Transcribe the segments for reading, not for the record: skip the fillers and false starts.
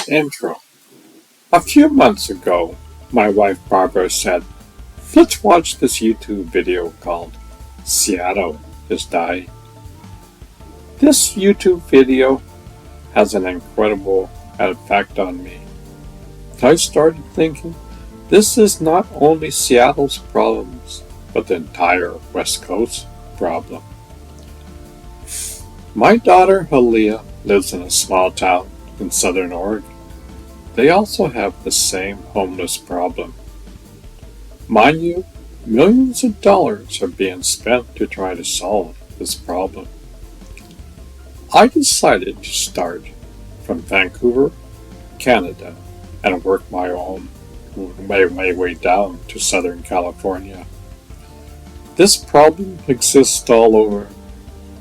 Intro. A few months ago, my wife Barbara said, let's watch this YouTube video called Seattle is Dying. This YouTube video has an incredible effect on me. I started thinking, this is not only Seattle's problems, but the entire West Coast problem. My daughter Halia lives in a small town in southern Oregon. They also have the same homeless problem. Mind you, millions of dollars are being spent to try to solve this problem. I decided to start from Vancouver, Canada, and work my way down to Southern California. This problem exists all over.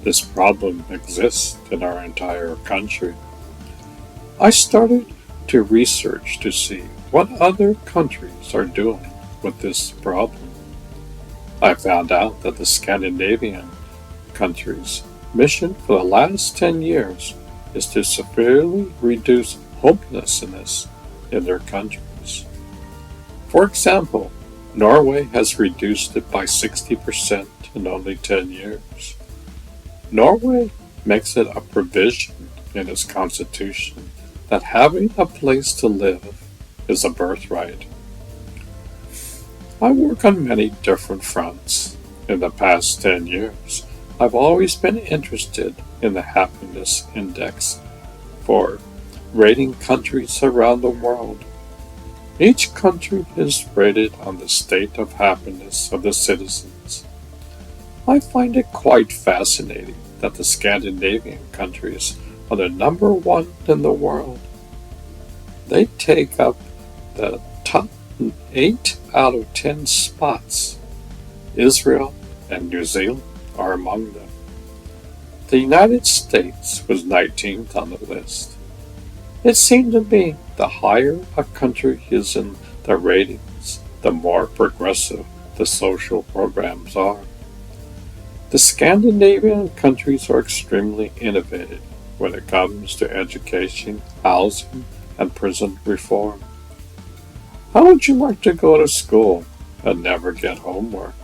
This problem exists in our entire country. I started to research to see what other countries are doing with this problem. I found out that the Scandinavian countries' mission for the last 10 years is to severely reduce homelessness in their countries. For example, Norway has reduced it by 60% in only 10 years. Norway makes it a provision in its constitution that having a place to live is a birthright. I work on many different fronts. In the past 10 years, I've always been interested in the happiness index for rating countries around the world. Each country is rated on the state of happiness of the citizens. I find it quite fascinating that the Scandinavian countries are the number one in the world. They take up the top 8 out of 10 spots. Israel and New Zealand are among them. The United States was 19th on the list. It seemed to me the higher a country is in the ratings, the more progressive the social programs are. The Scandinavian countries are extremely innovative when it comes to education, housing, and prison reform. How would you like to go to school and never get homework?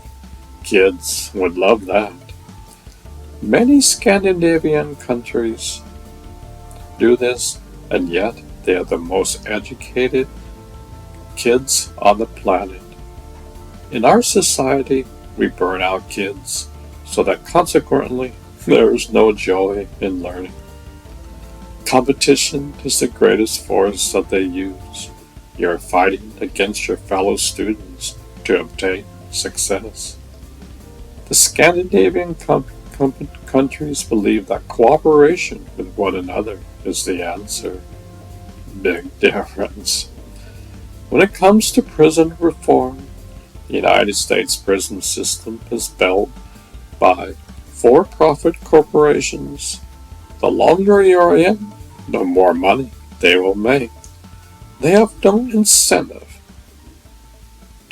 Kids would love that. Many Scandinavian countries do this, and yet they are the most educated kids on the planet. In our society, we burn out kids, so that consequently, there is no joy in learning. Competition is the greatest force that they use. You are fighting against your fellow students to obtain success. The Scandinavian countries believe that cooperation with one another is the answer. Big difference. When it comes to prison reform, the United States prison system is built by for-profit corporations. The longer you're in, the more money they will make. They have no incentive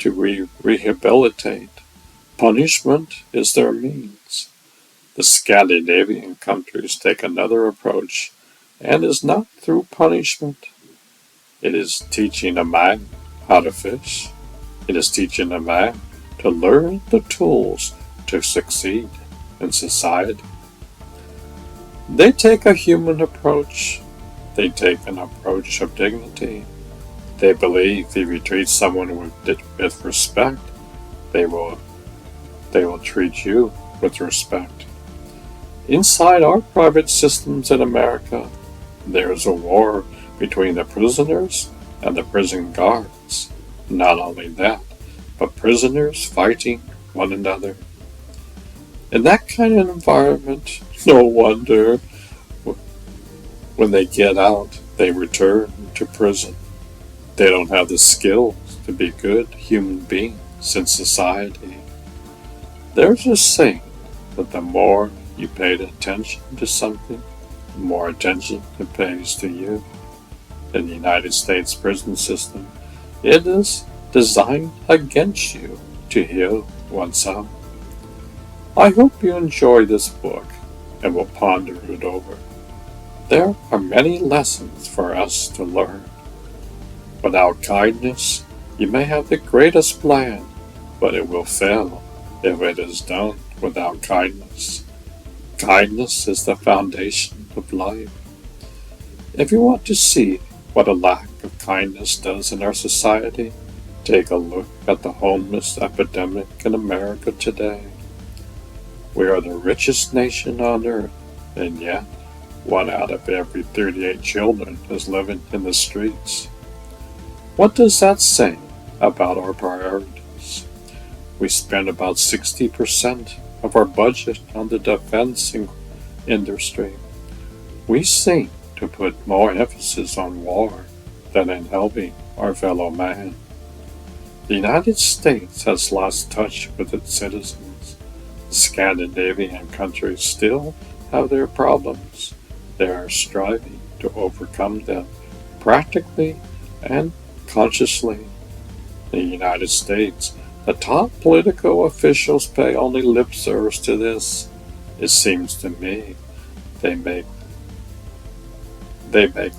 to rehabilitate. Punishment is their means. The Scandinavian countries take another approach, and is not through punishment. It is teaching a man how to fish. It is teaching a man to learn the tools to succeed in society. They take a human approach. They take an approach of dignity. They believe if you treat someone with respect, they will treat you with respect. Inside our private systems in America, there is a war between the prisoners and the prison guards. Not only that, but prisoners fighting one another. In that kind of environment, no wonder when they get out, they return to prison. They don't have the skills to be good human beings in society. There's a saying that the more you pay attention to something, the more attention it pays to you. In the United States prison system, it is designed against you to heal oneself. I hope you enjoy this book and will ponder it over. There are many lessons for us to learn. Without kindness, you may have the greatest plan, but it will fail if it is done without kindness. Kindness is the foundation of life. If you want to see what a lack of kindness does in our society, take a look at the homeless epidemic in America today. We are the richest nation on earth, and yet 1 out of every 38 children is living in the streets. What does that say about our priorities? We spend about 60% of our budget on the defense industry. We seem to put more emphasis on war than in helping our fellow man. The United States has lost touch with its citizens. Scandinavian countries still have their problems. They are striving to overcome them practically and consciously. In the United States, the top political officials pay only lip service to this. It seems to me they make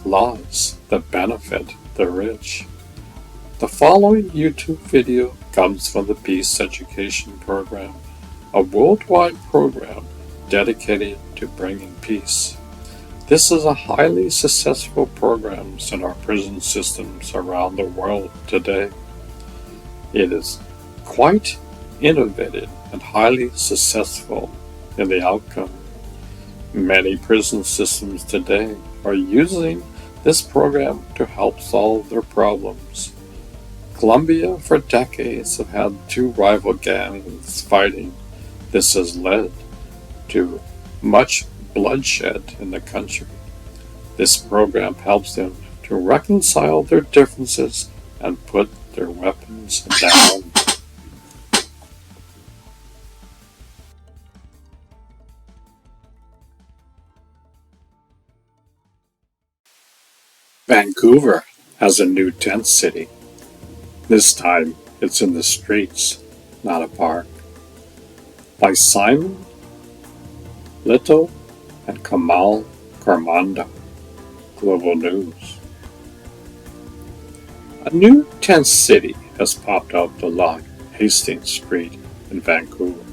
laws that benefit the rich. The following YouTube video comes from the Peace Education Program, a worldwide program dedicated to bringing peace. This is a highly successful program in our prison systems around the world today. It is quite innovative and highly successful in the outcome. Many prison systems today are using this program to help solve their problems. Colombia for decades have had two rival gangs fighting. This has led to much bloodshed in the country. This program helps them to reconcile their differences and put their weapons down. Vancouver has a new tent city. This time it's in the streets, not a park. By Simon Little and Kamal Karmanda, Global News. A new tent city has popped up along Hastings Street in Vancouver.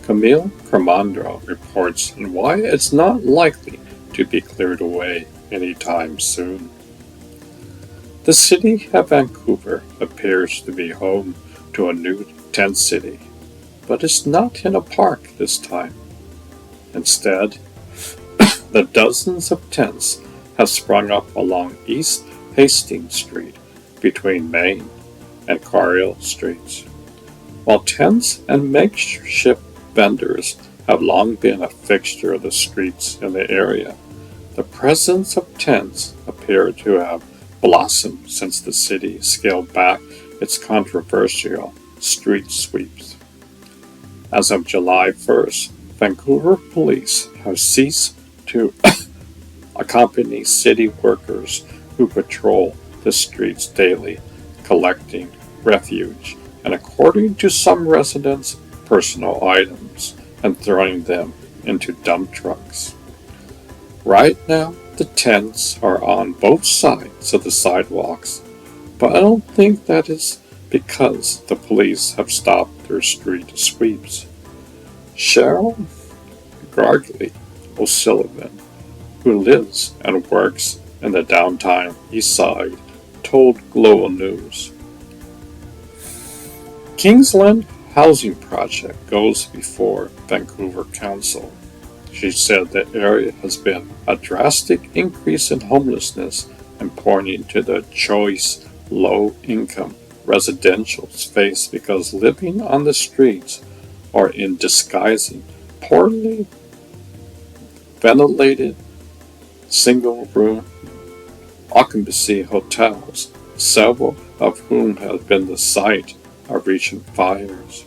Camille Carmando reports on why it's not likely to be cleared away anytime soon. The city of Vancouver appears to be home to a new tent city, but it's not in a park this time. Instead, the dozens of tents have sprung up along East Hastings Street between Main and Carriel Streets. While tents and makeshift vendors have long been a fixture of the streets in the area, the presence of tents appear to have blossomed since the city scaled back its controversial street sweeps. As of July 1st, Vancouver police have ceased to accompany city workers who patrol the streets daily, collecting refuse and, according to some residents, personal items and throwing them into dump trucks. Right now, the tents are on both sides of the sidewalks, but I don't think that is because the police have stopped their street sweeps. Cheryl Gargley O'Sullivan, who lives and works in the downtown East Side, told Global News. Kingsland Housing Project goes before Vancouver Council. She said the area has been a drastic increase in homelessness and pointing to the choice low-income residentials face because living on the streets or in disguising poorly ventilated single-room occupancy hotels, several of whom have been the site of recent fires.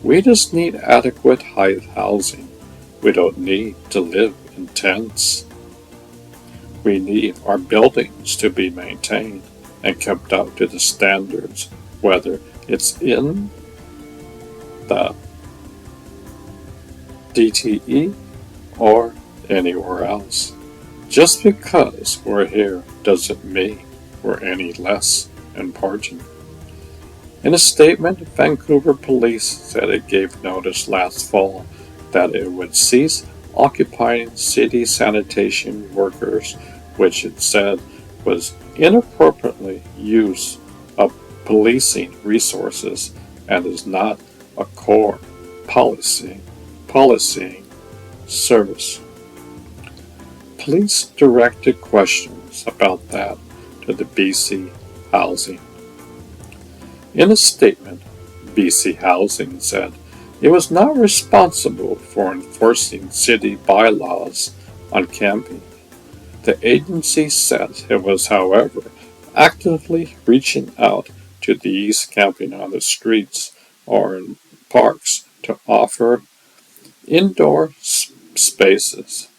We just need adequate housing. We don't need to live in tents. We need our buildings to be maintained and kept up to the standards, whether it's in the DTE or anywhere else. Just because we're here doesn't mean we're any less important. In a statement, Vancouver police said it gave notice last fall that it would cease occupying city sanitation workers, which it said was inappropriately use of policing resources and is not a core policy service. Police directed questions about that to the BC Housing. In a statement, BC Housing said it was not responsible for enforcing city bylaws on camping. The agency said it was, however, actively reaching out to those camping on the streets or in parks to offer indoor spaces.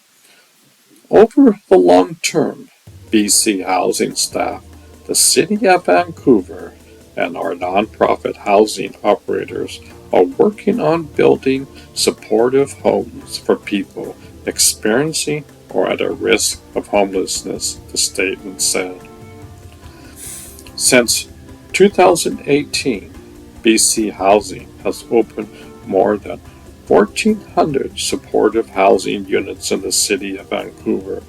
Over the long term, BC Housing staff, the City of Vancouver, and our nonprofit housing operators are working on building supportive homes for people experiencing or at a risk of homelessness, the statement said. Since 2018, BC Housing has opened more than 1,400 supportive housing units in the city of Vancouver.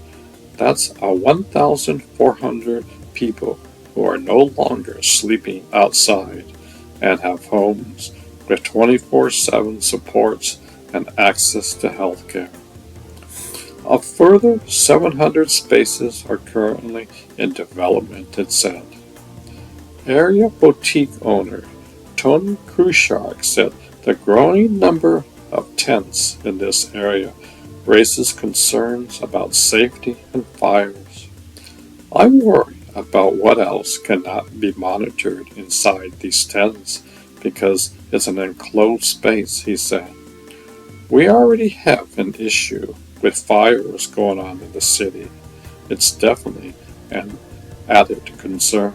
That's 1,400 people who are no longer sleeping outside and have homes with 24/7 supports and access to health care. A further 700 spaces are currently in development, it said. Area boutique owner Tony Krushark said the growing number of tents in this area raises concerns about safety and fires. I worry about what else cannot be monitored inside these tents because it's an enclosed space, he said. We already have an issue with fires going on in the city. It's definitely an added concern.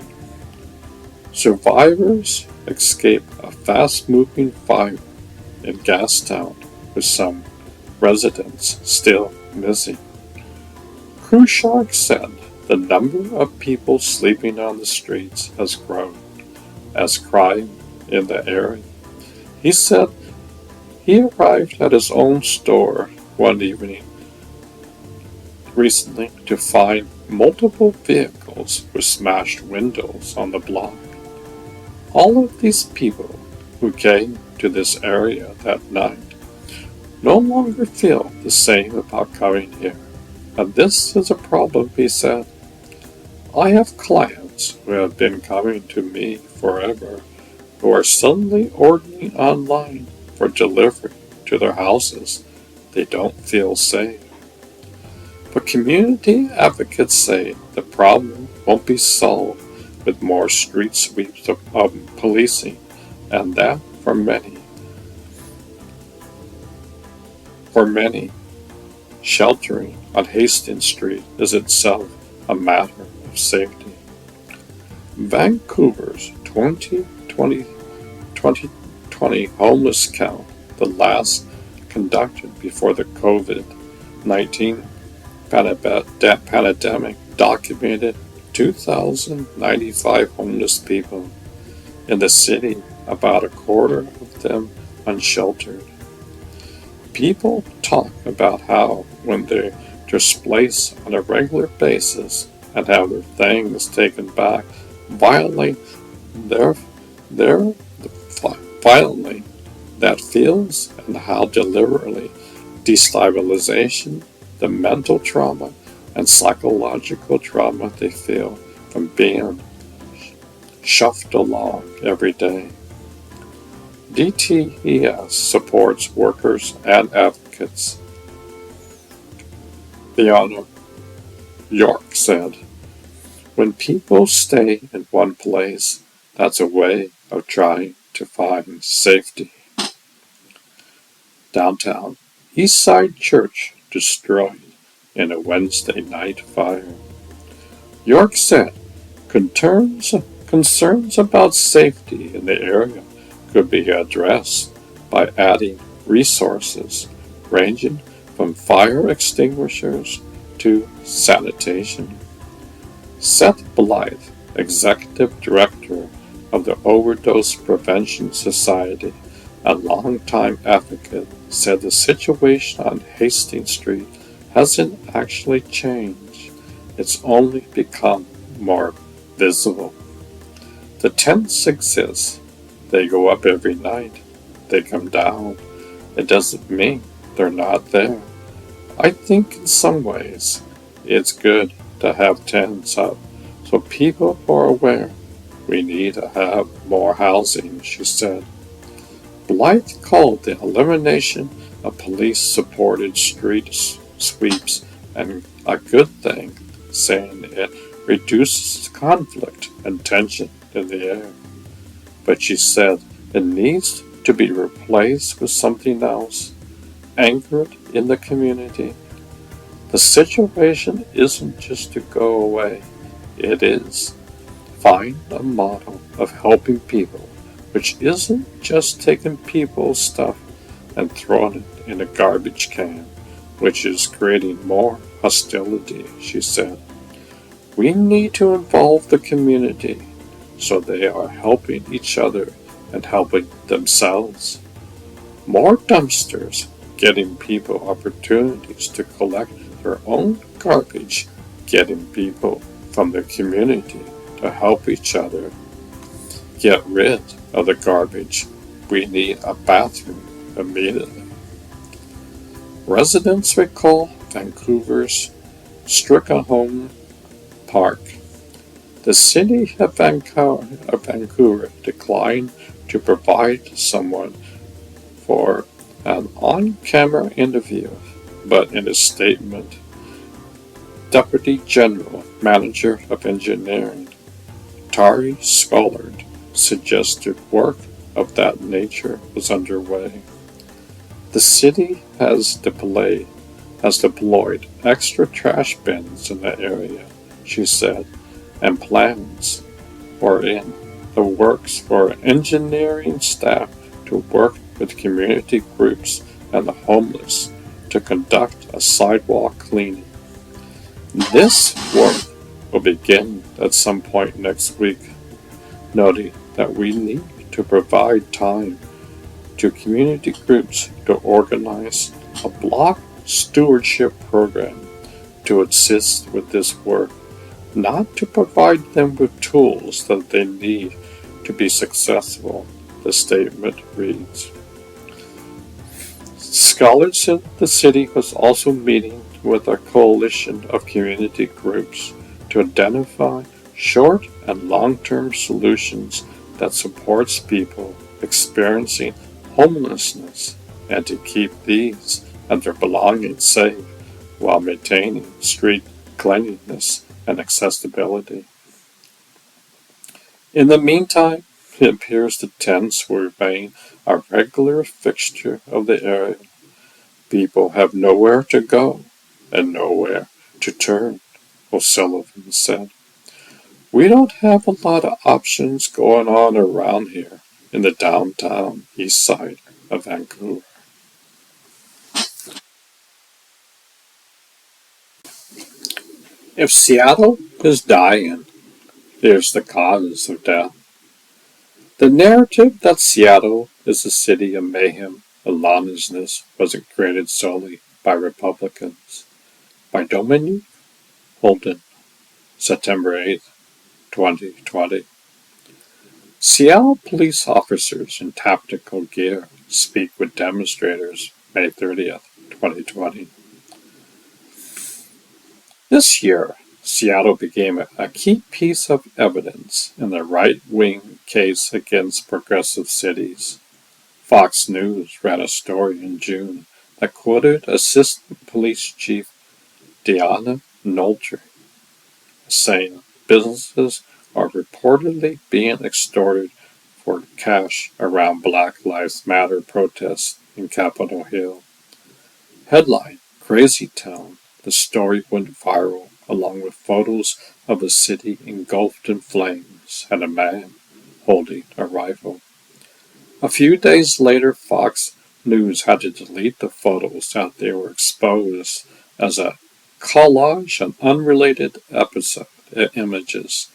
Survivors escaped a fast-moving fire in Gastown with some residents still missing. Krushark said the number of people sleeping on the streets has grown as crime in the area. He said he arrived at his own store one evening recently to find multiple vehicles with smashed windows on the block. All of these people who came to this area that night no longer feel the same about coming here. And this is a problem, he said. I have clients who have been coming to me forever who are suddenly ordering online for delivery to their houses. They don't feel safe. But community advocates say the problem won't be solved with more street sweeps of policing, and that for many, sheltering on Hastings Street is itself a matter of safety. Vancouver's 2020 homeless count, the last conducted before the COVID-19 pandemic, documented 2,095 homeless people in the city, about a quarter of them unsheltered. People talk about how when they're displaced on a regular basis and have their things taken back violently, violently that feels, and how deliberately destabilization, the mental trauma and psychological trauma they feel from being shuffled along every day. DTES supports workers and advocates. Fiona York said, when people stay in one place, that's a way of trying to find safety. Downtown Eastside Church destroyed in a Wednesday night fire. York said concerns about safety in the area could be addressed by adding resources ranging from fire extinguishers to sanitation. Seth Blythe, Executive Director of the Overdose Prevention Society, a longtime advocate, said the situation on Hastings Street hasn't actually changed. It's only become more visible. The tents exist. They go up every night. They come down. It doesn't mean they're not there. I think in some ways it's good to have tents up so people are aware we need to have more housing, she said. Blythe called the elimination of police-supported street sweeps a good thing, saying it reduces conflict and tension in the air. But she said it needs to be replaced with something else, anchored in the community. The situation isn't just to go away, it is. Find a model of helping people, which isn't just taking people's stuff and throwing it in a garbage can, which is creating more hostility, she said. We need to involve the community so they are helping each other and helping themselves. More dumpsters, getting people opportunities to collect their own garbage, getting people from the community to help each other get rid of the garbage. We need a bathroom immediately. Residents recall Vancouver's Strickham Park. The city of Vancouver declined to provide someone for an on-camera interview, but in a statement, Deputy General Manager of Engineering Tari Scollard suggested work of that nature was underway. The city has deployed extra trash bins in the area, she said, and plans are in the works for engineering staff to work with community groups and the homeless to conduct a sidewalk cleaning. This work will begin at some point next week, noting that we need to provide time to community groups to organize a block stewardship program to assist with this work, not to provide them with tools that they need to be successful, the statement reads. Scholars in the city was also meeting with a coalition of community groups to identify short and long-term solutions that supports people experiencing homelessness and to keep these and their belongings safe while maintaining street cleanliness and accessibility. In the meantime, it appears the tents will remain a regular fixture of the area. People have nowhere to go and nowhere to turn, O'Sullivan said. We don't have a lot of options going on around here in the downtown east side of Vancouver. If Seattle is dying, here's the cause of death. The narrative that Seattle is a city of mayhem and lawlessness wasn't created solely by Republicans. By Dominique Holden, September 8, 2020. Seattle police officers in tactical gear speak with demonstrators May 30th, 2020. This year, Seattle became a key piece of evidence in the right-wing case against progressive cities. Fox News ran a story in June that quoted Assistant Police Chief Deanna Nolter saying businesses are reportedly being extorted for cash around Black Lives Matter protests in Capitol Hill. Headline, Crazy Town. The story went viral along with photos of a city engulfed in flames and a man holding a rifle. A few days later, Fox News had to delete the photos after they were exposed as a collage and unrelated episode images.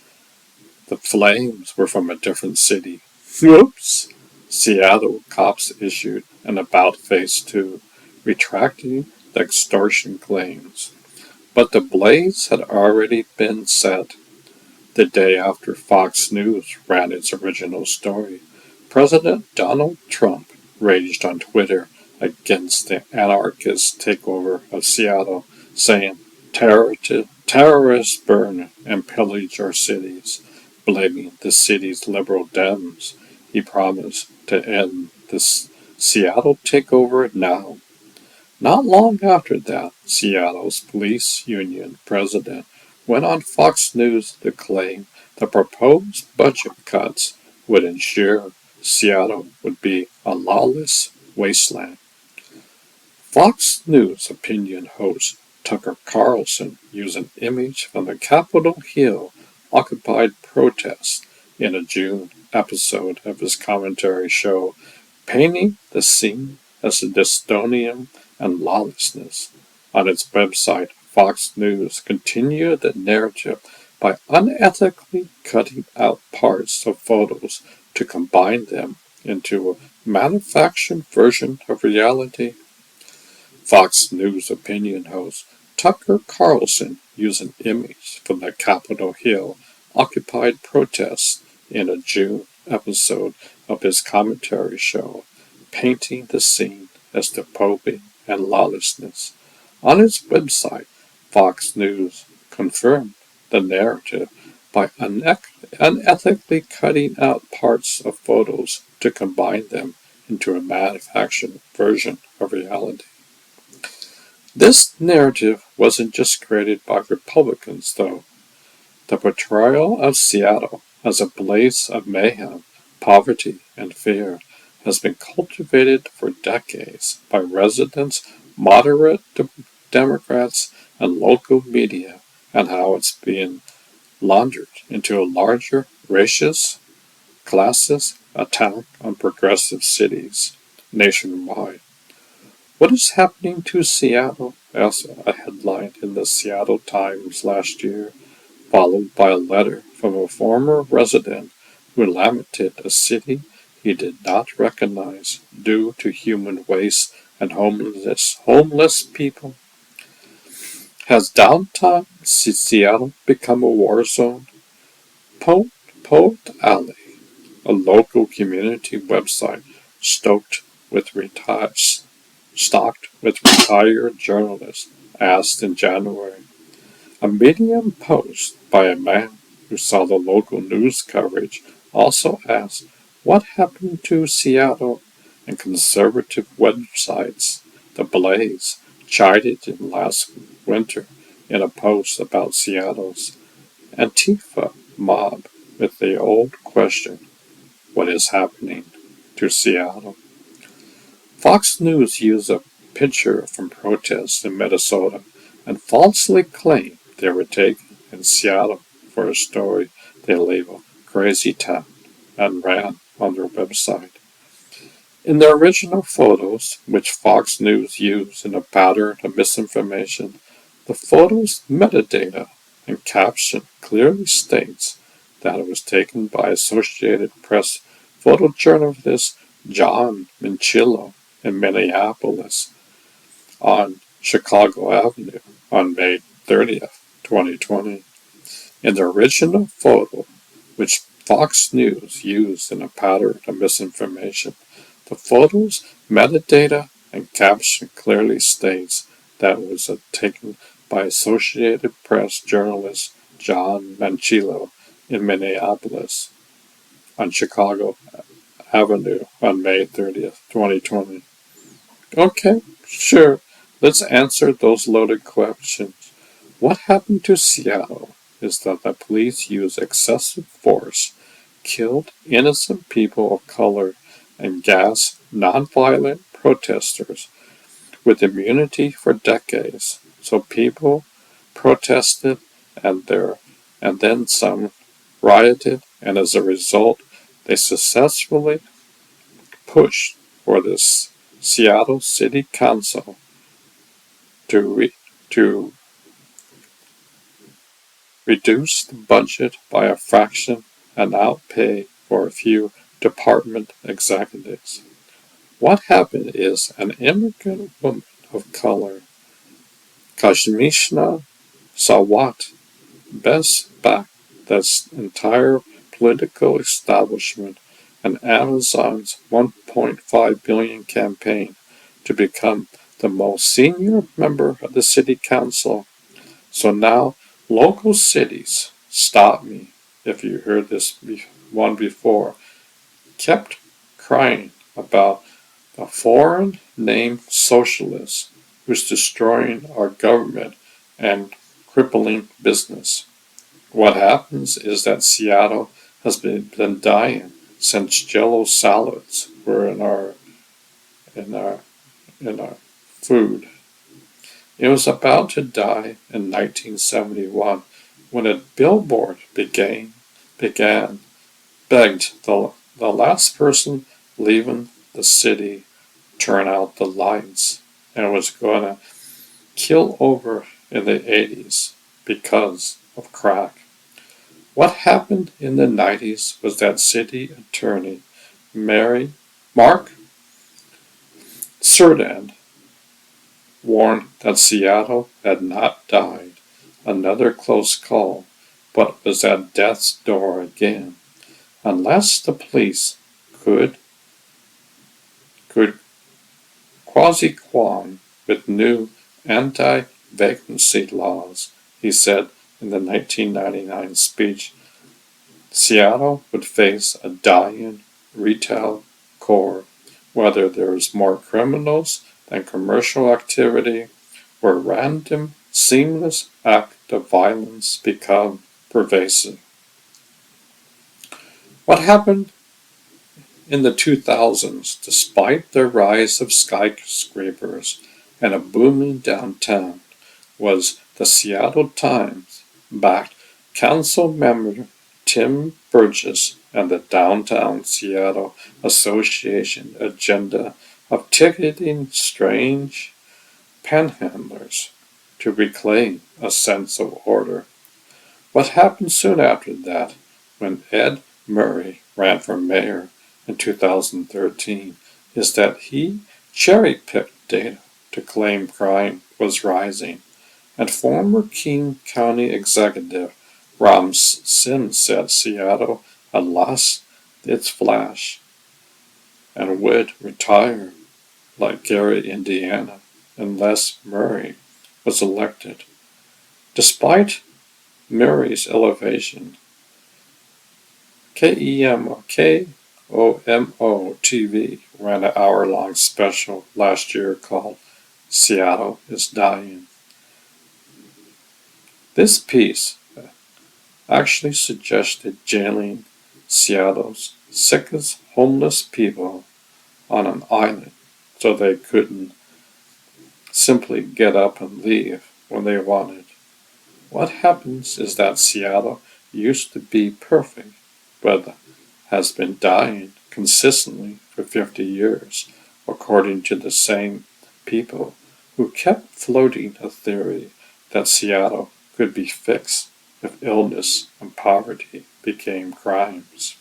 The flames were from a different city. Whoops! Seattle cops issued an about face to retracting the extortion claims. But the blaze had already been set. The day after Fox News ran its original story, President Donald Trump raged on Twitter against the anarchist takeover of Seattle, saying, Terrorists burn and pillage our cities, blaming the city's liberal Dems. He promised to end this Seattle takeover now. Not long after that, Seattle's police union president went on Fox News to claim the proposed budget cuts would ensure Seattle would be a lawless wasteland. Fox News opinion host Tucker Carlson used an image from the Capitol Hill occupied protests in a June episode of his commentary show, painting the scene as a dystopian and lawlessness. On its website, Fox News continued the narrative by unethically cutting out parts of photos to combine them into a manufactured version of reality. Fox News opinion host Tucker Carlson used an image from the Capitol Hill occupied protests in a June episode of his commentary show, painting the scene as dystopian and lawlessness. On its website, Fox News confirmed the narrative by unethically cutting out parts of photos to combine them into a manufactured version of reality. This narrative wasn't just created by Republicans, though. The portrayal of Seattle as a place of mayhem, poverty, and fear has been cultivated for decades by residents, moderate Democrats, and local media, and how it's being laundered into a larger racist, classist attack on progressive cities nationwide. What is happening to Seattle? As a headline in the Seattle Times last year, followed by a letter from a former resident who lamented a city he did not recognize due to human waste and homeless people. Has downtown Seattle become a war zone? Poet Alley, a local community website stoked with stocked with retired journalists, asked in January. A Medium post by a man who saw the local news coverage also asked what happened to Seattle, and conservative websites The Blaze chided him last winter in a post about Seattle's Antifa mob with the old question, what is happening to Seattle? Fox News used a picture from protests in Minnesota and falsely claimed they were taken in Seattle for a story they labeled Crazy Town and ran on their website. In the original photos, which Fox News used in a pattern of misinformation, the photo's metadata and caption clearly states that it was taken by Associated Press photojournalist John Minchillo in Minneapolis on Chicago Avenue on May 30th, 2020. In the original photo, which Fox News used in a pattern of misinformation, the photo's metadata and caption clearly states that it was taken by Associated Press journalist John Manchillo in Minneapolis on Chicago Avenue on May 30th, 2020. Okay, sure, let's answer those loaded questions. What happened to Seattle is that the police used excessive force, killed innocent people of color, and gassed nonviolent protesters with immunity for decades. So people protested and then some rioted, and as a result, they successfully pushed for the Seattle City Council to reduce the budget by a fraction, and outpay for a few department executives. What happened is an immigrant woman of color, Kashmishna Sawat, best backed the entire political establishment and Amazon's 1.5 billion campaign to become the most senior member of the city council. So now local cities, stop me if you heard this one before, kept crying about a foreign named socialist who's destroying our government and crippling business. What happens is that Seattle has been dying since Jello salads were in our in our food. It was about to die in 1971 when a billboard began begged the last person leaving the city turn out the lights, and was going to kill over in the 80s because of crack. What happened in the 90s was that city attorney Mark Serdan warned that Seattle had not died. Another close call, but was at death's door again. Unless the police could quasi-qualm with new anti-vacancy laws, he said in the 1999 speech, Seattle would face a dying retail core, whether there is more criminals than commercial activity, where random, seamless acts of violence become pervasive. What happened in the 2000s, despite the rise of skyscrapers and a booming downtown, was the Seattle Times backed council member Tim Burgess and the Downtown Seattle Association agenda of ticketing strange panhandlers to reclaim a sense of order. What happened soon after that, when Ed Murray ran for mayor in 2013, is that he cherry-picked data to claim crime was rising, and former King County Executive Ram Sin said Seattle had lost its flash and would retire like Gary, Indiana, unless Murray was elected. Despite Murray's elevation, KEMO TV ran an hour-long special last year called Seattle is Dying. This piece actually suggested jailing Seattle's sickest homeless people on an island so they couldn't simply get up and leave when they wanted. What happens is that Seattle used to be perfect, but has been dying consistently for 50 years, according to the same people who kept floating a theory that Seattle could be fixed if illness and poverty became crimes.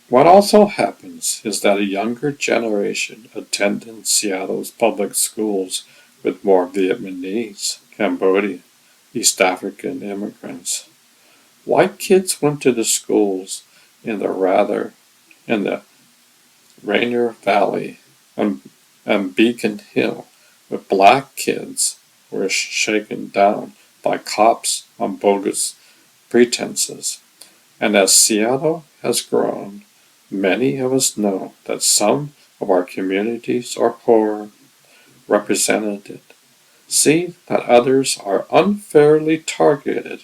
What also happens is that a younger generation attended Seattle's public schools with more Vietnamese, Cambodian, East African immigrants. White kids went to the schools in the Rainier Valley and Beacon Hill, but black kids were shaken down by cops on bogus pretenses. And as Seattle has grown, many of us know that some of our communities are poor, represented, see that others are unfairly targeted,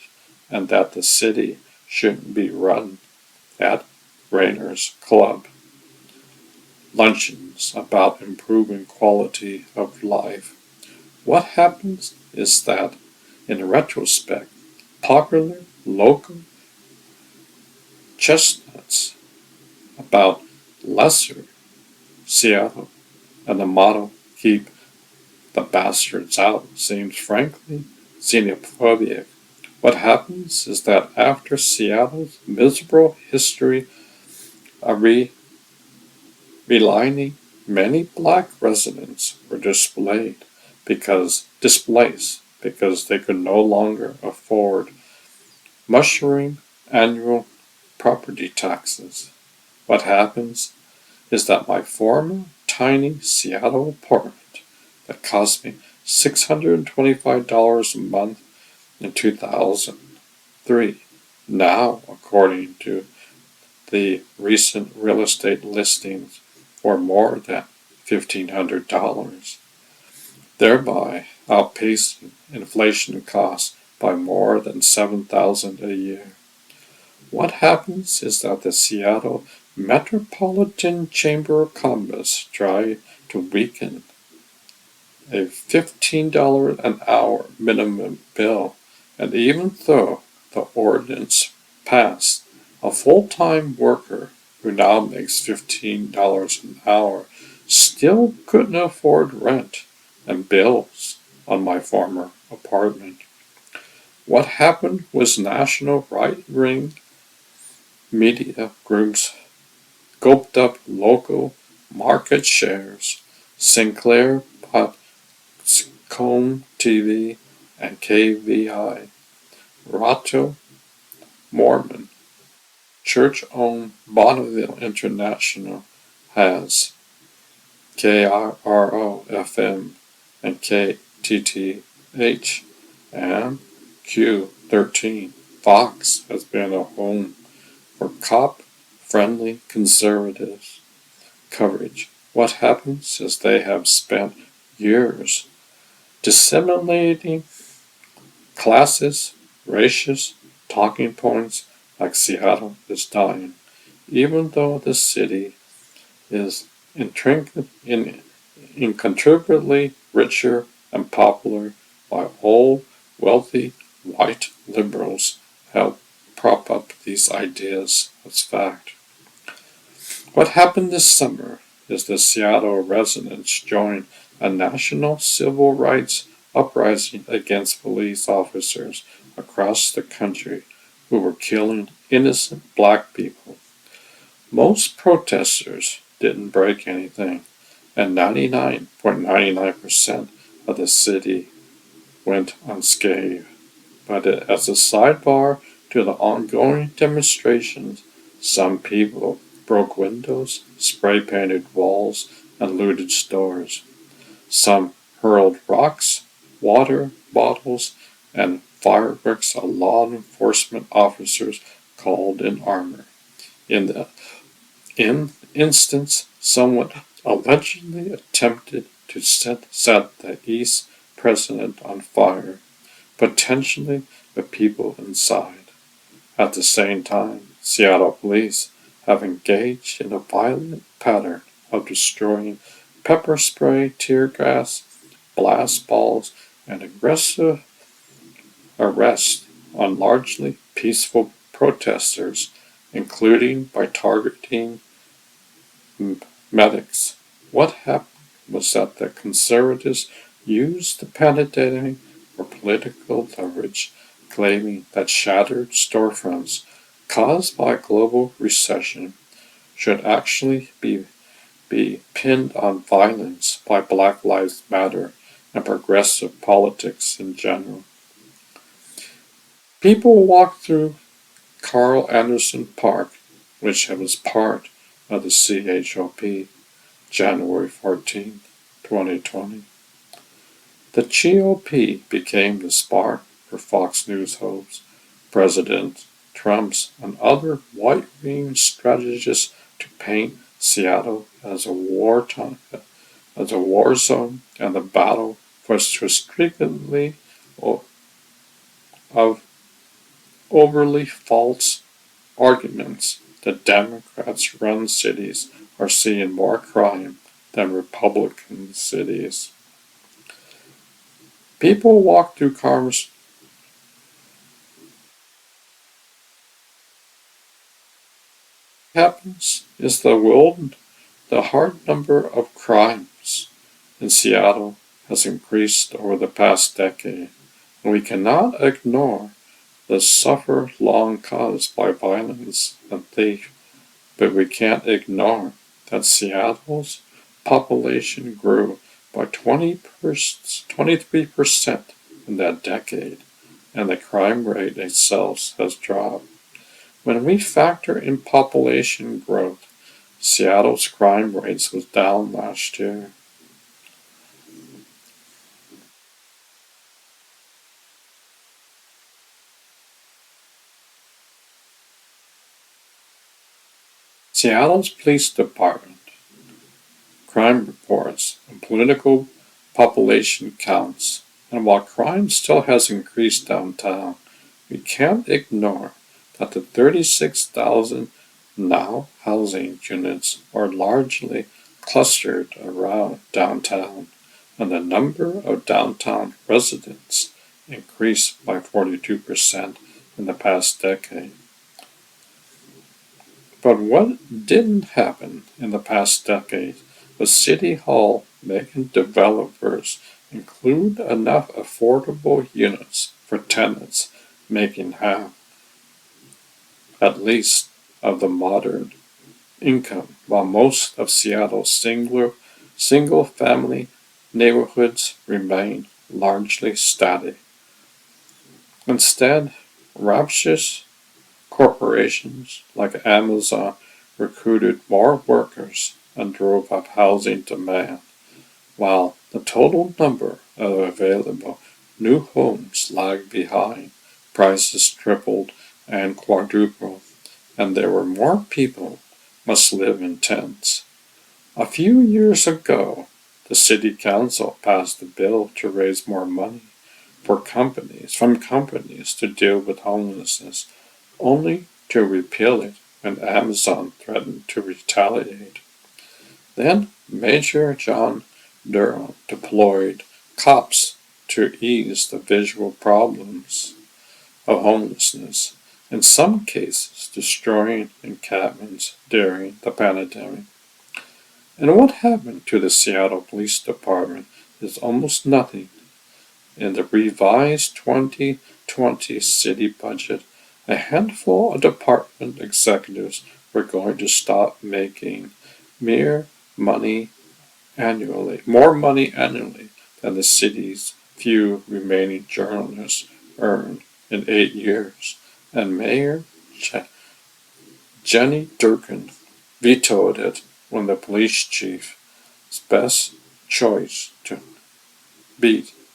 and that the city shouldn't be run at Rainer's Club. Luncheons about improving quality of life. What happens is that, in retrospect, popular local chestnuts about lesser Seattle and the motto "Keep the bastards out" seems frankly xenophobic What happens is that after Seattle's miserable history of relining, many black residents were displaced because they could no longer afford mushroom annual property taxes. What happens is that my former tiny Seattle apartment that cost me $625 a month in 2003, now, according to the recent real estate listings, for more than $1,500, thereby outpacing inflation costs by more than $7,000 a year. What happens is that the Seattle Metropolitan Chamber of Commerce tried to weaken a $15 an hour minimum bill, and even though the ordinance passed, a full-time worker who now makes $15 an hour still couldn't afford rent and bills on my former apartment. What happened was national right-wing media groups scooped up local market shares. Sinclair bought Comb TV and KVI. Rato Mormon, church-owned Bonneville International, has KRO FM and KTTH, and Q13. Fox has been a home for cop-friendly conservatives coverage. What happens is they have spent years disseminating classist, racist talking points like Seattle is dying, even though the city is incomparably richer and popular by old, wealthy, white liberals help prop up these ideas as fact. What happened this summer is the Seattle residents joined a national civil rights uprising against police officers across the country who were killing innocent black people. Most protesters didn't break anything, and 99.99% of the city went unscathed. But as a sidebar to the ongoing demonstrations, some people broke windows, spray painted walls, and looted stores. Some hurled rocks, water bottles, and fireworks at law enforcement officers called in armor. In the instance, someone allegedly attempted to set the East President on fire, potentially the people inside. At the same time, Seattle police have engaged in a violent pattern of destroying pepper spray, tear gas, blast balls, and aggressive arrests on largely peaceful protesters, including by targeting medics. What happened was that the conservatives used the pandemic for political leverage, claiming that shattered storefronts caused by global recession should actually be pinned on violence by Black Lives Matter and progressive politics in general. People walked through Carl Anderson Park, which was part of the CHOP, January 14, 2020. The GOP became the spark for Fox News hosts, President Trump's, and other right-wing strategists to paint Seattle as a war zone and the battle for strictly of overly false arguments. The Democrats-run cities are seeing more crime than Republican cities. People walk through cars. What happens is the hard number of crimes in Seattle has increased over the past decade, and we cannot ignore that suffer long caused by violence and theft, but we can't ignore that Seattle's population grew by 23% in that decade, and the crime rate itself has dropped. When we factor in population growth, Seattle's crime rates was down last year. Seattle's police department, crime reports, and political population counts, and while crime still has increased downtown, we can't ignore that the 36,000 now housing units are largely clustered around downtown, and the number of downtown residents increased by 42% in the past decade. But what didn't happen in the past decade was City Hall making developers include enough affordable units for tenants making half, at least, of the modern income, while most of Seattle's single family neighborhoods remain largely static. Instead, rapturous corporations like Amazon recruited more workers and drove up housing demand, while the total number of available new homes lagged behind. Prices tripled and quadrupled, and there were more people must live in tents. A few years ago, the city council passed a bill to raise more money from companies to deal with homelessness, only to repeal it when Amazon threatened to retaliate. Then Major John Durham deployed cops to ease the visual problems of homelessness, in some cases destroying encampments during the pandemic. And what happened to the Seattle Police Department is almost nothing. In the revised 2020 city budget, a handful of department executives were going to stop making mere money more money annually than the city's few remaining journalists earned in 8 years. And Mayor Jenny Durkin vetoed it when the police chief's best choice to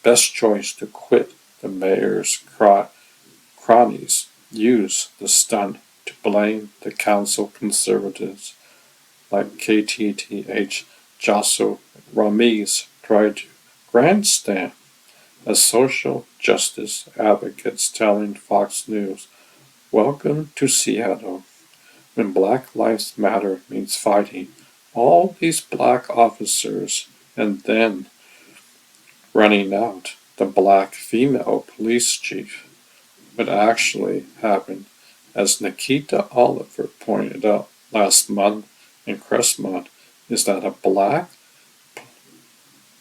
best choice to quit. The mayor's cronies used the stunt to blame the council conservatives like KTTH Jasso Ramis tried to grandstand as social justice advocates telling Fox News, "Welcome to Seattle. When Black Lives Matter means fighting all these black officers and then running out the black female police chief." What actually happened, as Nikita Oliver pointed out last month in Crestmont, is that a black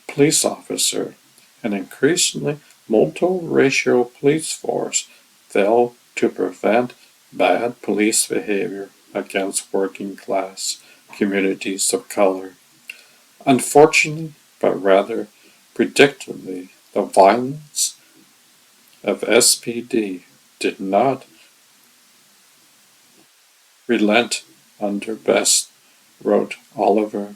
police officer, an increasingly multiracial police force, failed to prevent bad police behavior against working class communities of color. Unfortunately, but rather predictably, the violence of SPD did not relent under Best, wrote Oliver.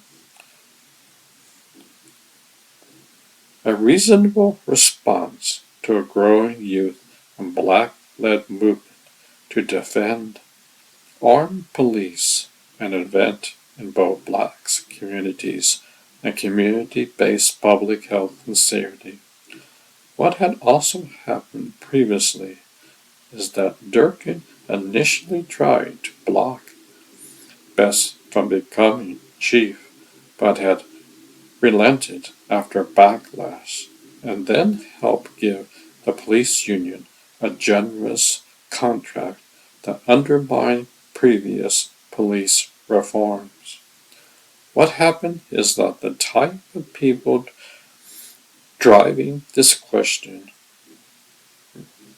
A reasonable response to a growing youth and black-led movement to defend armed police, an event in both black communities and community-based public health and safety. What had also happened previously is that Durkin initially tried to block Best from becoming chief, but had relented after backlash, and then helped give the police union a generous contract that undermined previous police reforms. What happened is that the type of people driving this question,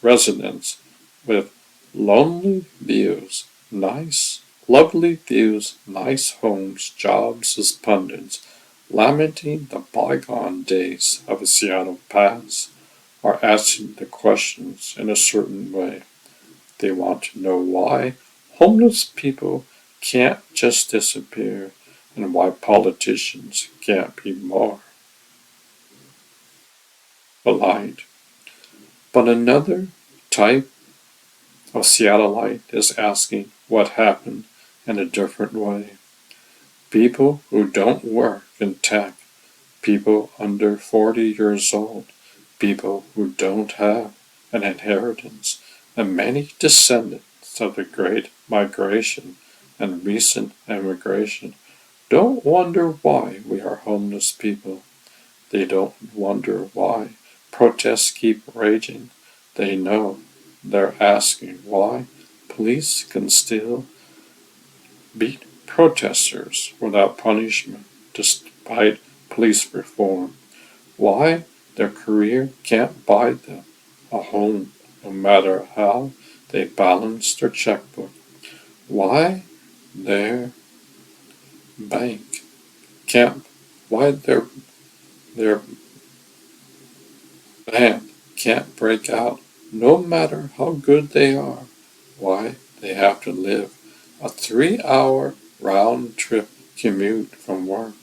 residents, with lonely views, nice, lovely views, nice homes, jobs as pundits, lamenting the bygone days of a Seattle past, are asking the questions in a certain way. They want to know why homeless people can't just disappear and why politicians can't be more polite. But another type of Seattleite is asking what happened in a different way. People who don't work in tech, people under 40 years old, people who don't have an inheritance, and many descendants of the Great Migration and recent immigration don't wonder why we are homeless people. They don't wonder why protests keep raging. They know they're asking why police can still beat protesters without punishment despite police reform. Why their career can't buy them a home no matter how they balance their checkbook. Why their bank can't why their band can't break out no matter how good they are. Why they have to live a 3 hour round trip commute from work.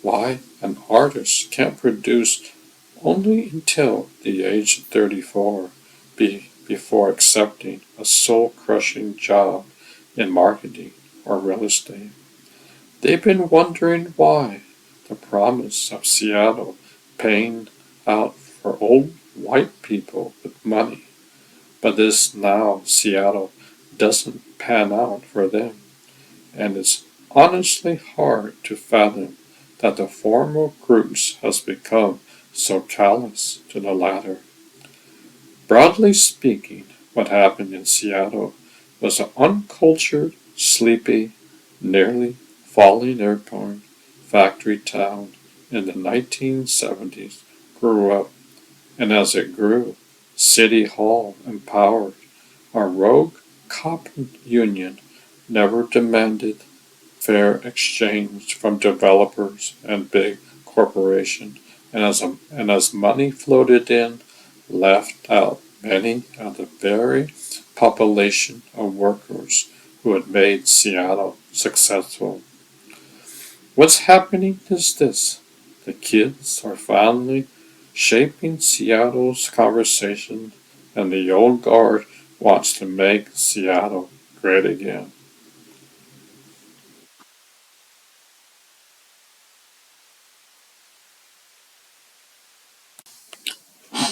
Why an artist can't produce only until the age of 34 before accepting a soul crushing job in marketing or real estate. They've been wondering why the promise of Seattle paying out for old white people with money, but this now Seattle doesn't pan out for them, and it's honestly hard to fathom that the former groups has become so callous to the latter. Broadly speaking, what happened in Seattle was an uncultured, sleepy, nearly falling airport factory town in the 1970s grew up, and as it grew, City Hall empowered a rogue cop union never demanded fair exchange from developers and big corporations, and as money floated in, left out many of the very population of workers who had made Seattle successful. What's happening is this: the kids are finally shaping Seattle's conversation, and the old guard wants to make Seattle great again.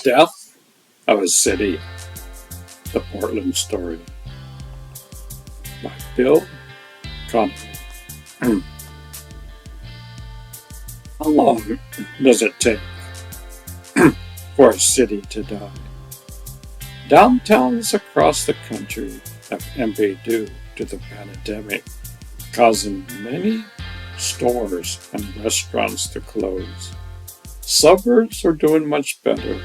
Death of a City, the Portland Story by Bill Connolly. How long does it take for a city to die? Downtowns across the country have emptied due to the pandemic, causing many stores and restaurants to close. Suburbs are doing much better,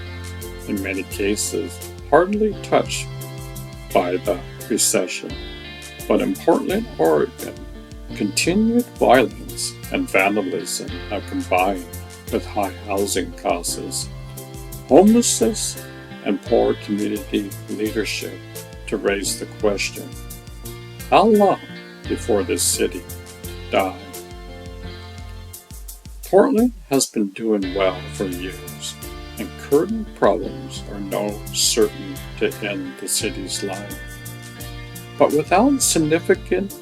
in many cases hardly touched by the recession. But in Portland, Oregon, continued violence and vandalism have combined with high housing costs, homelessness, and poor community leadership to raise the question: how long before this city dies? Portland has been doing well for years, and current problems are no certain to end the city's life. But without significant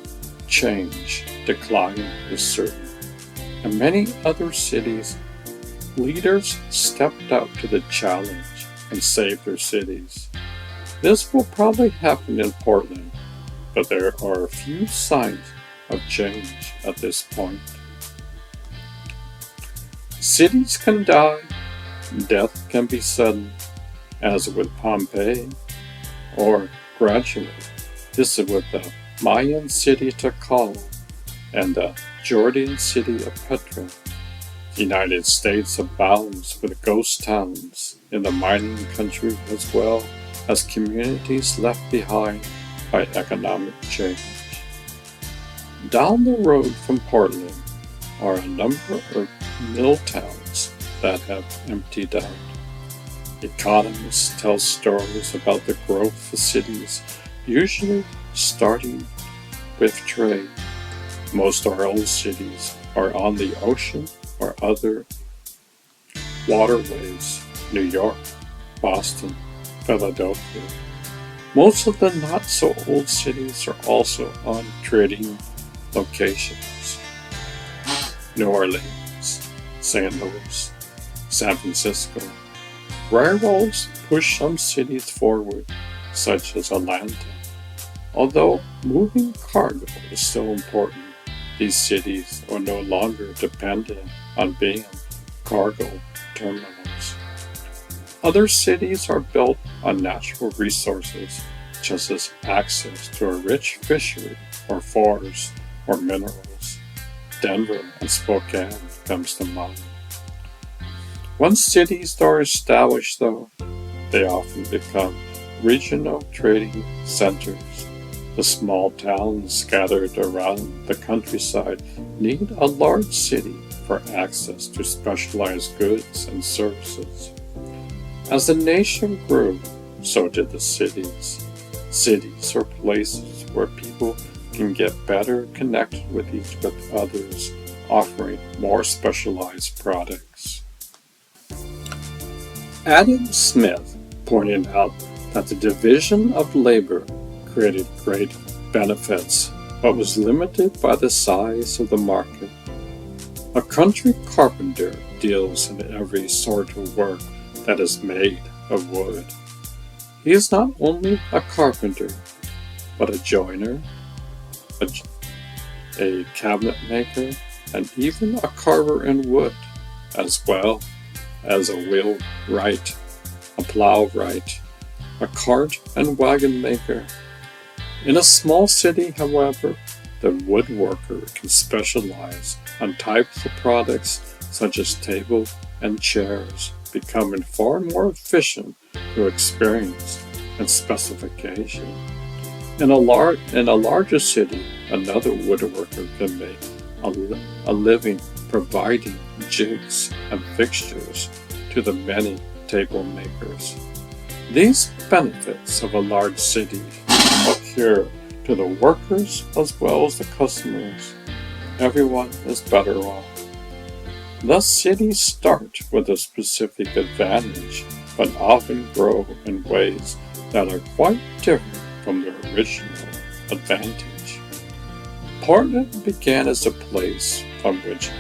change, decline is certain. In many other cities, leaders stepped up to the challenge and saved their cities. This will probably happen in Portland, but there are a few signs of change at this point. Cities can die, death can be sudden, as with Pompeii, or gradual. This is with the Mayan city Tikal and the Georgian city of Petra. The United States abounds with ghost towns in the mining country as well, as communities left behind by economic change. Down the road from Portland are a number of mill towns that have emptied out. Economists tell stories about the growth of cities, usually starting with trade. Most oil cities are on the ocean or other waterways: New York, Boston, Philadelphia. Most of the not-so-old cities are also on trading locations: New Orleans, St. Louis, San Francisco. Railroads push some cities forward, such as Atlanta. Although moving cargo is still important, these cities are no longer dependent on being cargo terminals. Other cities are built on natural resources, such as access to a rich fishery or forest or minerals. Denver and Spokane comes to mind. Once cities are established, though, they often become regional trading centers. The small towns scattered around the countryside need a large city for access to specialized goods and services. As the nation grew, so did the cities. Cities are places where people can get better connected with others, offering more specialized products. Adam Smith pointed out that the division of labor created great benefits, but was limited by the size of the market. A country carpenter deals in every sort of work that is made of wood. He is not only a carpenter, but a joiner, a cabinet maker, and even a carver in wood, as well as a wheelwright, a plowright, a cart and wagon maker. In a small city, however, the woodworker can specialize on types of products such as tables and chairs, becoming far more efficient through experience and specification. In a larger city, another woodworker can make a living providing jigs and fixtures to the many table makers. These benefits of a large city accrue to the workers as well as the customers. Everyone is better off. Thus, cities start with a specific advantage, but often grow in ways that are quite different from their original advantage. Portland began as a place from which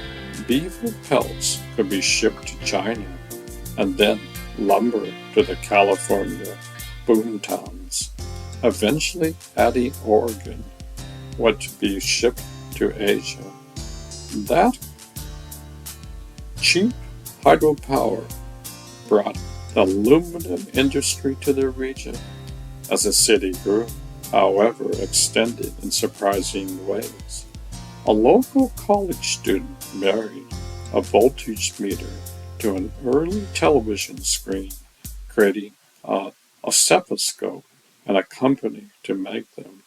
beaver pelts could be shipped to China, and then lumber to the California boomtowns. Eventually, adding Oregon would be shipped to Asia. That cheap hydropower brought the aluminum industry to the region. As the city grew, however, extended in surprising ways. A local college student married a voltage meter to an early television screen, creating a stethoscope and a company to make them.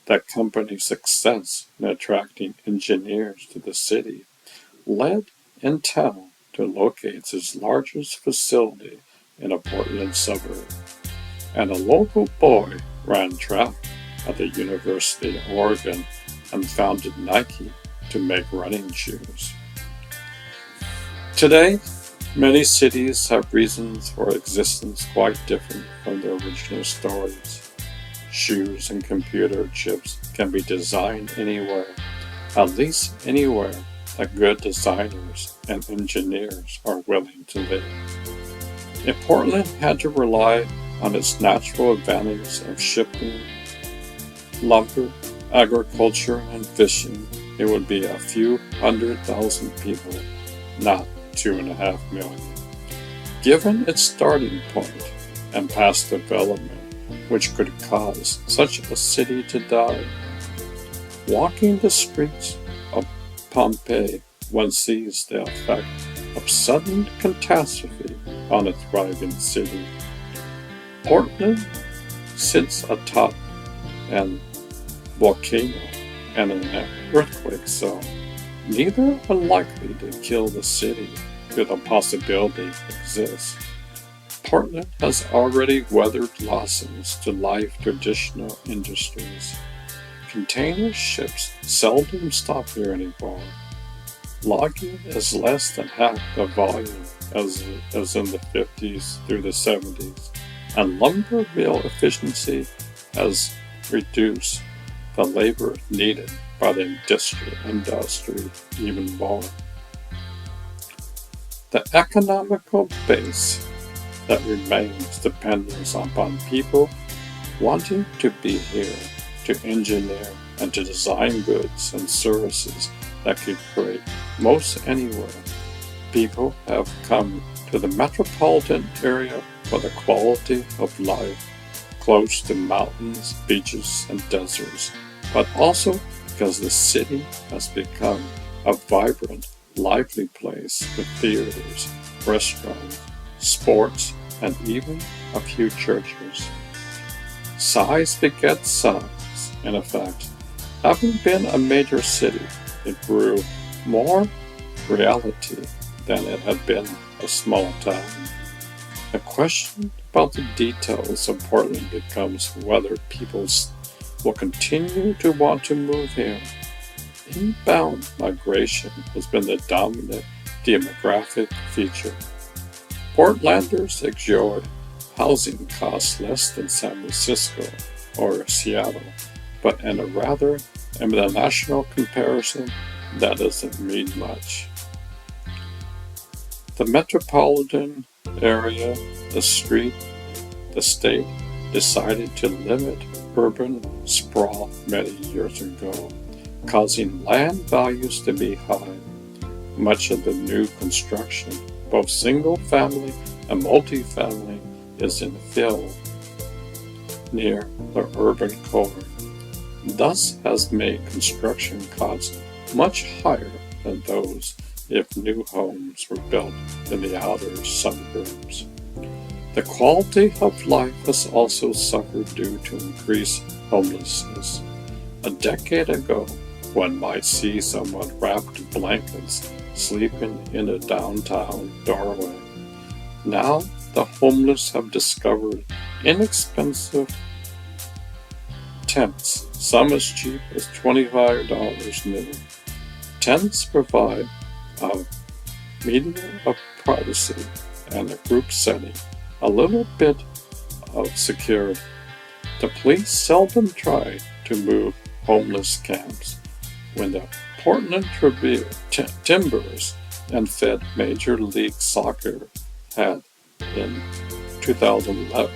That company's success in attracting engineers to the city led Intel to locate its largest facility in a Portland suburb. And a local boy ran track at the University of Oregon and founded Nike to make running shoes. Today, many cities have reasons for existence quite different from their original stories. Shoes and computer chips can be designed anywhere, at least anywhere that good designers and engineers are willing to live. If Portland had to rely on its natural advantage of shipping, lumber, agriculture, and fishing, it would be a few 100,000 people, not 2.5 million. Given its starting point and past development, which could cause such a city to die, walking the streets of Pompeii, one sees the effect of sudden catastrophe on a thriving city. Portland sits atop an volcano and an earthquake zone. Neither are likely to kill the city, though the possibility exists. Portland has already weathered losses to life traditional industries. Container ships seldom stop here anymore. Logging is less than half the volume as in the 50s through the 70s, and lumber mill efficiency has reduced the labor needed by the industry even more. The economical base that remains depends upon people wanting to be here, to engineer and to design goods and services that could create most anywhere. People have come to the metropolitan area for the quality of life, close to mountains, beaches, and deserts, but also because the city has become a vibrant, lively place with theaters, restaurants, sports, and even a few churches. Size begets size, in effect. Having been a major city, it grew more reality than it had been a small town. The question about the details of Portland becomes whether people will continue to want to move here. Inbound migration has been the dominant demographic feature. Portlanders enjoy housing costs less than San Francisco or Seattle, but in the national comparison, that doesn't mean much. The metropolitan area, the state decided to limit urban sprawl many years ago, causing land values to be high. Much of the new construction, both single-family and multifamily, is infill near the urban core. Thus has made construction costs much higher than those if new homes were built in the outer suburbs. The quality of life has also suffered due to increased homelessness. A decade ago, one might see someone wrapped in blankets sleeping in a downtown doorway. Now, the homeless have discovered inexpensive tents, some as cheap as $25 new. Tents provide a medium of privacy and a group setting, a little bit of security. The police seldom try to move homeless camps. When the Portland Timbers and Fed Major League Soccer had in 2011,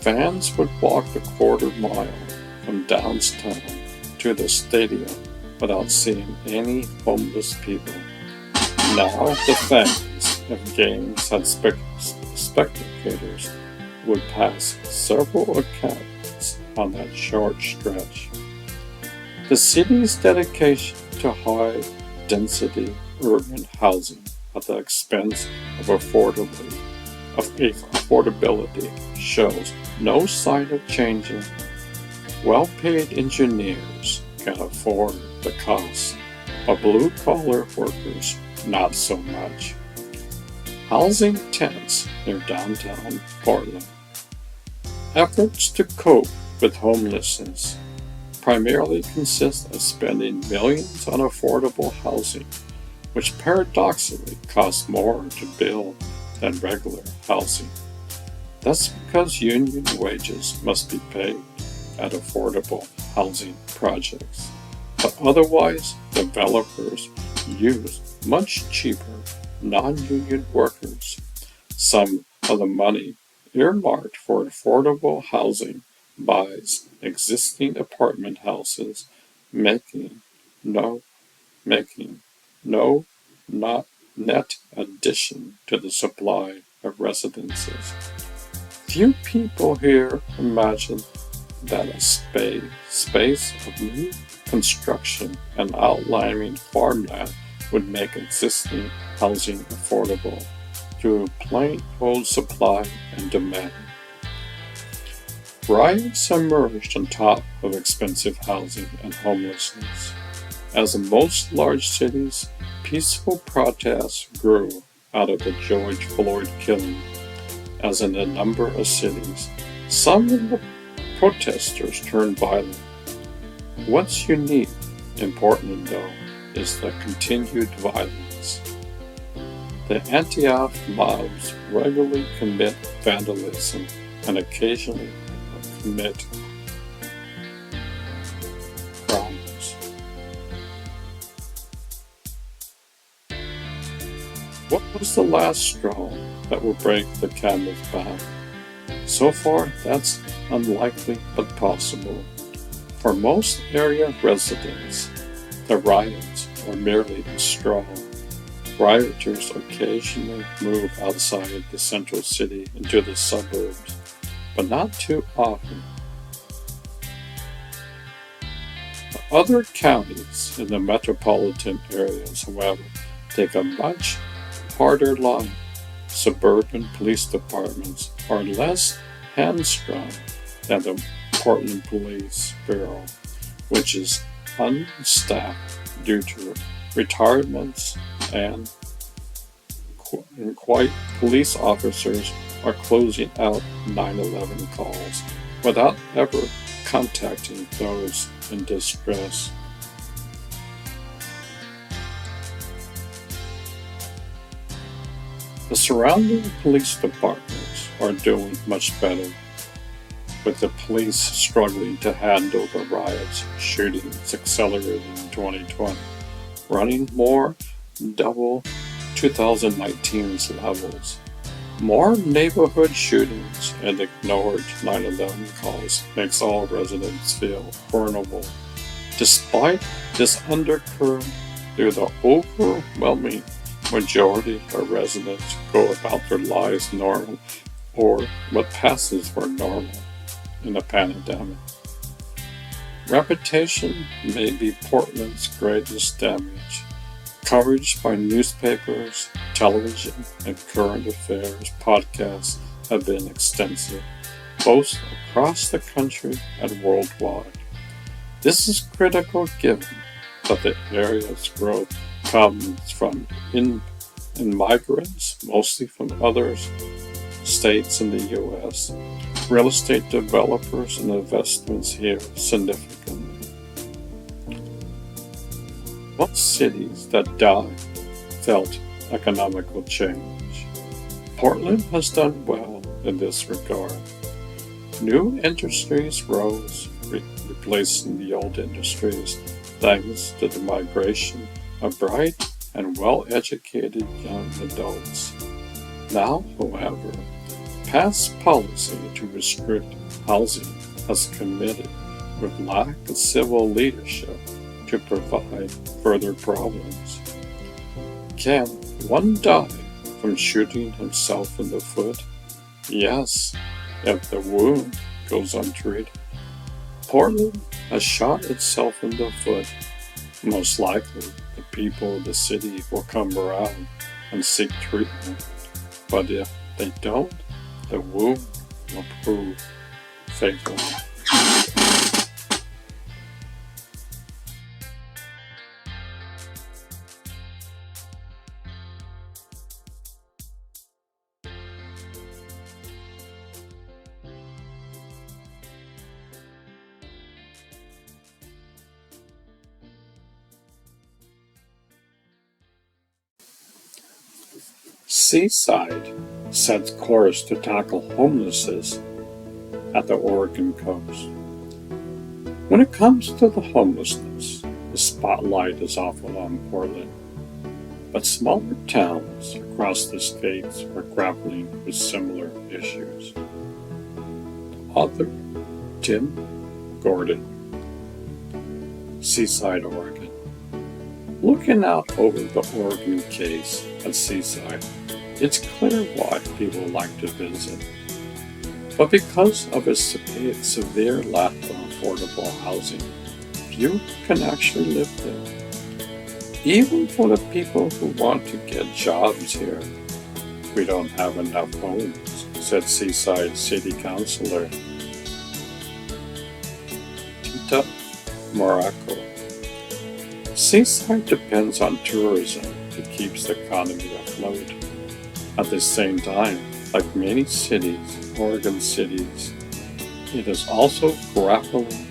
fans would walk the quarter mile from downtown to the stadium without seeing any homeless people. Now the fans of games and spectators would pass several accounts on that short stretch. The city's dedication to high-density urban housing at the expense of affordability shows no sign of changing. Well-paid engineers can afford the cost, but blue-collar workers not so much. Housing tents near downtown Portland. Efforts to cope with homelessness primarily consist of spending millions on affordable housing, which paradoxically costs more to build than regular housing. That's because union wages must be paid at affordable housing projects. But otherwise, developers use much cheaper non-union workers. Some of the money earmarked for affordable housing buys existing apartment houses, making no not net addition to the supply of residences. Few people here imagine that a space of new construction and outlying farmland would make existing housing affordable through plain old supply and demand. Riots emerged on top of expensive housing and homelessness. As in most large cities, peaceful protests grew out of the George Floyd killing. As in a number of cities, some of the protesters turned violent. What's unique in Portland, though, is the continued violence. The Antioch mobs regularly commit vandalism and occasionally commit crimes. What was the last straw that will break the camel's back? So far, that's unlikely but possible. For most area residents, the riots are merely a straw. Rioters occasionally move outside the central city into the suburbs, but not too often. Other counties in the metropolitan areas, however, take a much harder line. Suburban police departments are less hamstrung than the Portland Police Bureau, which is unstaffed due to retirements and quite police officers are closing out 911 calls without ever contacting those in distress. The surrounding police departments are doing much better, with the police struggling to handle the riots. Shootings accelerated in 2020, running more than double 2019's levels. More neighborhood shootings and ignored 911 calls makes all residents feel vulnerable. Despite this undercurrent, the overwhelming majority of residents go about their lives normal, or what passes for normal in a pandemic. Reputation may be Portland's greatest damage. Coverage by newspapers, television, and current affairs podcasts have been extensive, both across the country and worldwide. This is critical given that the area's growth comes from migrants, mostly from other states in the U.S. Real estate developers and investments here significantly. Most cities that died felt economical change. Portland has done well in this regard. New industries rose, replacing the old industries, thanks to the migration of bright and well-educated young adults. Now, however, past policy to restrict housing has committed with lack of civil leadership to provide further problems. Can one die from shooting himself in the foot? Yes, if the wound goes untreated. Portland has shot itself in the foot. Most likely, the people of the city will come around and seek treatment. But if they don't, the wound will prove fatal. Seaside sets course to tackle homelessness at the Oregon coast. When it comes to the homelessness, the spotlight is often on Portland, but smaller towns across the states are grappling with similar issues. Author Tim Gordon, Seaside, Oregon. Looking out over the Oregon case at Seaside, it's clear why people like to visit. But because of its severe lack of affordable housing, few can actually live there. Even for the people who want to get jobs here, we don't have enough homes, said Seaside City Councilor Morocco. Seaside depends on tourism to keep the economy afloat. At the same time, like many cities, Oregon cities, it is also grappling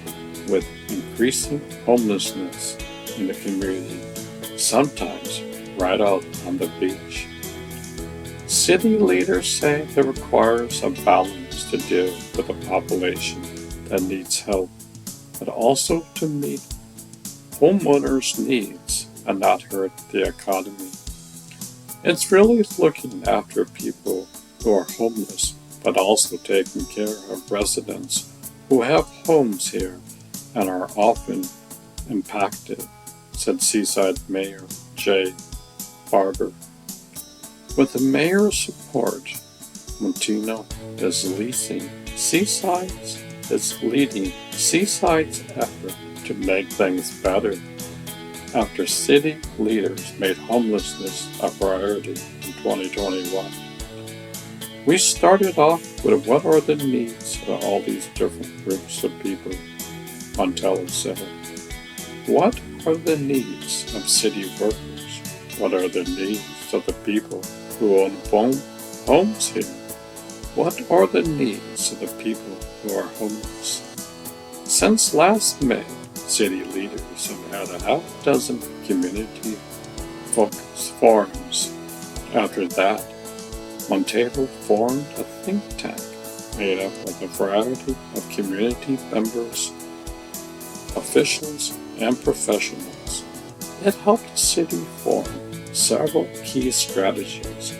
with increasing homelessness in the community, sometimes right out on the beach. City leaders say it requires a balance to deal with a population that needs help, but also to meet homeowners' needs and not hurt the economy. It's really looking after people who are homeless, but also taking care of residents who have homes here and are often impacted, said Seaside Mayor Jay Barber. With the mayor's support, Montino is leading Seaside's effort to make things better after city leaders made homelessness a priority in 2021. We started off with what are the needs of all these different groups of people, Montello said. What are the needs of city workers? What are the needs of the people who own homes here? What are the needs of the people who are homeless? Since last May, city leaders have had a half dozen community-focused forums. After that, Montero formed a think tank made up of a variety of community members, officials, and professionals. It helped the city form several key strategies,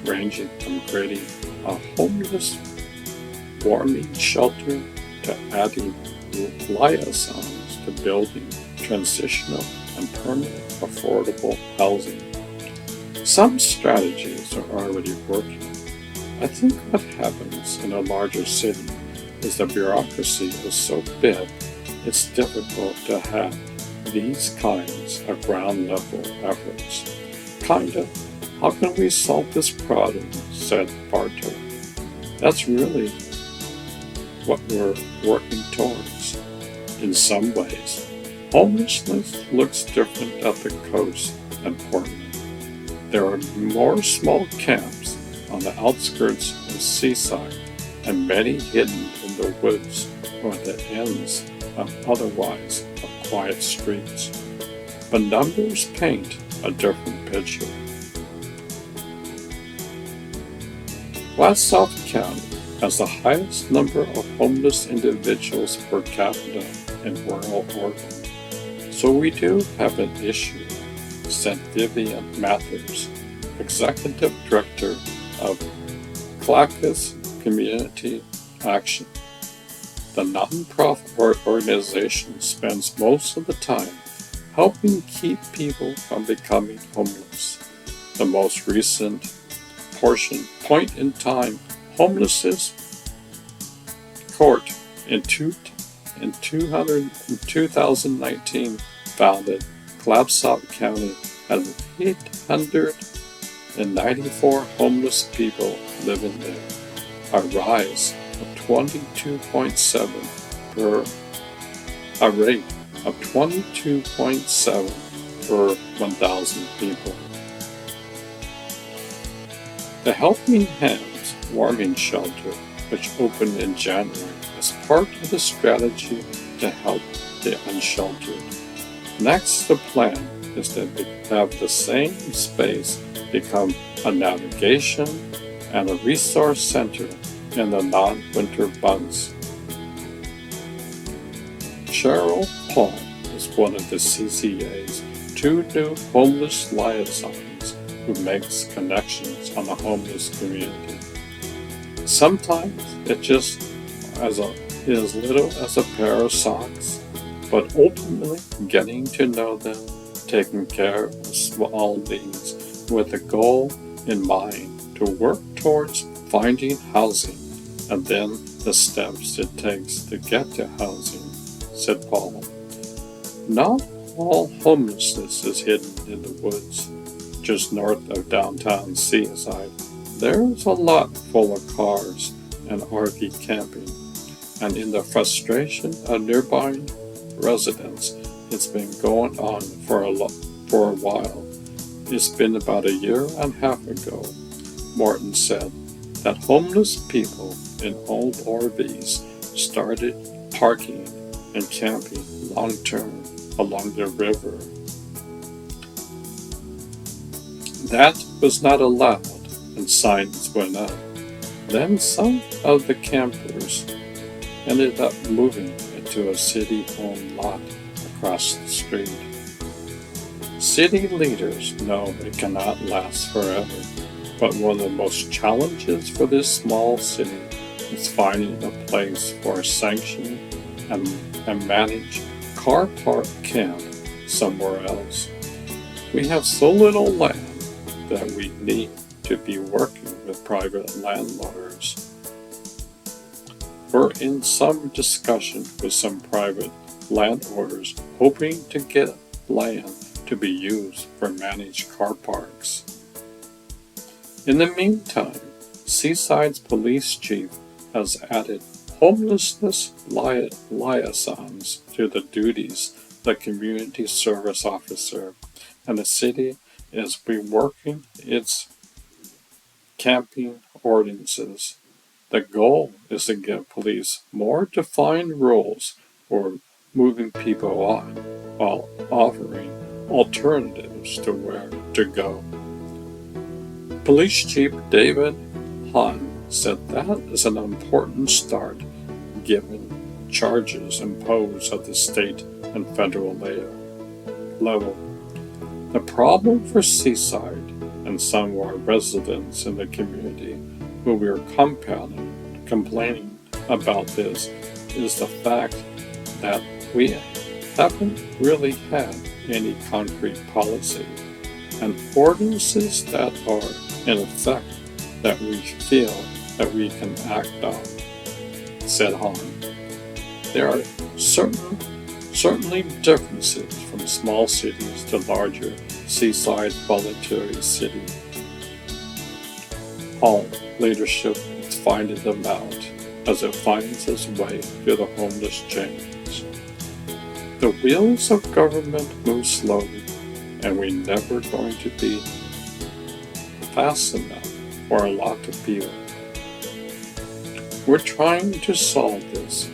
ranging from creating a homeless warming shelter to adding liaisons to building transitional and permanent affordable housing. Some strategies are already working. I think what happens in a larger city is the bureaucracy is so big it's difficult to have these kinds of ground level efforts. How can we solve this problem? Said Bartow. That's really what we're working towards. In some ways, homelessness looks different at the coast and Portland. There are more small camps on the outskirts of Seaside and many hidden in the woods or at the ends of otherwise quiet streets. But numbers paint a different picture. West South County has the highest number of homeless individuals per capita in rural Oregon. So we do have an issue, said Vivian Mathers, Executive Director of Clacka's Community Action. The nonprofit organization spends most of the time helping keep people from becoming homeless. The most recent point in time homelessness court in 2019 found that Clacka's County has 894 homeless people living there, a rise of 22.7 per a rate of 22.7 per 1,000 people. The Helping Hands warming shelter, which opened in January, is part of the strategy to help the unsheltered. Next, the plan is to have the same space become a navigation and a resource center in the non-winter months. Cheryl Paul is one of the CCA's 2 new homeless liaisons who makes connections on the homeless community. Sometimes it just is as little as a pair of socks, but ultimately getting to know them, taking care of small needs with a goal in mind to work towards finding housing and then the steps it takes to get to housing, said Paul. Not all homelessness is hidden in the woods. Just north of downtown Seaside, there's a lot full of cars and RV camping, and in the frustration of nearby residents. It's been going on for a while. It's been about a year and a half ago, Martin said, that homeless people in old RVs started parking and camping long-term along the river. That was not allowed, and signs went up. Then some of the campers ended up moving into a city-owned lot across the street. City leaders know it cannot last forever, but one of the most challenges for this small city is finding a place for a sanctioned and managed car park camp somewhere else. We have so little land that we need to be working with private landlords. We're in some discussion with some private landowners hoping to get land to be used for managed car parks. In the meantime, Seaside's police chief has added homelessness liaisons to the duties of the community service officer, and the city is reworking its camping ordinances. The goal is to give police more defined rules for moving people on while offering alternatives to where to go. Police Chief David Hahn said that is an important start given charges imposed at the state and federal level. The problem for Seaside and some of our residents in the community who we are complaining about this is the fact that we haven't really had any concrete policy and ordinances that are in effect that we feel that we can act on, said Hahn. There are certainly differences from small cities to larger seaside voluntary city. All leadership is finding them out as it finds its way through the homeless change. The wheels of government move slowly, and we're never going to be fast enough for a lot of people. We're trying to solve this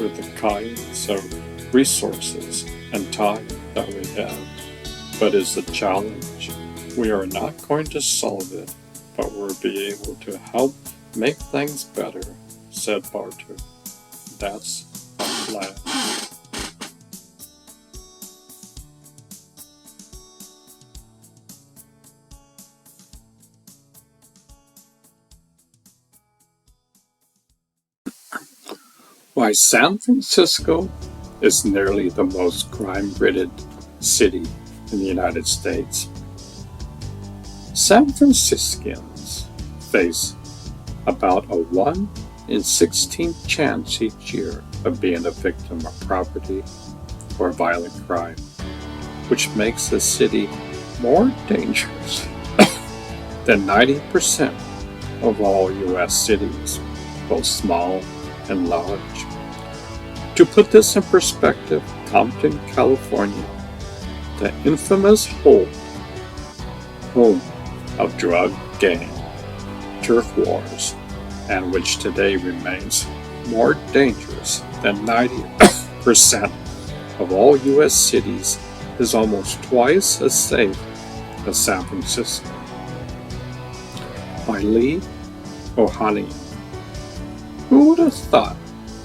with the kinds of resources and time that we have, but it's a challenge. We are not going to solve it, but we'll be able to help make things better, said Barter. That's our plan. Why San Francisco is nearly the most crime-ridden city in the United States. San Franciscans face about a 1 in 16 chance each year of being a victim of property or violent crime, which makes the city more dangerous than 90% of all U.S. cities, both small and large. To put this in perspective, Compton, California, the infamous home of drug gang, turf wars, and which today remains more dangerous than 90% of all U.S. cities, is almost twice as safe as San Francisco. By Lee Ohanian. Who would have thought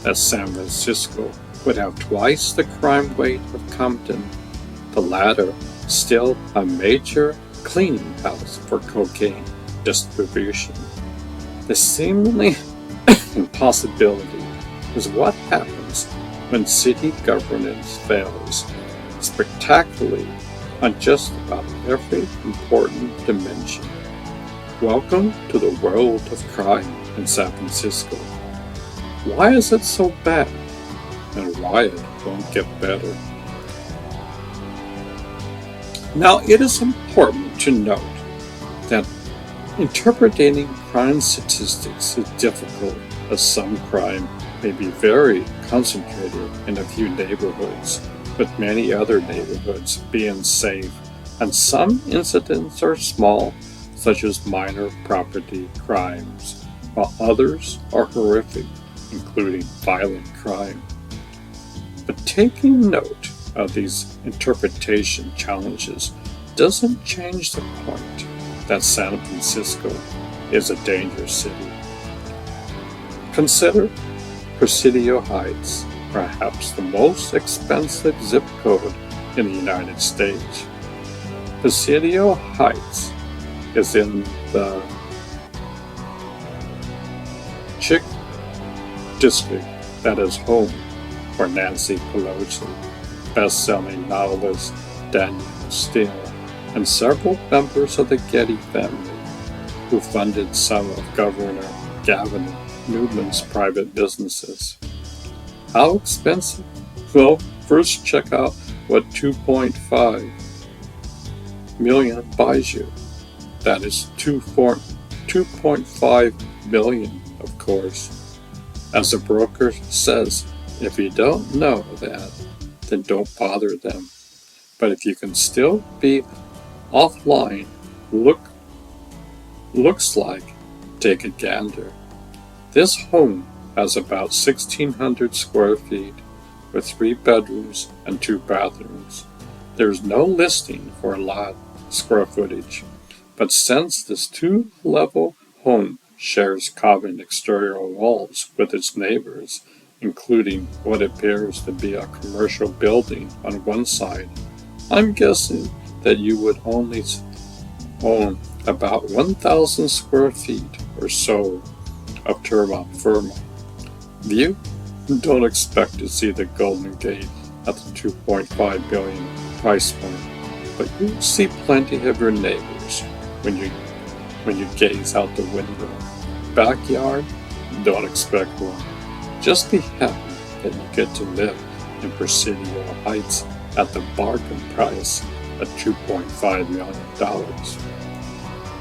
that San Francisco would have twice the crime rate of Compton, the latter still a major cleaning house for cocaine distribution? The seemingly impossibility is what happens when city governance fails spectacularly on just about every important dimension. Welcome to the world of crime in San Francisco. Why is it so bad, and why it won't get better? Now, it is important to note that interpreting crime statistics is difficult, as some crime may be very concentrated in a few neighborhoods, with many other neighborhoods being safe, and some incidents are small, such as minor property crimes, while others are horrific, including violent crime. But taking note of these interpretation challenges doesn't change the point that San Francisco is a dangerous city. Consider Presidio Heights, perhaps the most expensive zip code in the United States. Presidio Heights is in the Chic district that is home for Nancy Pelosi, best-selling novelist Danielle Steele, and several members of the Getty family, who funded some of Governor Gavin Newman's private businesses. How expensive? Well, first check out what $2.5 million buys you. That is $2.5 million, of course. As a broker says, if you don't know that, then don't bother them. But if you can still be offline, looks like, take a gander. This home has about 1,600 square feet with 3 bedrooms and 2 bathrooms. There's no listing for a lot square footage, but since this 2-level home shares common exterior walls with its neighbors, including what appears to be a commercial building on one side, I'm guessing that you would only own about 1,000 square feet or so of terra firma. You don't expect to see the Golden Gate at the $2.5 billion price point, but you'll see plenty of your neighbors when you gaze out the window. Backyard? Don't expect one. Just be happy that you get to live in Presidio Heights at the bargain price of $2.5 million.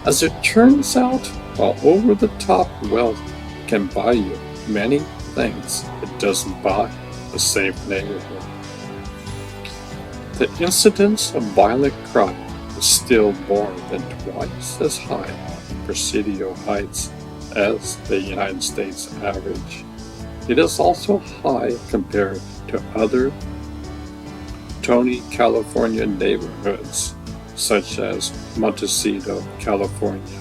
As it turns out, while over-the-top wealth can buy you many things, it doesn't buy a safe neighborhood. The incidence of violent crime is still more than twice as high in Presidio Heights as the United States average. It is also high compared to other Tony, California neighborhoods, such as Montecito, California,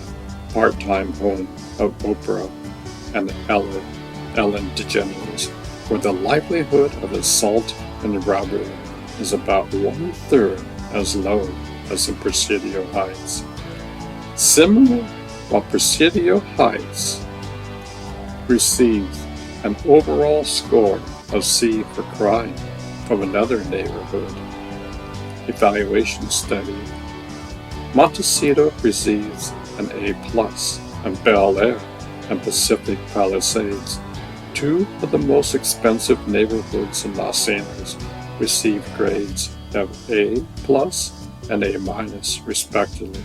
part-time home of Oprah and Ellen DeGeneres, where the likelihood of assault and robbery is about 1/3 as low as in Presidio Heights. Similarly, while Presidio Heights receives an overall score of C for crime from another neighborhood evaluation study, Montecito receives an A+, and Bel Air and Pacific Palisades, 2 of the most expensive neighborhoods in Los Angeles, receive grades of A+ and A- respectively.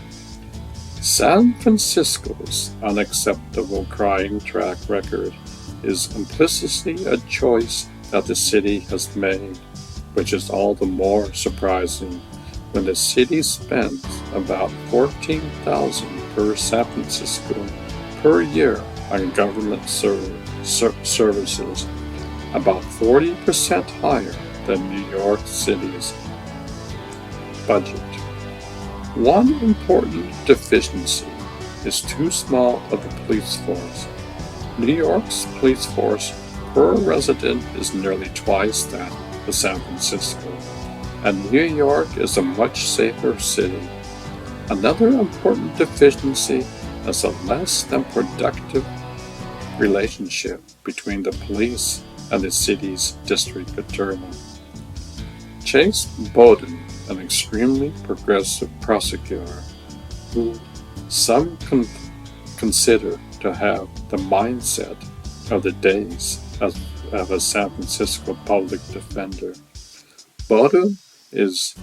San Francisco's unacceptable crime track record is implicitly a choice that the city has made, which is all the more surprising when the city spends about $14,000 per San Francisco per year on government services, about 40% higher than New York City's budget. One important deficiency is too small of a police force. New York's police force per resident is nearly twice that of San Francisco, and New York is a much safer city. Another important deficiency is a less than productive relationship between the police and the city's district attorney. Chase Bowden, an extremely progressive prosecutor who some consider to have the mindset of the days of a San Francisco public defender. Bowden is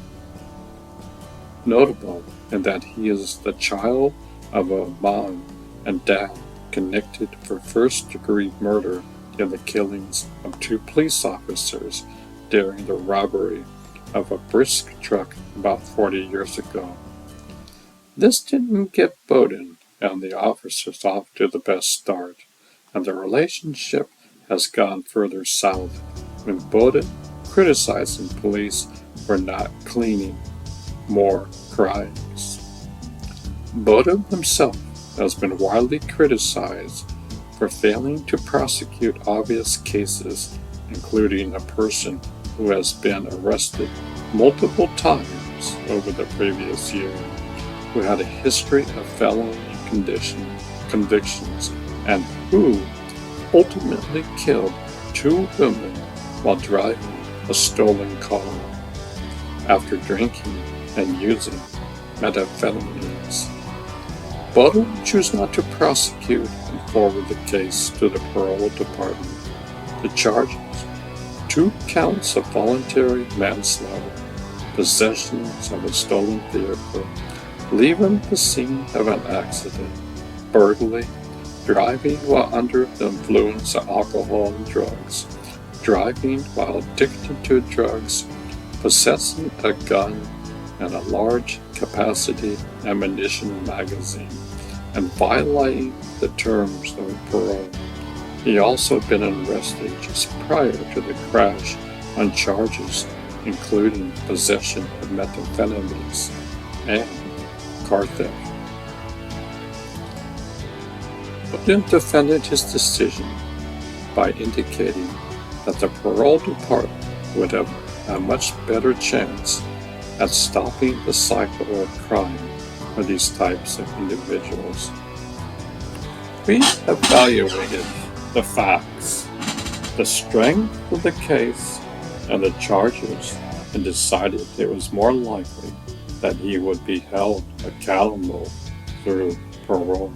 notable in that he is the child of a mom and dad convicted for first-degree murder in the killings of 2 police officers during the robbery of a brisk truck about 40 years ago. This didn't get Bowden and the officers off to the best start, and the relationship has gone further south, with Bowden criticizing police for not cleaning more crimes. Bowden himself has been widely criticized for failing to prosecute obvious cases, including a person who has been arrested multiple times over the previous year, who had a history of felony convictions, and who ultimately killed 2 women while driving a stolen car after drinking and using methamphetamines. Bowden chose not to prosecute and forward the case to the parole department. The charges: 2 counts of voluntary manslaughter, possessions of a stolen vehicle, leaving the scene of an accident, burglary, driving while under the influence of alcohol and drugs, driving while addicted to drugs, possessing a gun and a large capacity ammunition magazine, and violating the terms of parole. He also had been arrested just prior to the crash on charges including possession of methamphetamines and car theft. Bowden defended his decision by indicating that the parole department would have a much better chance at stopping the cycle of crime for these types of individuals. We evaluated the facts, the strength of the case, and the charges, and decided it was more likely that he would be held accountable through parole.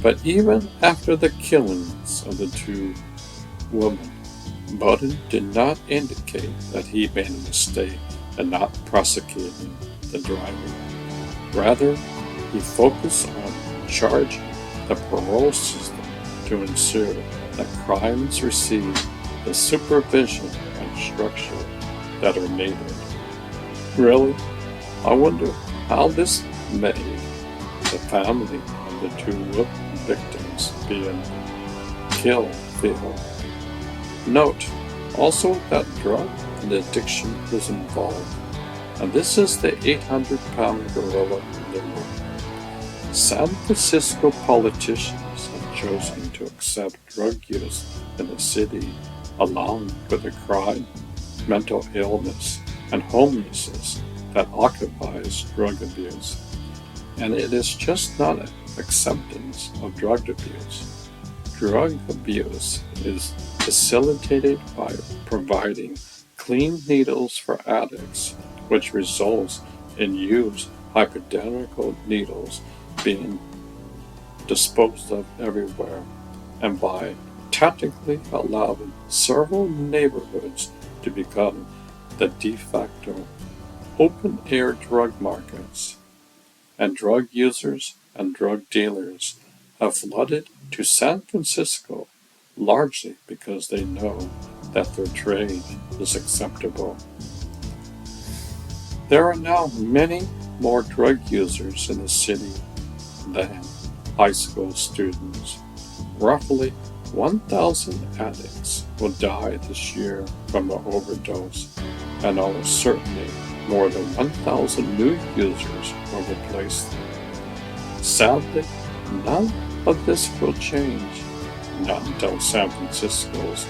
But even after the killings of the 2 women, Bowden did not indicate that he made a mistake in not prosecuting the driver. Rather, he focused on charging the parole system to ensure that crimes receive the supervision and structure that are needed. Really, I wonder how this made the family of the 2 victims being killed feel. Note also that drug and addiction was involved, and this is the 800-pound gorilla in the room. San Francisco politicians have chosen to accept drug use in the city, along with the crime, mental illness, and homelessness that occupies drug abuse. And it is just not an acceptance of drug abuse. Drug abuse is facilitated by providing clean needles for addicts, which results in used hypodermic needles being disposed of everywhere, and by tactically allowing several neighborhoods to become the de facto open-air drug markets. And drug users and drug dealers have flooded to San Francisco largely because they know that their trade is acceptable. There are now many more drug users in the city than high school students. Roughly 1,000 addicts will die this year from an overdose, and almost certainly more than 1,000 new users will replace them. Sadly, none of this will change, not until San Francisco's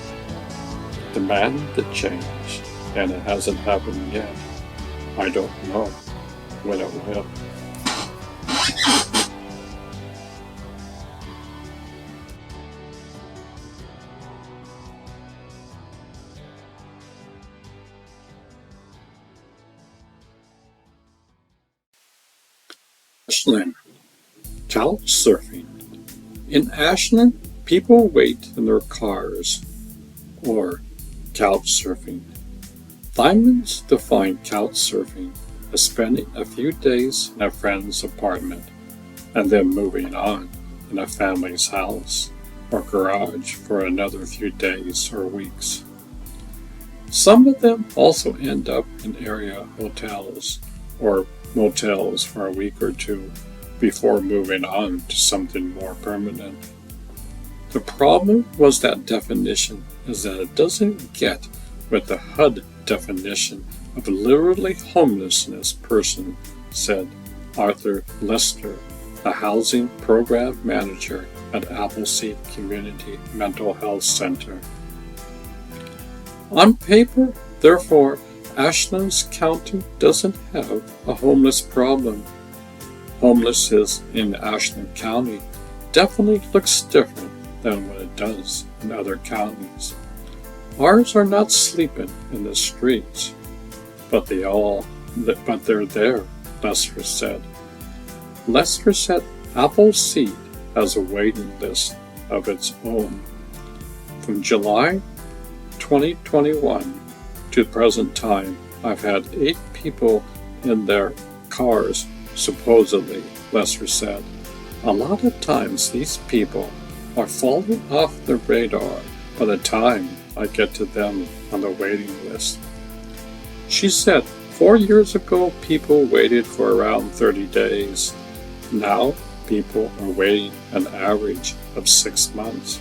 demanded the change, and it hasn't happened yet. I don't know when it will. Ashland, couch surfing. In Ashland, people wait in their cars, or couch surfing. Diamonds define couch surfing as spending a few days in a friend's apartment and then moving on in a family's house. or garage for another few days or weeks. Some of them also end up in area hotels or motels for a week or two before moving on to something more permanent. The problem was that definition is that it doesn't get with the HUD definition of literally homelessness person, said Arthur Lester, a housing program manager at Appleseed Community Mental Health Center. On paper, therefore, Ashland County doesn't have a homeless problem. Homelessness in Ashland County definitely looks different than what it does in other counties. Ours are not sleeping in the streets, but they're there, Lester said. Lester said Appleseed has a waiting list of its own. From July 2021 to the present time, I've had 8 people in their cars, supposedly, Lester said. A lot of times these people are falling off the radar by the time I get to them on the waiting list. She said 4 years ago people waited for around 30 days. Now people are waiting an average of 6 months.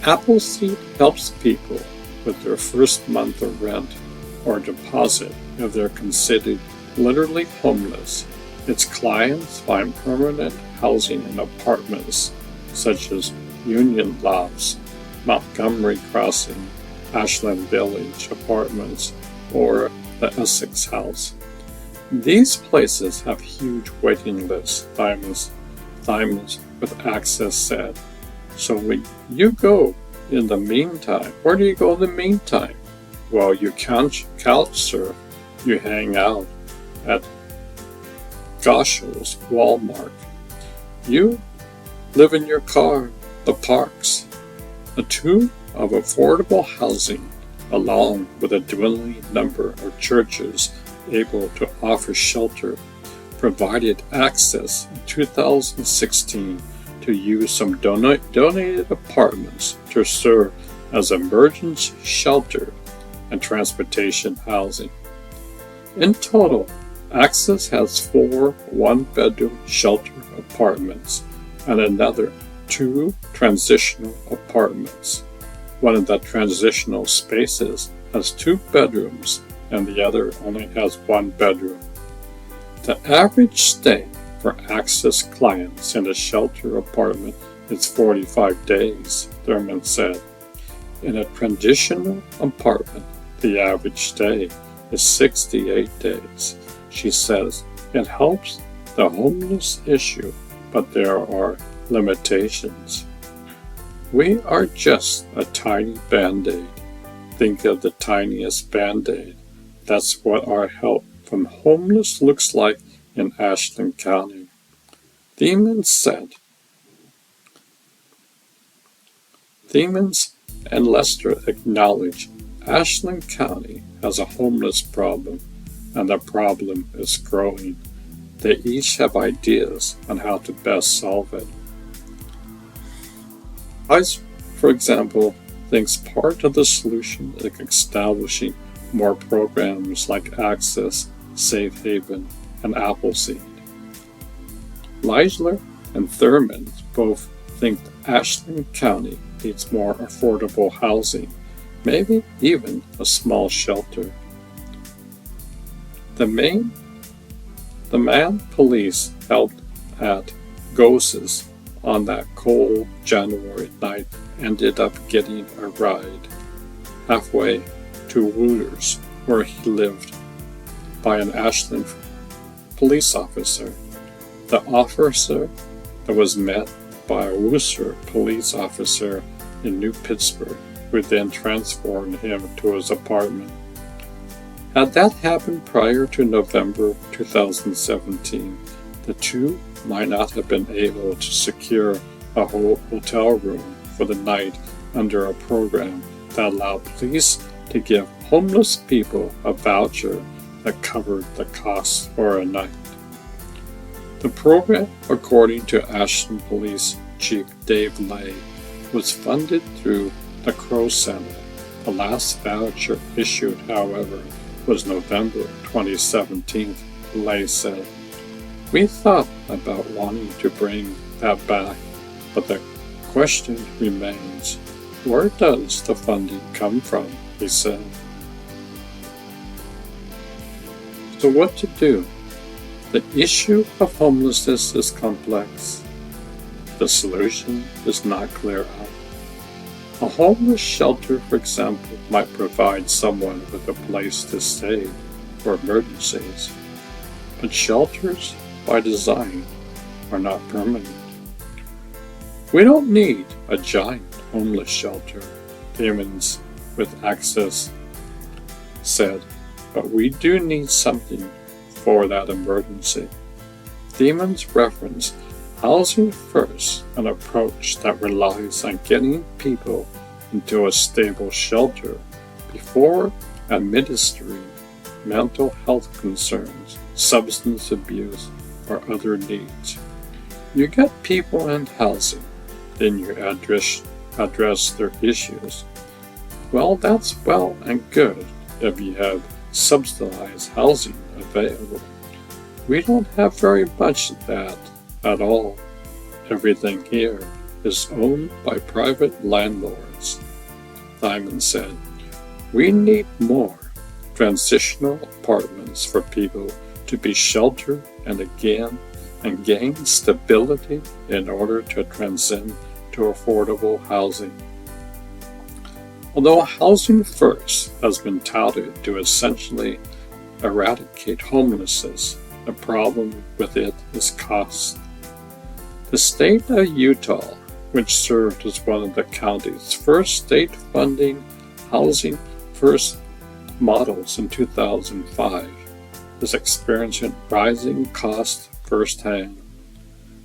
Appleseed helps people with their first month of rent or deposit if they're considered literally homeless. Its clients find permanent housing in apartments such as Union Lofts, Montgomery Crossing, Ashland Village Apartments, or the Essex House. These places have huge waiting lists, Thymus with Access said. So when you go in the meantime, where do you go in the meantime? Well, you couch surf, you hang out at Goschel's Walmart. You live in your car, the parks. A tour of affordable housing, along with a dwindling number of churches able to offer shelter, provided access in 2016 to use some donated apartments to serve as emergency shelter and transportation housing. In total, Access has 4 one-bedroom shelter apartments and another 2 transitional apartments. One of the transitional spaces has 2 bedrooms and the other only has 1 bedroom. The average stay for Access clients in a shelter apartment is 45 days, Thurman said. In a transitional apartment, the average stay is 68 days. She says it helps the homeless issue, but there are limitations. We are just a tiny band-aid. Think of the tiniest band-aid. That's what our help from homeless looks like in Ashland County. Thiemens said. Thiemens and Lester acknowledge Ashland County has a homeless problem, and the problem is growing. They each have ideas on how to best solve it. Price, for example, thinks part of the solution is establishing more programs like Access, Safe Haven, and Appleseed. Leisler and Thurman both think Ashland County needs more affordable housing, maybe even a small shelter. The man police helped at Goses on that cold January night ended up getting a ride halfway to Wooters, where he lived, by an Ashland police officer. The officer that was met by a Worcester police officer in New Pittsburgh, who then transferred him to his apartment. Had that happened prior to November 2017, the two might not have been able to secure a hotel room for the night under a program that allowed police to give homeless people a voucher that covered the cost for a night. The program, according to Ashland Police Chief Dave Lay, was funded through the Crow Center. The last voucher issued, however, was November 2017, Lay said. We thought about wanting to bring that back, but the question remains, where does the funding come from, he said. So what to do? The issue of homelessness is complex. The solution is not clear out. A homeless shelter, for example, might provide someone with a place to stay for emergencies. But shelters, by design, are not permanent. We don't need a giant homeless shelter, Demons with Access said, but we do need something for that emergency. Demons reference Housing First, an approach that relies on getting people into a stable shelter before administering mental health concerns, substance abuse, or other needs. You get people in housing, then you address their issues. Well, that's well and good if you have subsidized housing available. We don't have very much of that at all. Everything here is owned by private landlords. Thyman said, we need more transitional apartments for people to be sheltered and gain stability in order to transcend to affordable housing. Although Housing First has been touted to essentially eradicate homelessness, the problem with it is cost. The state of Utah, which served as one of the county's first state-funding Housing First models in 2005, is experiencing rising costs firsthand.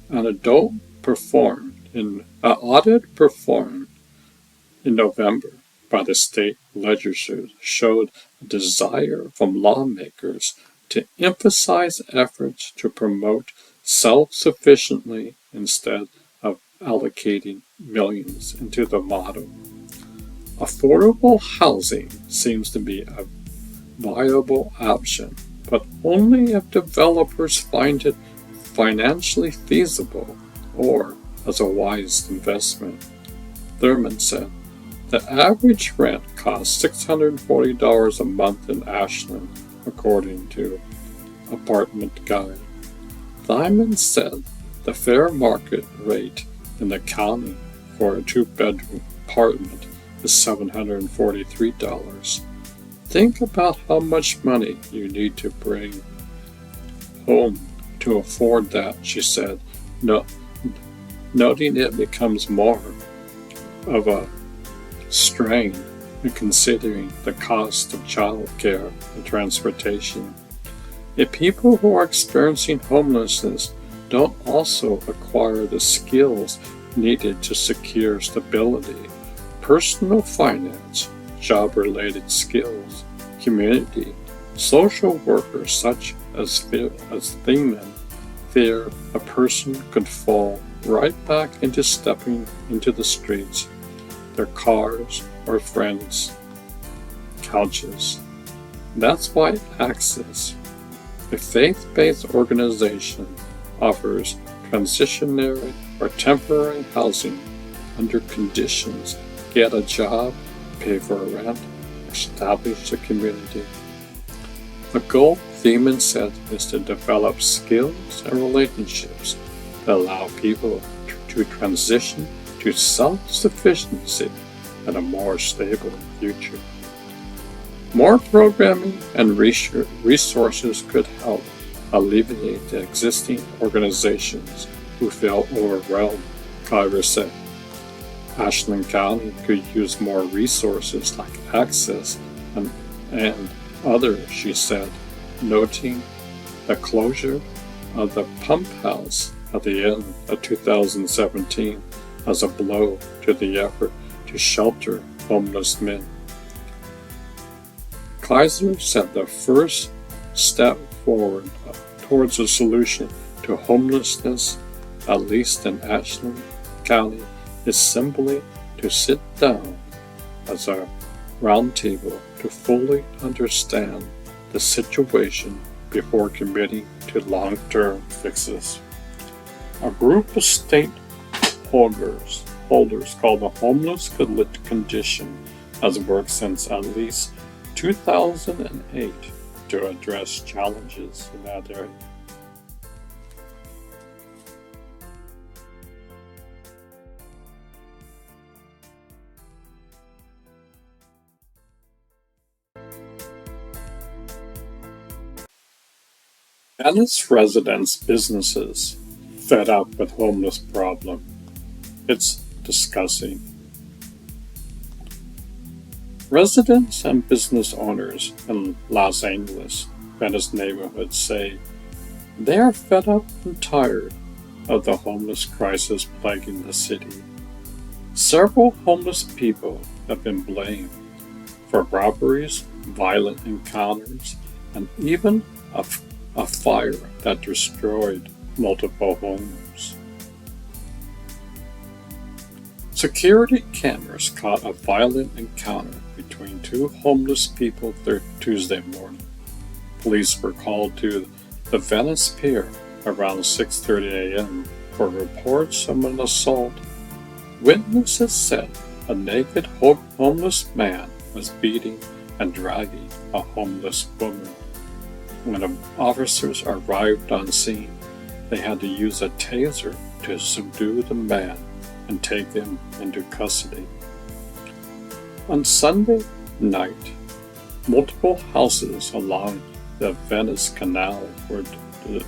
An audit performed in November by the state legislature showed a desire from lawmakers to emphasize efforts to promote self-sufficiency instead of allocating millions into the model. Affordable housing seems to be a viable option, but only if developers find it financially feasible or as a wise investment. Thurman said, the average rent costs $640 a month in Ashland, according to Apartment Guide. Thyman said the fair market rate in the county for a two-bedroom apartment is $743. Think about how much money you need to bring home to afford that, she said, noting it becomes more of a strain in considering the cost of child care and transportation. If people who are experiencing homelessness don't also acquire the skills needed to secure stability, personal finance, job-related skills, community, social workers such as Thiemann fear a person could fall right back into stepping into the streets, their cars or friends' couches. That's why Access, a faith-based organization, offers transitionary or temporary housing under conditions: get a job, pay for rent, establish a community. The goal, Thiemann said, is to develop skills and relationships that allow people to transition to self-sufficiency and a more stable future. More programming and resources could help alleviate the existing organizations who feel overwhelmed, Kyver said. Ashland County could use more resources like Access and others, she said, noting the closure of the pump house at the end of 2017 as a blow to the effort to shelter homeless men. Kaiser said the first step forward towards a solution to homelessness, at least in Ashland County is simply to sit down as a roundtable to fully understand the situation before committing to long-term fixes. A group of stakeholders called the Homeless Condition has worked since at least 2008 to address challenges in that area. Venice residents' businesses fed up with homeless problem. It's disgusting. Residents and business owners in Los Angeles, Venice neighborhoods say they are fed up and tired of the homeless crisis plaguing the city. Several homeless people have been blamed for robberies, violent encounters, and even a fire that destroyed multiple homes. Security cameras caught a violent encounter between two homeless people Tuesday morning. Police were called to the Venice Pier around 6:30 a.m. for reports of an assault. Witnesses said a naked homeless man was beating and dragging a homeless woman. When officers arrived on scene, they had to use a taser to subdue the man and take him into custody. On Sunday night, multiple houses along the Venice Canal were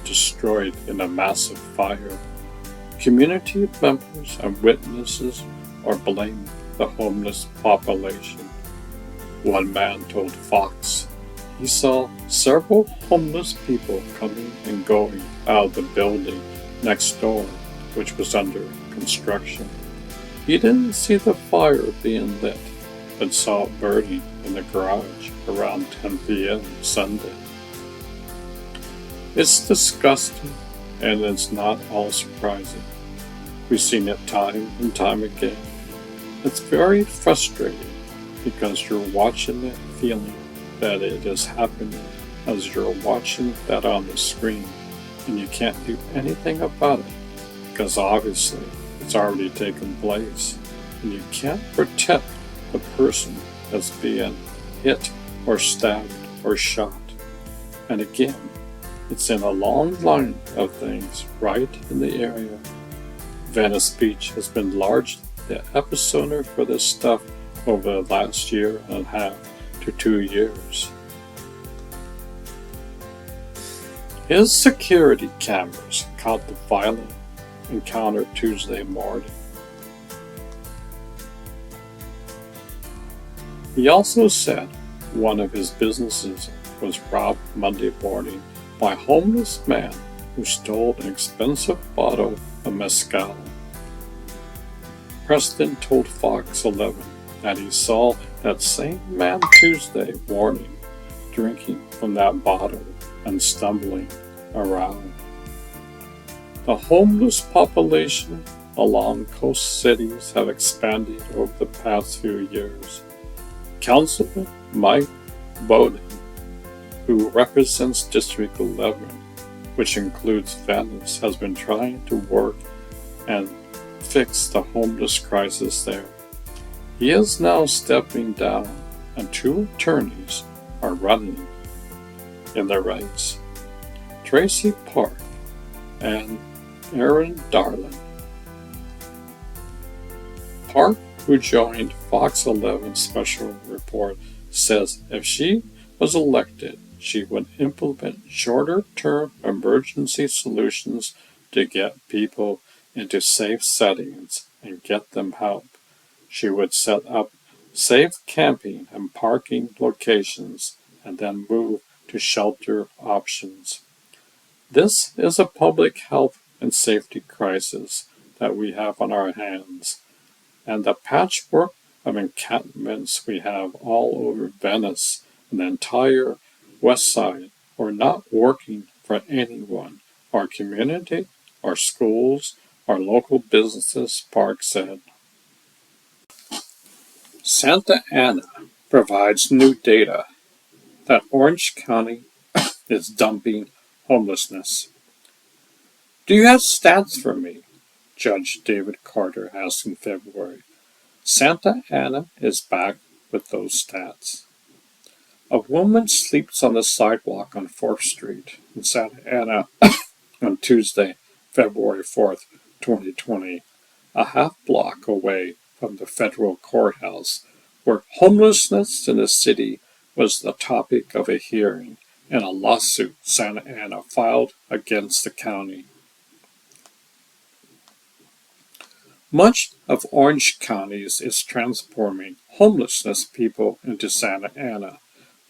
destroyed in a massive fire. Community members and witnesses are blaming the homeless population. One man told Fox he saw several homeless people coming and going out of the building next door, which was under construction. He didn't see the fire being lit, but saw it burning in the garage around 10 p.m. Sunday. It's disgusting, and it's not all surprising. We've seen it time and time again. It's very frustrating because you're watching it, feeling that it is happening as you're watching that on the screen, and you can't do anything about it because obviously it's already taken place, and you can't protect the person that's being hit or stabbed or shot. And again, it's in a long line of things right in the area. Venice Beach has been largely the epicenter for this stuff over the last year and a half to 2 years. His security cameras caught the violent encounter Tuesday morning. He also said one of his businesses was robbed Monday morning by a homeless man who stole an expensive bottle of mezcal. Preston told Fox 11 that he saw that same man Tuesday morning drinking from that bottle and stumbling around. The homeless population along coast cities have expanded over the past few years. Councilman Mike Bowden, who represents District 11, which includes Venice, has been trying to work and fix the homeless crisis there. He is now stepping down, and two attorneys are running in the race: Tracy Park and Aaron Darling. Park, who joined Fox 11 special report, says if she was elected, she would implement shorter-term emergency solutions to get people into safe settings and get them help. She would set up safe camping and parking locations and then move to shelter options. This is a public health and safety crisis that we have on our hands, and the patchwork of encampments we have all over Venice and the entire West Side are not working for anyone, our community, our schools, our local businesses, Park said. Santa Ana provides new data that Orange County is dumping homelessness. Do you have stats for me? Judge David Carter asked in February. Santa Ana is back with those stats. A woman sleeps on the sidewalk on 4th Street in Santa Ana on Tuesday, February 4th, 2020, a half block away from the federal courthouse, where homelessness in the city was the topic of a hearing in a lawsuit Santa Ana filed against the county. Much of Orange County is transforming homelessness people into Santa Ana,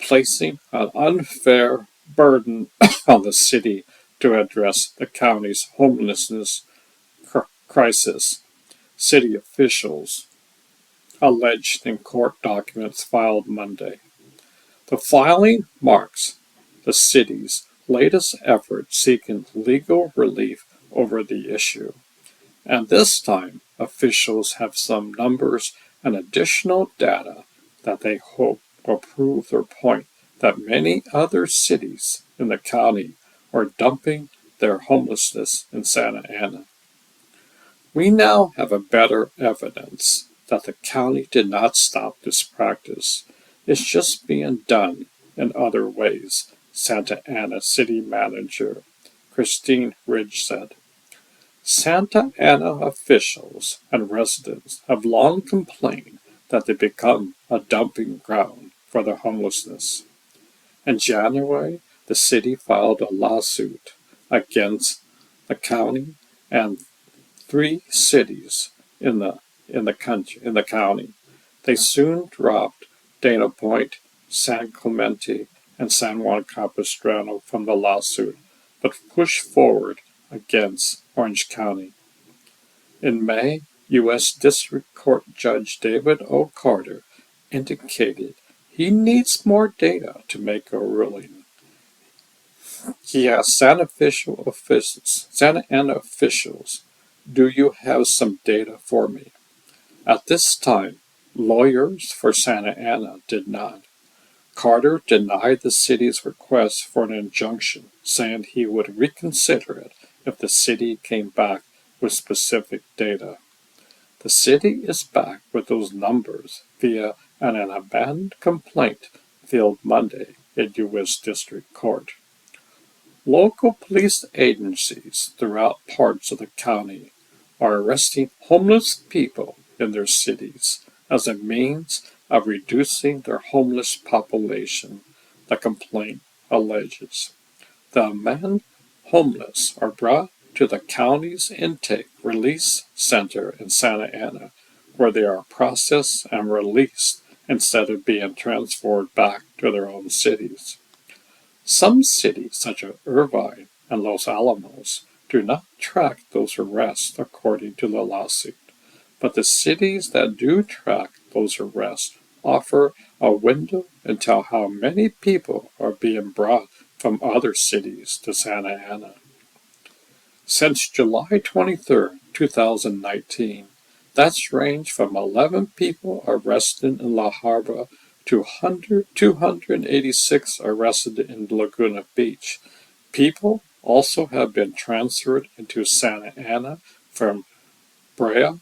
placing an unfair burden on the city to address the county's homelessness crisis. City officials alleged in court documents filed Monday. The filing marks the city's latest effort seeking legal relief over the issue. And this time, officials have some numbers and additional data that they hope will prove their point that many other cities in the county are dumping their homelessness in Santa Ana. We now have a better evidence that the county did not stop this practice. It's just being done in other ways, Santa Ana City Manager Christine Ridge said. Santa Ana officials and residents have long complained that they become a dumping ground for the homelessness. In January, the city filed a lawsuit against the county and 3 cities in the county. They soon dropped Dana Point, San Clemente, and San Juan Capistrano from the lawsuit, but pushed forward against Orange County. In May, U.S. District Court Judge David O. Carter indicated he needs more data to make a ruling. He asked Santa Ana officials, do you have some data for me? At this time, lawyers for Santa Ana did not. Carter denied the city's request for an injunction, saying he would reconsider it if the city came back with specific data. The city is back with those numbers via an abandoned complaint filed Monday at U.S. District Court. Local police agencies throughout parts of the county are arresting homeless people in their cities as a means of reducing their homeless population, the complaint alleges. The men homeless are brought to the county's intake release center in Santa Ana, where they are processed and released instead of being transferred back to their own cities. Some cities, such as Irvine and Los Alamos, do not track those arrests according to the lawsuit, but the cities that do track those arrests offer a window into how many people are being brought from other cities to Santa Ana. Since July 23, 2019, that's ranged from 11 people arrested in La Habra to 286 arrested in Laguna Beach. People also have been transferred into Santa Ana from Brea,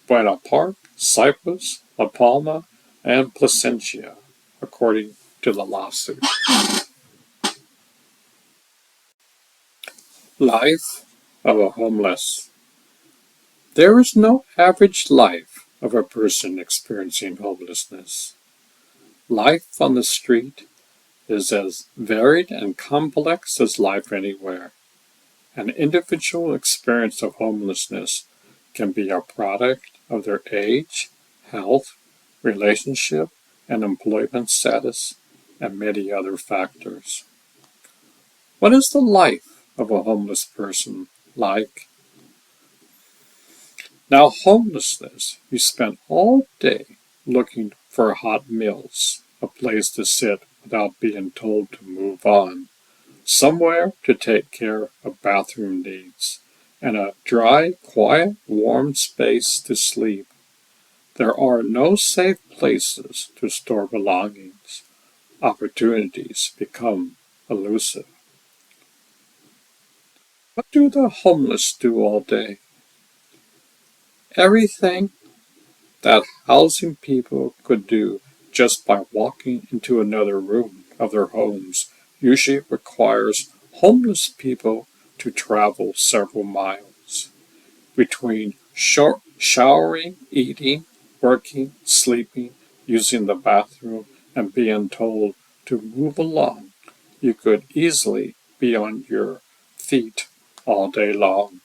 Buena Park, Cypress, La Palma, and Placentia, according to the lawsuit. Life of a homeless. There is no average life of a person experiencing homelessness. Life on the street is as varied and complex as life anywhere. An individual experience of homelessness can be a product of their age, health, relationship, and employment status, and many other factors. What is the life of a homeless person like? Now, homelessness, you spend all day looking for hot meals, a place to sit without being told to move on, somewhere to take care of bathroom needs, and a dry, quiet, warm space to sleep. There are no safe places to store belongings. Opportunities become elusive. What do the homeless do all day? Everything that housing people could do just by walking into another room of their homes usually requires homeless people to travel several miles between showering, eating, working, sleeping, using the bathroom, and being told to move along. You could easily be on your feet all day long.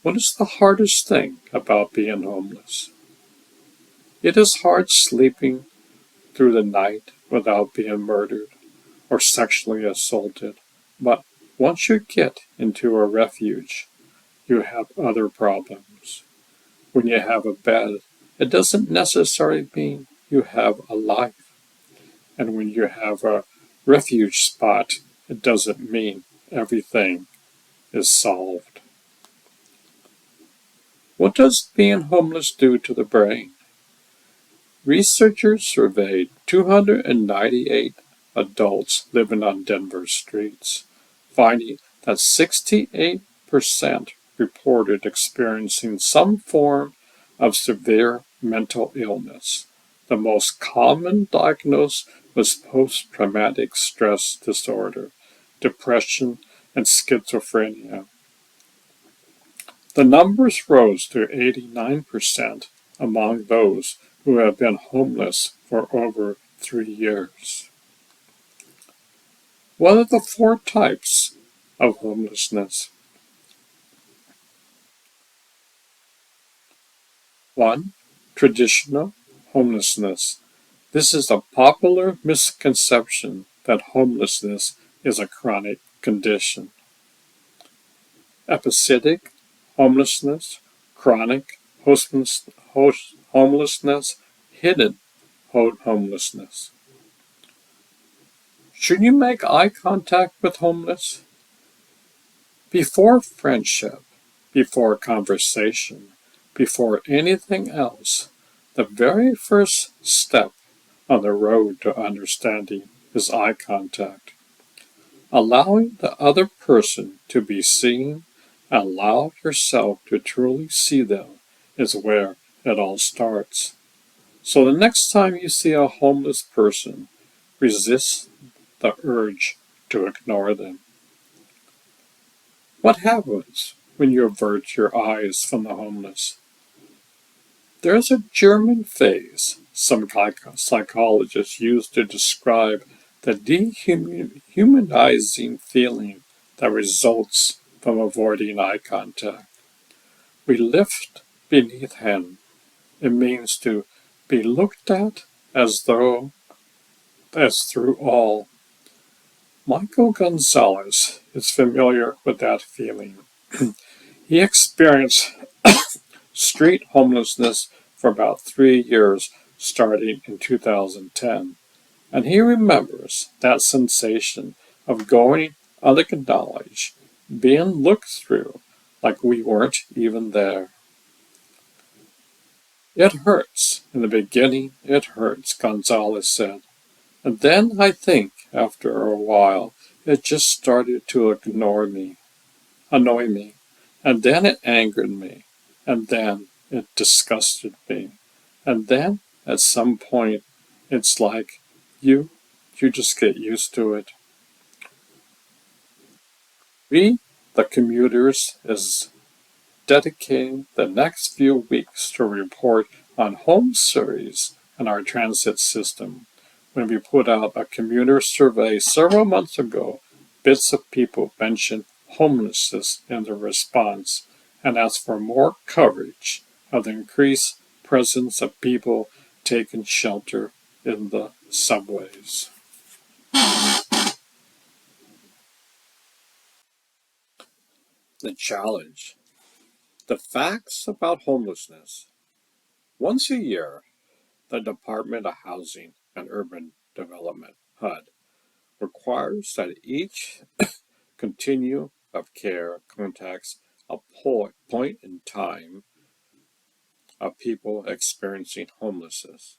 What is the hardest thing about being homeless? It is hard sleeping through the night without being murdered or sexually assaulted, but once you get into a refuge, you have other problems. When you have a bed, it doesn't necessarily mean you have a life. And when you have a refuge spot, it doesn't mean everything is solved. What does being homeless do to the brain? Researchers surveyed 298 adults living on Denver streets, finding that 68% reported experiencing some form of severe mental illness. The most common diagnosis was post traumatic stress disorder, depression, and schizophrenia. The numbers rose to 89% among those who have been homeless for over 3 years. What are the four types of homelessness? 1. Traditional homelessness. This is a popular misconception that homelessness is a chronic condition. Episodic homelessness, chronic homelessness, hidden homelessness. Should you make eye contact with homeless? Before friendship, before conversation, before anything else, the very first step on the road to understanding is eye contact. Allowing the other person to be seen, allow yourself to truly see them is where it all starts. So the next time you see a homeless person, resist the urge to ignore them. What happens when you avert your eyes from the homeless? There's a German phrase some psychologists use to describe the dehumanizing feeling that results from avoiding eye contact. We lift beneath him. It means to be looked at as through all. Michael Gonzalez is familiar with that feeling. He experienced street homelessness for about 3 years, starting in 2010, and he remembers that sensation of going unacknowledged, being looked through like we weren't even there. It hurts. In the beginning, it hurts, Gonzalez said. And then I think, after a while, it just started to annoy me. And then it angered me. And then it disgusted me. And then, at some point, it's like, you, you just get used to it. We, the commuters, is dedicating the next few weeks to report on home series in our transit system. When we put out a commuter survey several months ago, bits of people mentioned homelessness in the response and asked for more coverage of the increased presence of people taking shelter in the subways. The challenge. The facts about homelessness. Once a year, the Department of Housing and Urban Development, HUD, requires that each continue of care contacts a point in time of people experiencing homelessness.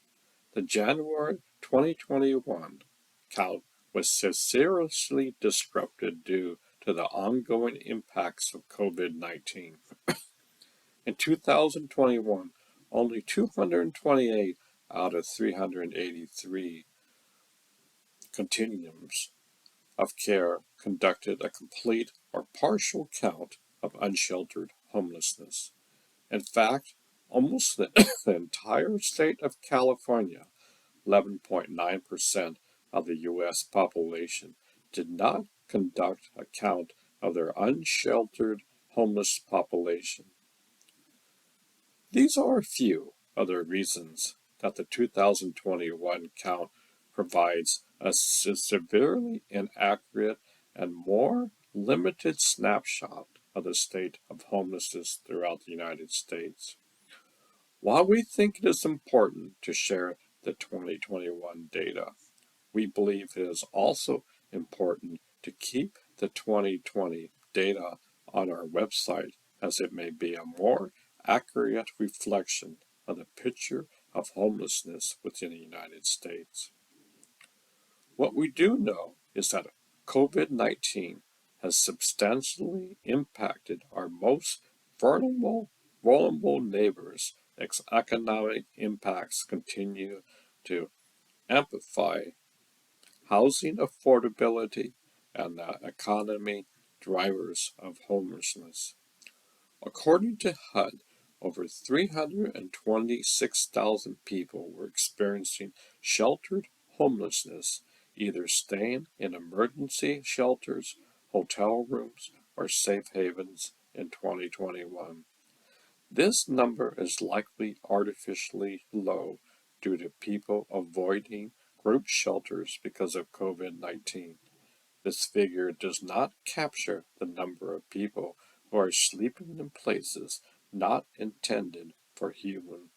The January 2021 count was seriously disrupted due to the ongoing impacts of COVID-19. In 2021, only 228 out of 383 continuums of care conducted a complete or partial count of unsheltered homelessness. In fact, almost the entire state of California, 11.9% of the U.S. population, did not conduct a count of their unsheltered homeless population. These are a few other reasons that the 2021 count provides a severely inaccurate and more limited snapshot of the state of homelessness throughout the United States. While we think it is important to share the 2021 data, we believe it is also important to keep the 2020 data on our website, as it may be a more accurate reflection of the picture of homelessness within the United States. What we do know is that COVID-19 has substantially impacted our most vulnerable neighbors. Its economic impacts continue to amplify housing affordability and the economy drivers of homelessness. According to HUD, over 326,000 people were experiencing sheltered homelessness, either staying in emergency shelters, hotel rooms, or safe havens in 2021. This number is likely artificially low due to people avoiding group shelters because of COVID-19. This figure does not capture the number of people who are sleeping in places not intended for human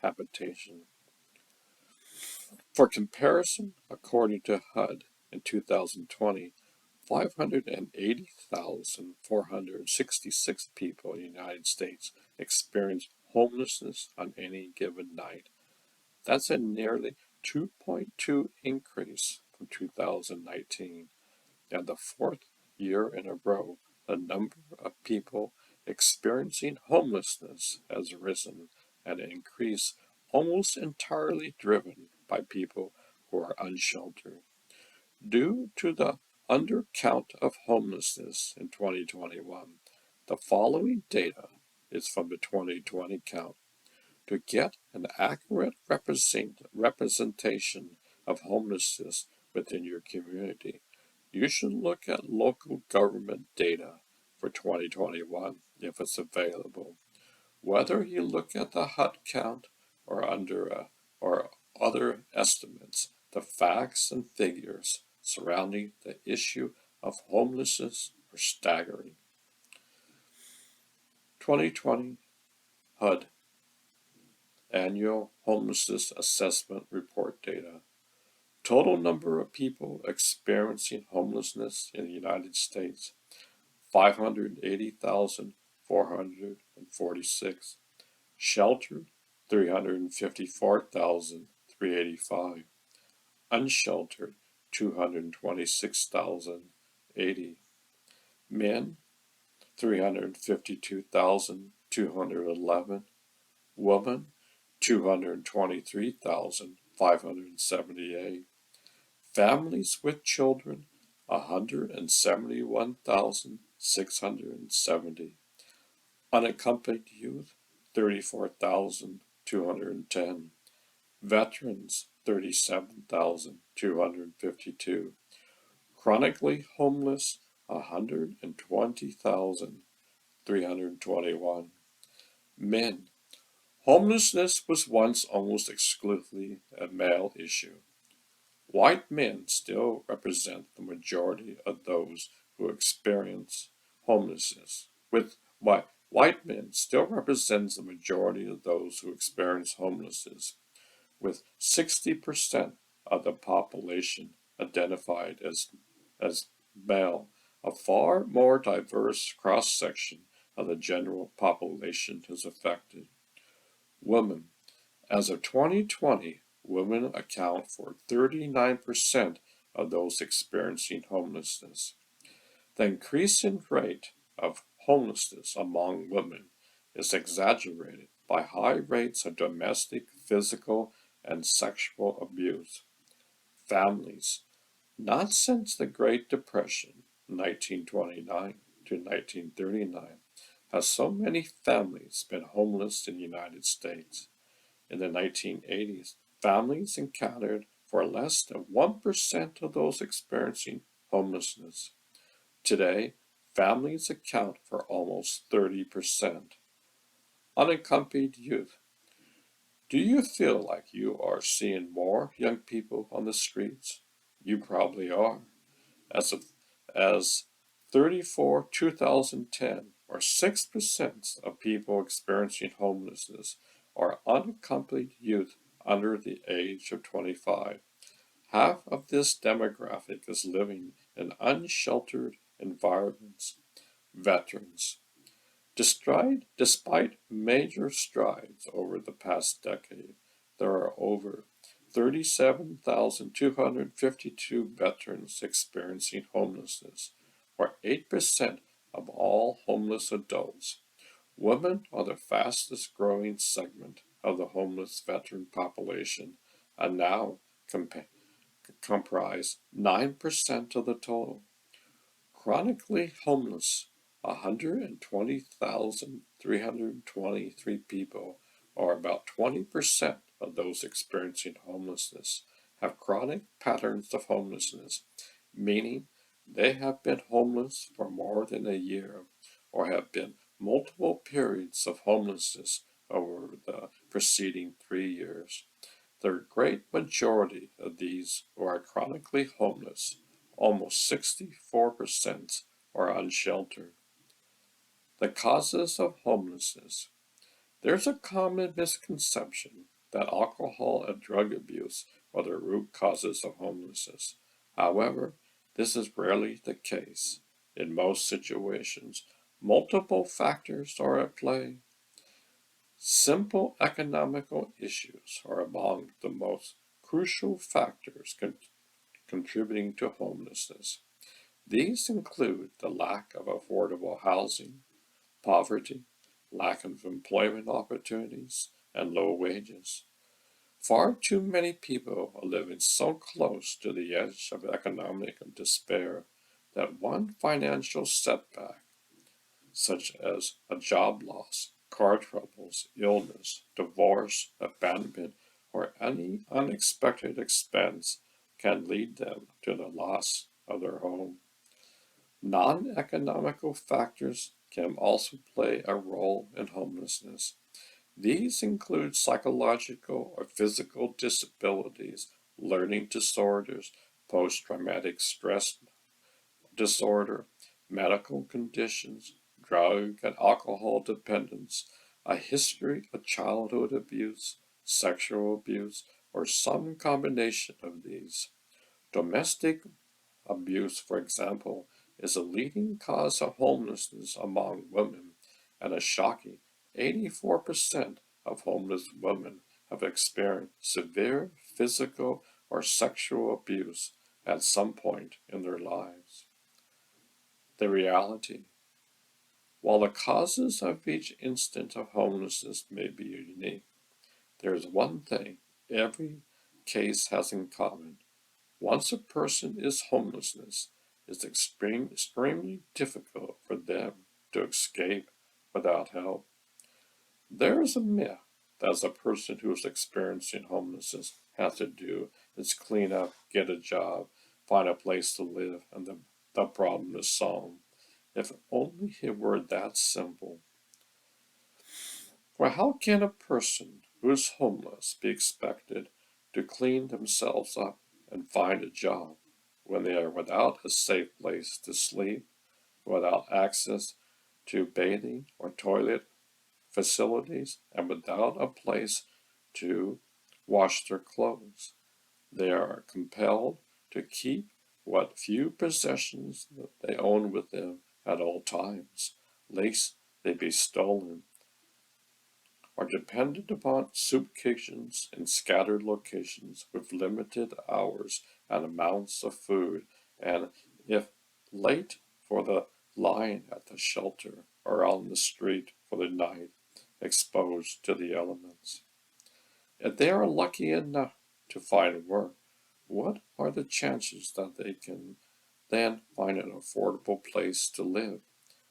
habitation. For comparison, according to HUD in 2020, 580,466 people in the United States experienced homelessness on any given night. That's a nearly 2.2 increase from 2019, and the fourth year in a row the number of people experiencing homelessness has risen, an increase almost entirely driven by people who are unsheltered. Due to the undercount of homelessness in 2021, the following data is from the 2020 count. To get an accurate representation of homelessness within your community, you should look at local government data for 2021 if it's available. Whether you look at the HUD count or or other estimates, the facts and figures surrounding the issue of homelessness are staggering. 2020 HUD Annual Homelessness Assessment Report data. Total number of people experiencing homelessness in the United States, 580,446. Sheltered, 354,385. Unsheltered, 226,080. Men, 352,211. Women, 223,578. Families with children, 171,670. Unaccompanied youth, 34,210. Veterans, 37,252. Chronically homeless, 120,321. Men. Homelessness was once almost exclusively a male issue. White men still represent the majority of those who experience homelessness. White men still represents the majority of those who experience homelessness, with 60% of the population identified as male A far more diverse cross-section of the general population is affected. Women. As of 2020, women account for 39% of those experiencing homelessness. The increasing rate of homelessness among women is exaggerated by high rates of domestic, physical, and sexual abuse. Families. Not since the Great Depression, 1929 to 1939, have so many families been homeless in the United States. In the 1980s, families accounted for less than 1% of those experiencing homelessness. Today, families account for almost 30%. Unaccompanied youth. Do you feel like you are seeing more young people on the streets? You probably are. As 34 2010, or 6% of people experiencing homelessness are unaccompanied youth under the age of 25. Half of this demographic is living in unsheltered environments. Veterans. Despite major strides over the past decade, there are over 37,252 veterans experiencing homelessness, or 8% of all homeless adults. Women are the fastest growing segment of the homeless veteran population and now comprise 9% of the total. Chronically homeless, 120,323 people, or about 20% of those experiencing homelessness, have chronic patterns of homelessness, meaning they have been homeless for more than a year or have been multiple periods of homelessness over the preceding 3 years. The great majority of these who are chronically homeless, almost 64%, are unsheltered. The causes of homelessness. There's a common misconception that alcohol and drug abuse are the root causes of homelessness. However, this is rarely the case. In most situations, multiple factors are at play. Simple economical issues are among the most crucial factors contributing to homelessness. These include the lack of affordable housing, poverty, lack of employment opportunities, and low wages. Far too many people are living so close to the edge of economic despair that one financial setback, such as a job loss, car troubles, illness, divorce, abandonment, or any unexpected expense, can lead them to the loss of their home. Non-economical factors can also play a role in homelessness. These include psychological or physical disabilities, learning disorders, post-traumatic stress disorder, medical conditions, drug and alcohol dependence, a history of childhood abuse, sexual abuse, or some combination of these. Domestic abuse, for example, is a leading cause of homelessness among women, and a shocking 84% of homeless women have experienced severe physical or sexual abuse at some point in their lives. The reality. While the causes of each instance of homelessness may be unique, there is one thing every case has in common. Once a person is homeless, it's extremely difficult for them to escape without help. There is a myth that a person who is experiencing homelessness has to do is clean up, get a job, find a place to live, and the problem is solved. If only it were that simple. For how can a person who is homeless be expected to clean themselves up and find a job when they are without a safe place to sleep, without access to bathing or toilet facilities, and without a place to wash their clothes? They are compelled to keep what few possessions they own with them at all times, lest they be stolen, are dependent upon soup kitchens in scattered locations with limited hours and amounts of food, and if late for the line at the shelter or on the street for the night, exposed to the elements. If they are lucky enough to find work, what are the chances that they can then find an affordable place to live,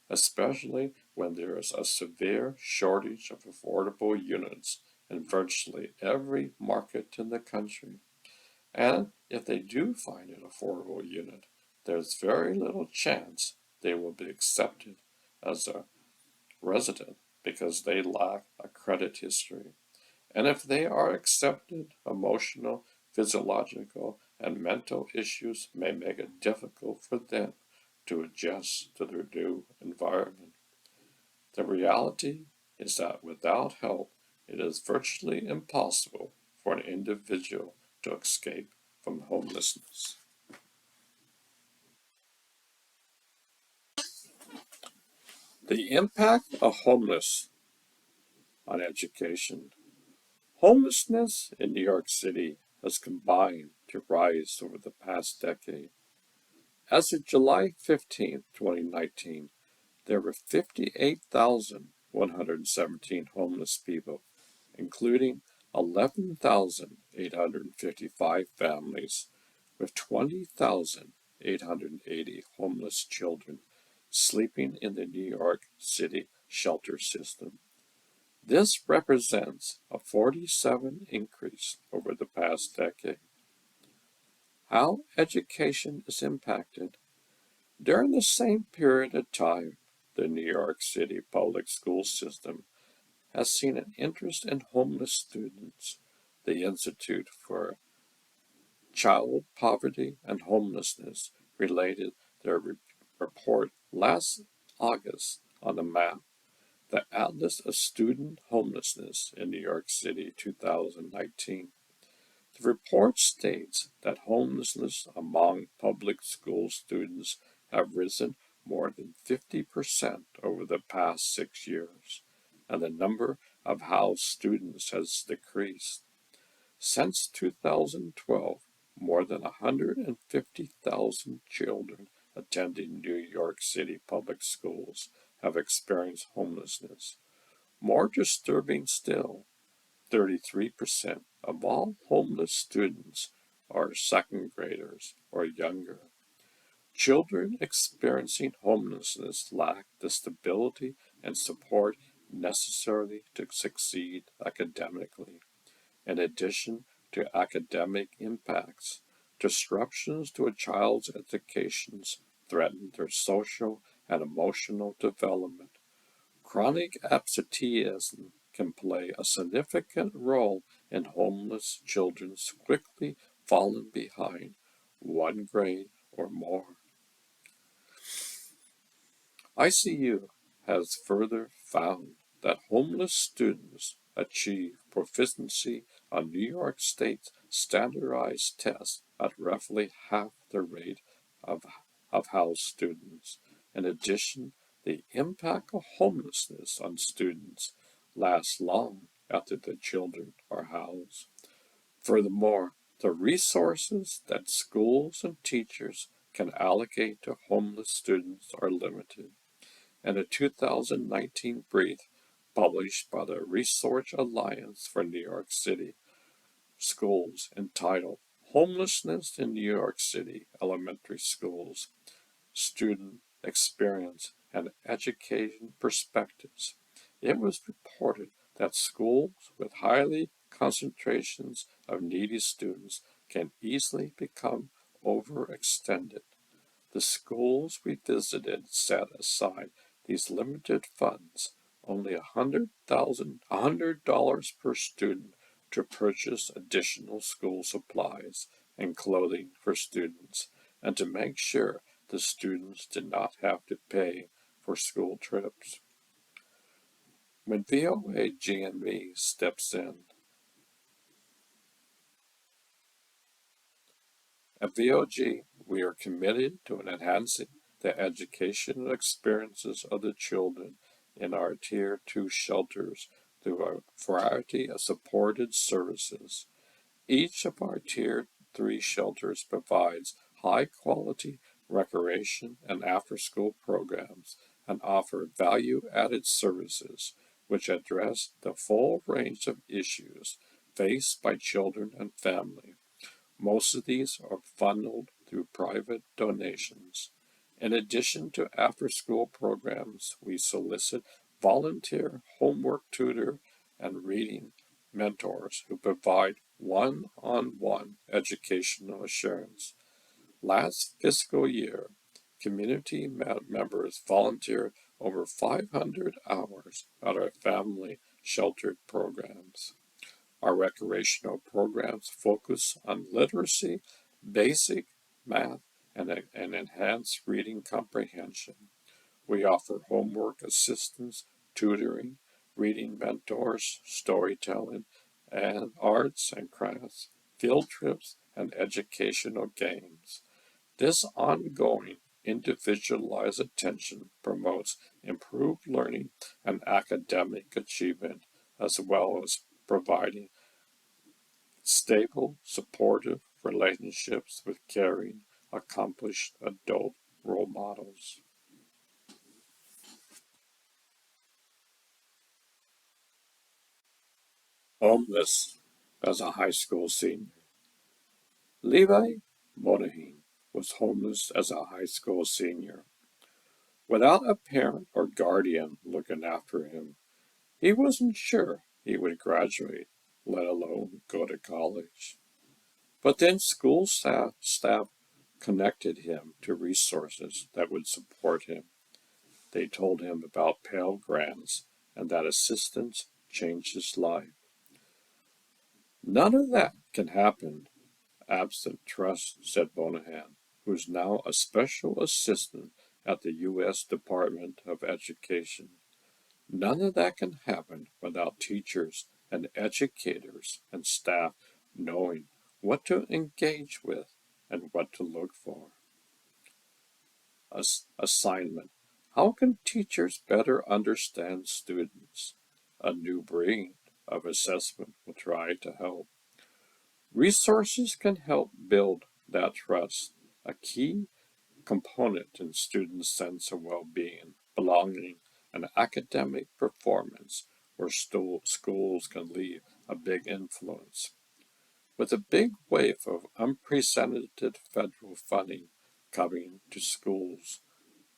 especially when there is a severe shortage of affordable units in virtually every market in the country? And if they do find an affordable unit, there's very little chance they will be accepted as a resident because they lack a credit history. And if they are accepted, emotional, physiological, and mental issues may make it difficult for them to adjust to their new environment. The reality is that without help, it is virtually impossible for an individual to escape from homelessness. The impact of homelessness on education. Homelessness in New York City has combined to rise over the past decade. As of July 15, 2019, there were 58,117 homeless people, including 11,855 families, with 20,880 homeless children sleeping in the New York City shelter system. This represents a 47 increase over the past decade. How education is impacted. During the same period of time, the New York City public school system has seen an interest in homeless students. The Institute for Child Poverty and Homelessness related their report last August on the map, the Atlas of Student Homelessness in New York City 2019. The report states that homelessness among public school students have risen more than 50% over the past 6 years, and the number of housed students has decreased. Since 2012, more than 150,000 children attending New York City public schools have experienced homelessness. More disturbing still, 33% of all homeless students are second graders or younger. Children experiencing homelessness lack the stability and support necessary to succeed academically. In addition to academic impacts, disruptions to a child's education threaten their social and emotional development. Chronic absenteeism can play a significant role in homeless children's quickly falling behind one grade or more. ICU has further found that homeless students achieve proficiency on New York State's standardized tests at roughly half the rate of, of housed students. In addition, the impact of homelessness on students lasts long after the children are housed. Furthermore, the resources that schools and teachers can allocate to homeless students are limited. In a 2019 brief published by the Research Alliance for New York City Schools entitled Homelessness in New York City Elementary Schools, Student Experience and Education Perspectives, it was reported that schools with highly concentrations of needy students can easily become overextended. The schools we visited set aside these limited funds, only $100 per student, to purchase additional school supplies and clothing for students, and to make sure the students did not have to pay for school trips. When VOA GNV steps in At VOG, we are committed to enhancing the educational experiences of the children in our Tier 2 shelters through a variety of supported services. Each of our Tier 3 shelters provides high-quality recreation and after-school programs and offer value-added services which address the full range of issues faced by children and families. Most of these are funneled through private donations. In addition to after-school programs, we solicit volunteer homework tutor and reading mentors who provide one-on-one educational assurance. Last fiscal year, community members volunteered over 500 hours at our family sheltered programs. Our recreational programs focus on literacy, basic math, and enhanced reading comprehension. We offer homework assistance, tutoring, reading mentors, storytelling, and arts and crafts, field trips, and educational games. This ongoing individualized attention promotes improved learning and academic achievement, as well as providing stable, supportive relationships with caring, accomplished adult role models. Homeless as a high school senior. Levi Monahan was homeless as a high school senior. Without a parent or guardian looking after him, he wasn't sure he would graduate, let alone go to college. But then school staff connected him to resources that would support him. They told him about Pell Grants and that assistance changed his life. None of that can happen absent trust, said Monahan, who is now a special assistant at the U.S. Department of Education. None of that can happen without teachers and educators and staff knowing what to engage with and what to look for. Assignment. How can teachers better understand students? A new breed of assessment will try to help. Resources can help build that trust, a key component in students' sense of well-being, belonging, and academic performance, where schools can leave a big influence. With a big wave of unprecedented federal funding coming to schools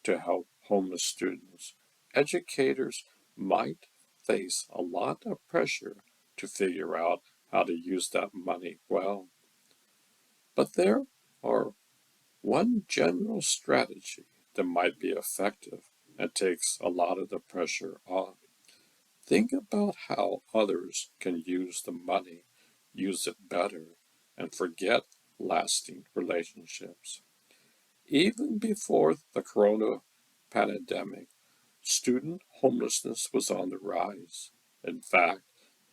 to help homeless students, educators might face a lot of pressure to figure out how to use that money well. But there are one general strategy that might be effective and takes a lot of the pressure off. Think about how others can use the money, use it better, and forget lasting relationships. Even before the corona pandemic, student homelessness was on the rise. In fact,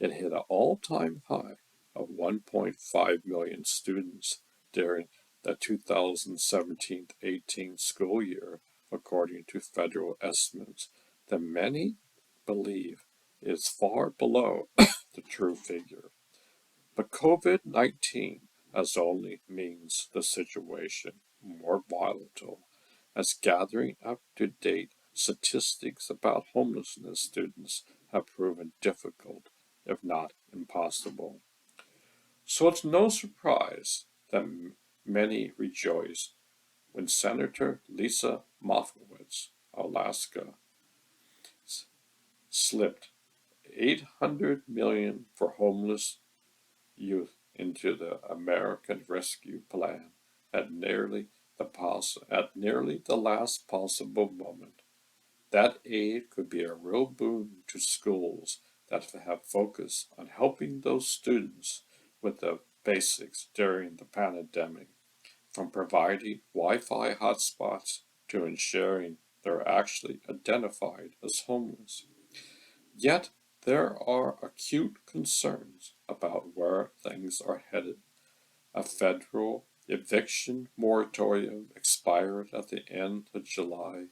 it hit an all-time high of 1.5 million students during the 2017-18 school year, according to federal estimates that many believe is far below the true figure. But COVID-19 has only means the situation more volatile, as gathering up-to-date statistics about homelessness students have proven difficult, if not impossible. So it's no surprise that many rejoiced when Senator Lisa Moskowitz, Alaska, slipped $800 million for homeless youth into the American Rescue Plan at nearly the last possible moment. That aid could be a real boon to schools that have focused on helping those students with the basics during the pandemic, from providing Wi-Fi hotspots to ensuring they're actually identified as homeless. Yet there are acute concerns about where things are headed. A federal eviction moratorium expired at the end of July,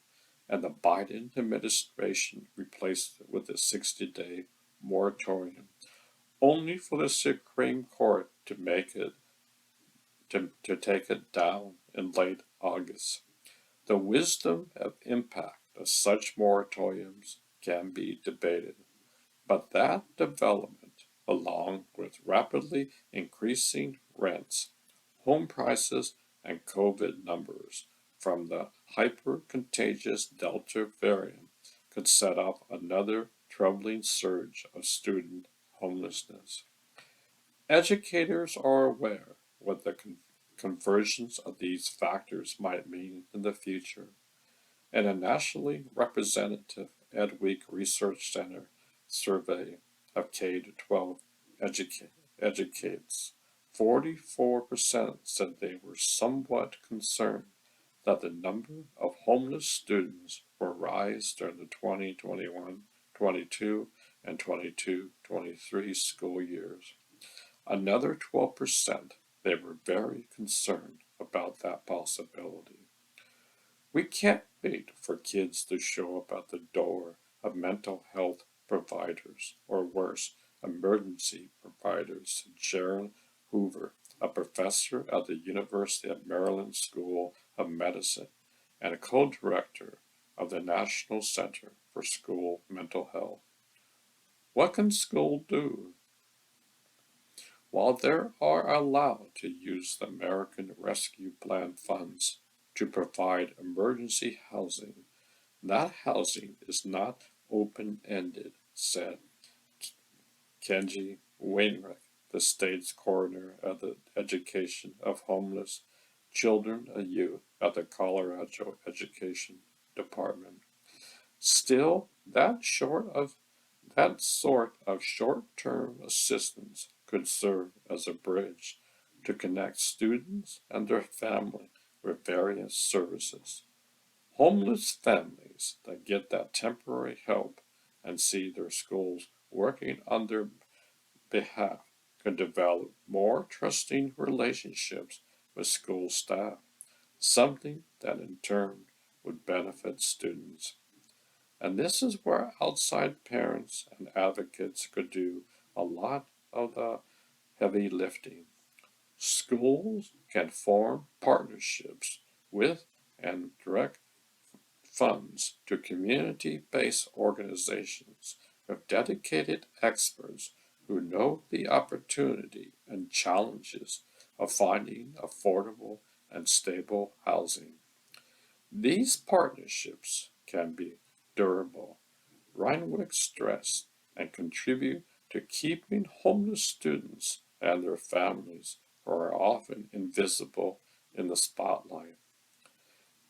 and the Biden administration replaced it with a 60-day moratorium, only for the Supreme Court to take it down in late August. The wisdom and impact of such moratoriums can be debated, but that development, along with rapidly increasing rents, home prices, and COVID numbers from the hyper-contagious Delta variant, could set off another troubling surge of student homelessness. Educators are aware what the convergence of these factors might mean in the future, and a nationally representative EdWeek Research Center survey of K-12 educates, 44% said they were somewhat concerned that the number of homeless students will rise during the 2021-22 and 22-23 school years. Another 12%, they were very concerned about that possibility. We can't wait for kids to show up at the door of mental health providers, or worse, emergency providers, said Sharon Hoover, a professor at the University of Maryland School of Medicine and a co-director of the National Center for School Mental Health. What can school do? While they are allowed to use the American Rescue Plan funds to provide emergency housing, that housing is not open-ended, said Kenji Wainwright, the state's coroner of the education of homeless children and youth at the Colorado Education Department. Still, that sort of short-term assistance could serve as a bridge to connect students and their family with various services. Homeless families that get that temporary help and see their schools working on their behalf could develop more trusting relationships with school staff, something that in turn would benefit students. And this is where outside parents and advocates could do a lot of the heavy lifting. Schools can form partnerships with and direct funds to community-based organizations with dedicated experts who know the opportunity and challenges of finding affordable and stable housing. These partnerships can be durable, Reinwick stressed, and contribute to keeping homeless students and their families who are often invisible in the spotlight.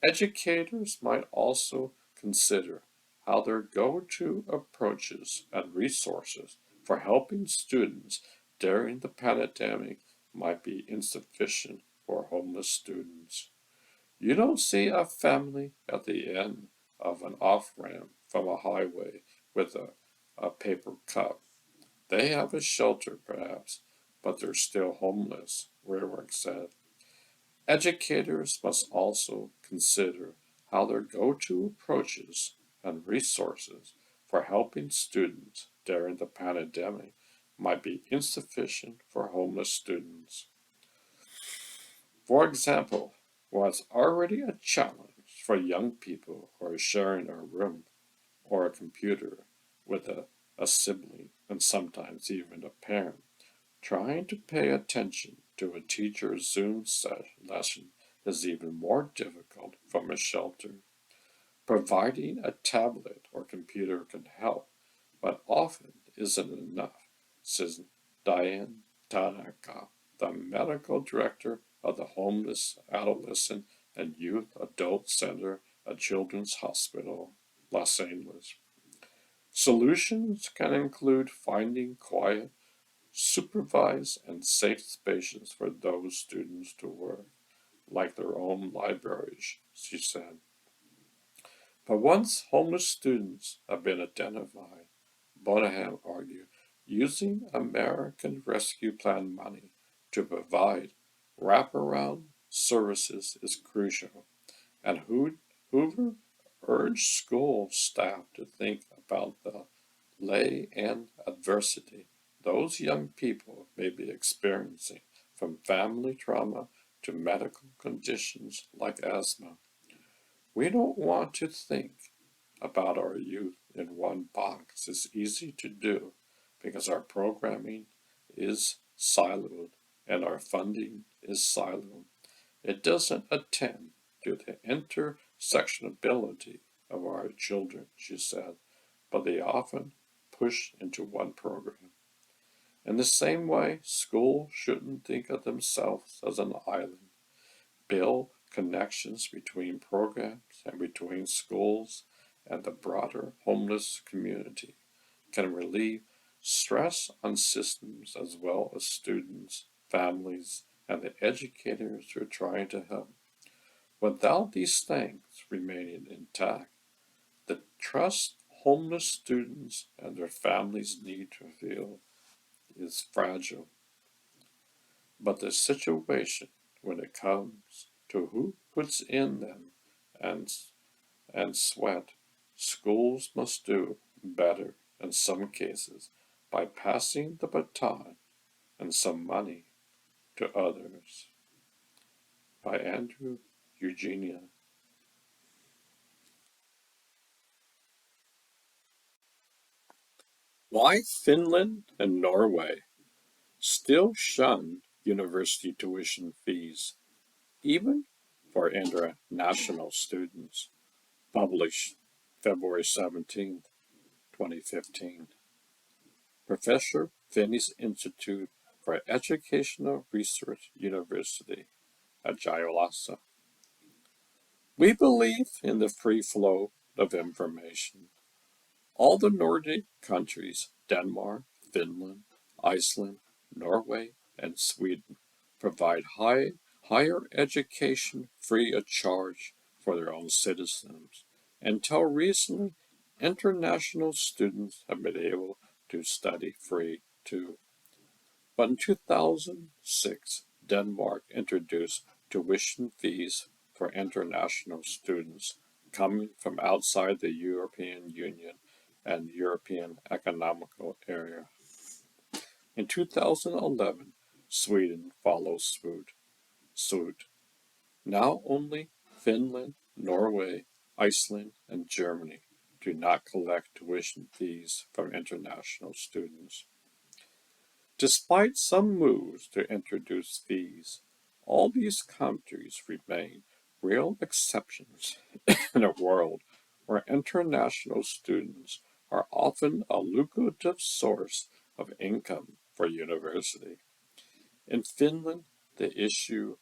Educators might also consider how their go-to approaches and resources for helping students during the pandemic might be insufficient for homeless students. You don't see a family at the end of an off-ramp from a highway with a paper cup. They have a shelter, perhaps, but they're still homeless, Weirwick said. Educators must also consider how their go-to approaches and resources for helping students during the pandemic might be insufficient for homeless students. For example, what's already a challenge for young people who are sharing a room or a computer with a sibling and sometimes even a parent, trying to pay attention to a teacher's Zoom lesson is even more difficult from a shelter. Providing a tablet or computer can help, but often isn't enough, says Diane Tanaka, the medical director of the Homeless Adolescent and Youth Adult Center at Children's Hospital, Los Angeles. Solutions can include finding quiet, supervised, and safe spaces for those students to work, like their own libraries, she said. But once homeless students have been identified, Bonham argued, using American Rescue Plan money to provide wraparound services is crucial, and Hoover urged school staff to think about the lay and adversity those young people may be experiencing, from family trauma to medical conditions like asthma. We don't want to think about our youth in one box. It's easy to do because our programming is siloed and our funding is siloed. It doesn't attend to the intersectionality of our children, she said, but they often push into one program. In the same way, schools shouldn't think of themselves as an island. Build connections between programs and between schools and the broader homeless community can relieve stress on systems as well as students, families, and the educators who are trying to help. Without these things remaining intact, the trust homeless students and their families need to feel is fragile. But the situation, when it comes to who puts in them and, and sweat, schools must do better in some cases by passing the baton and some money to others. By Andrew Eugenia. Why Finland and Norway still shun university tuition fees, even for international students. Published February 17th, 2015. Professor, Finnish Institute for Educational Research University at Jyväskylä. We believe in the free flow of information. All the Nordic countries, Denmark, Finland, Iceland, Norway, and Sweden, provide higher education free of charge for their own citizens. Until recently, international students have been able to study free too. But in 2006, Denmark introduced tuition fees for international students coming from outside the European Union and European Economical Area. In 2011, Sweden follows suit. Now only Finland, Norway, Iceland, and Germany do not collect tuition fees from international students. Despite some moves to introduce fees, all these countries remain real exceptions in a world where international students are often a lucrative source of income for university. In Finland, the issue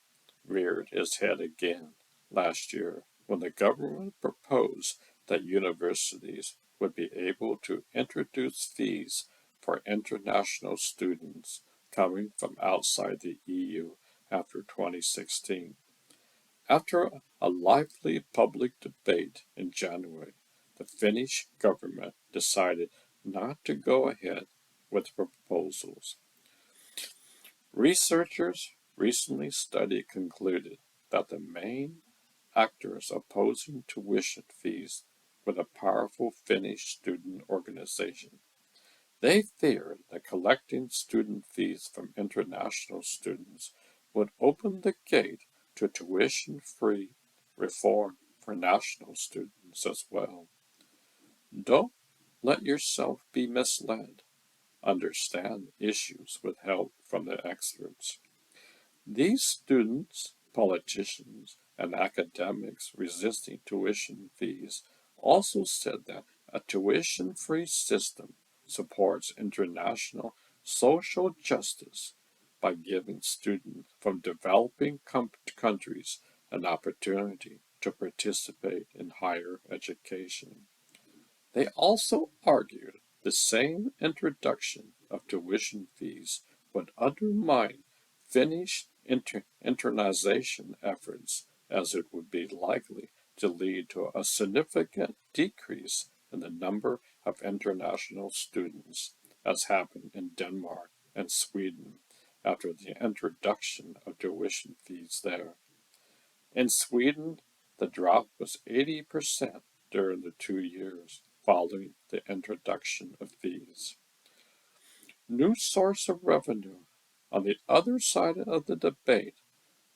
reared its head again last year when the government proposed that universities would be able to introduce fees for international students coming from outside the EU after 2016. After a lively public debate in January, the Finnish government decided not to go ahead with the proposals. Researchers recently study concluded that the main actors opposing tuition fees were the powerful Finnish student organization. They feared that collecting student fees from international students would open the gate to tuition-free reform for national students as well. Don't let yourself be misled. Understand issues with help from the experts. These students, politicians, and academics resisting tuition fees also said that a tuition-free system supports international social justice by giving students from developing countries an opportunity to participate in higher education. They also argued the same introduction of tuition fees would undermine Finnish internalization efforts, as it would be likely to lead to a significant decrease in the number of international students, as happened in Denmark and Sweden after the introduction of tuition fees there. In Sweden, the drop was 80% during the 2 years following the introduction of fees. New source of revenue. On the other side of the debate,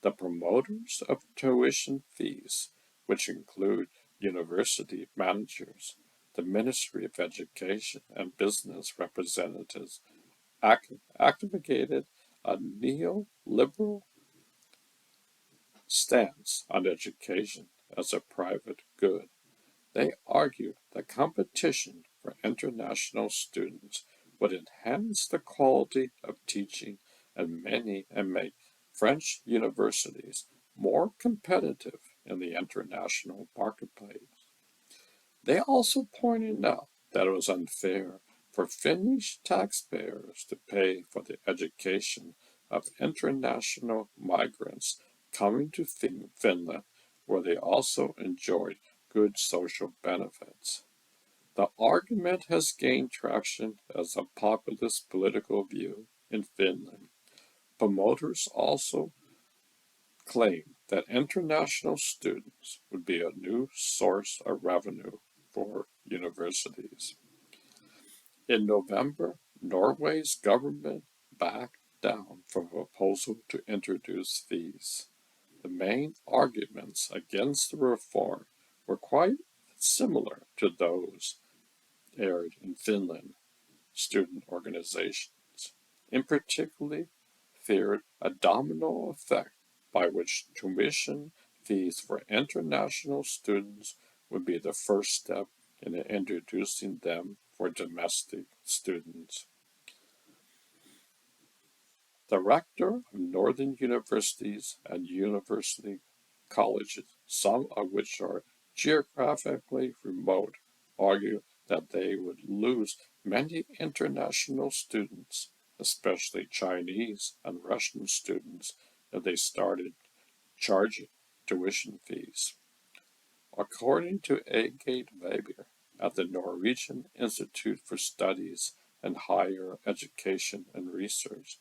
the promoters of tuition fees, which include university managers, the Ministry of Education, and business representatives, advocated a neoliberal stance on education as a private good. They argued that competition for international students would enhance the quality of teaching and make French universities more competitive in the international marketplace. They also pointed out that it was unfair for Finnish taxpayers to pay for the education of international migrants coming to Finland, where they also enjoyed good social benefits. The argument has gained traction as a populist political view in Finland. Promoters also claim that international students would be a new source of revenue for universities. In November, Norway's government backed down from a proposal to introduce fees. The main arguments against the reform were quite similar to those aired in Finland. Student organizations, in particular, feared a domino effect by which tuition fees for international students would be the first step in introducing them for domestic students. The rector of northern universities and university colleges, some of which are geographically remote, argue that they would lose many international students, especially Chinese and Russian students, if they started charging tuition fees. According to Agate Weber at the Norwegian Institute for Studies in Higher Education and Research,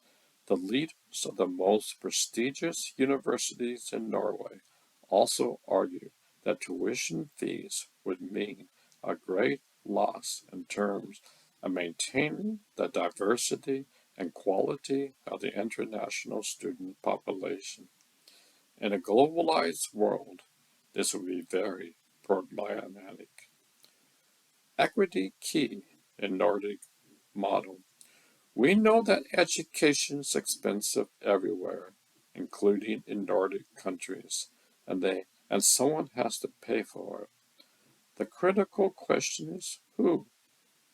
the leaders of the most prestigious universities in Norway also argue that tuition fees would mean a great loss in terms of maintaining the diversity and quality of the international student population. In a globalized world, this would be very problematic. Equity key in Nordic model. We know that education is expensive everywhere, including in Nordic countries, and someone has to pay for it. The critical question is who?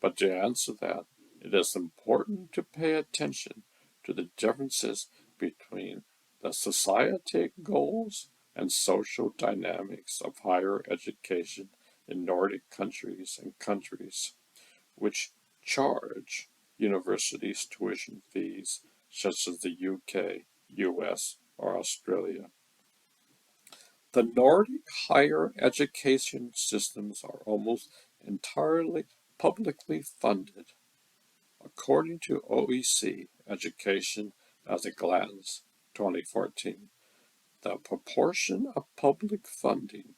But to answer that, it is important to pay attention to the differences between the societal goals and social dynamics of higher education in Nordic countries and countries which charge universities tuition fees, such as the UK, US, or Australia. The Nordic higher education systems are almost entirely publicly funded. According to OEC Education at a Glance 2014, the proportion of public funding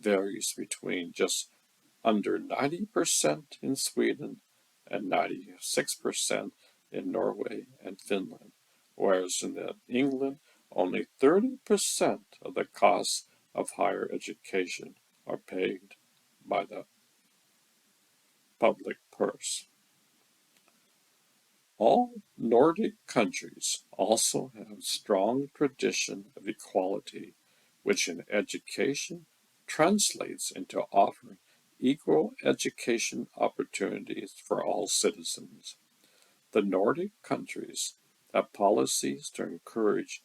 varies between just under 90% in Sweden and 96% in Norway and Finland, whereas in England, only 30% of the costs of higher education are paid by the public purse. All Nordic countries also have strong tradition of equality, which in education translates into offering equal education opportunities for all citizens. The Nordic countries have policies to encourage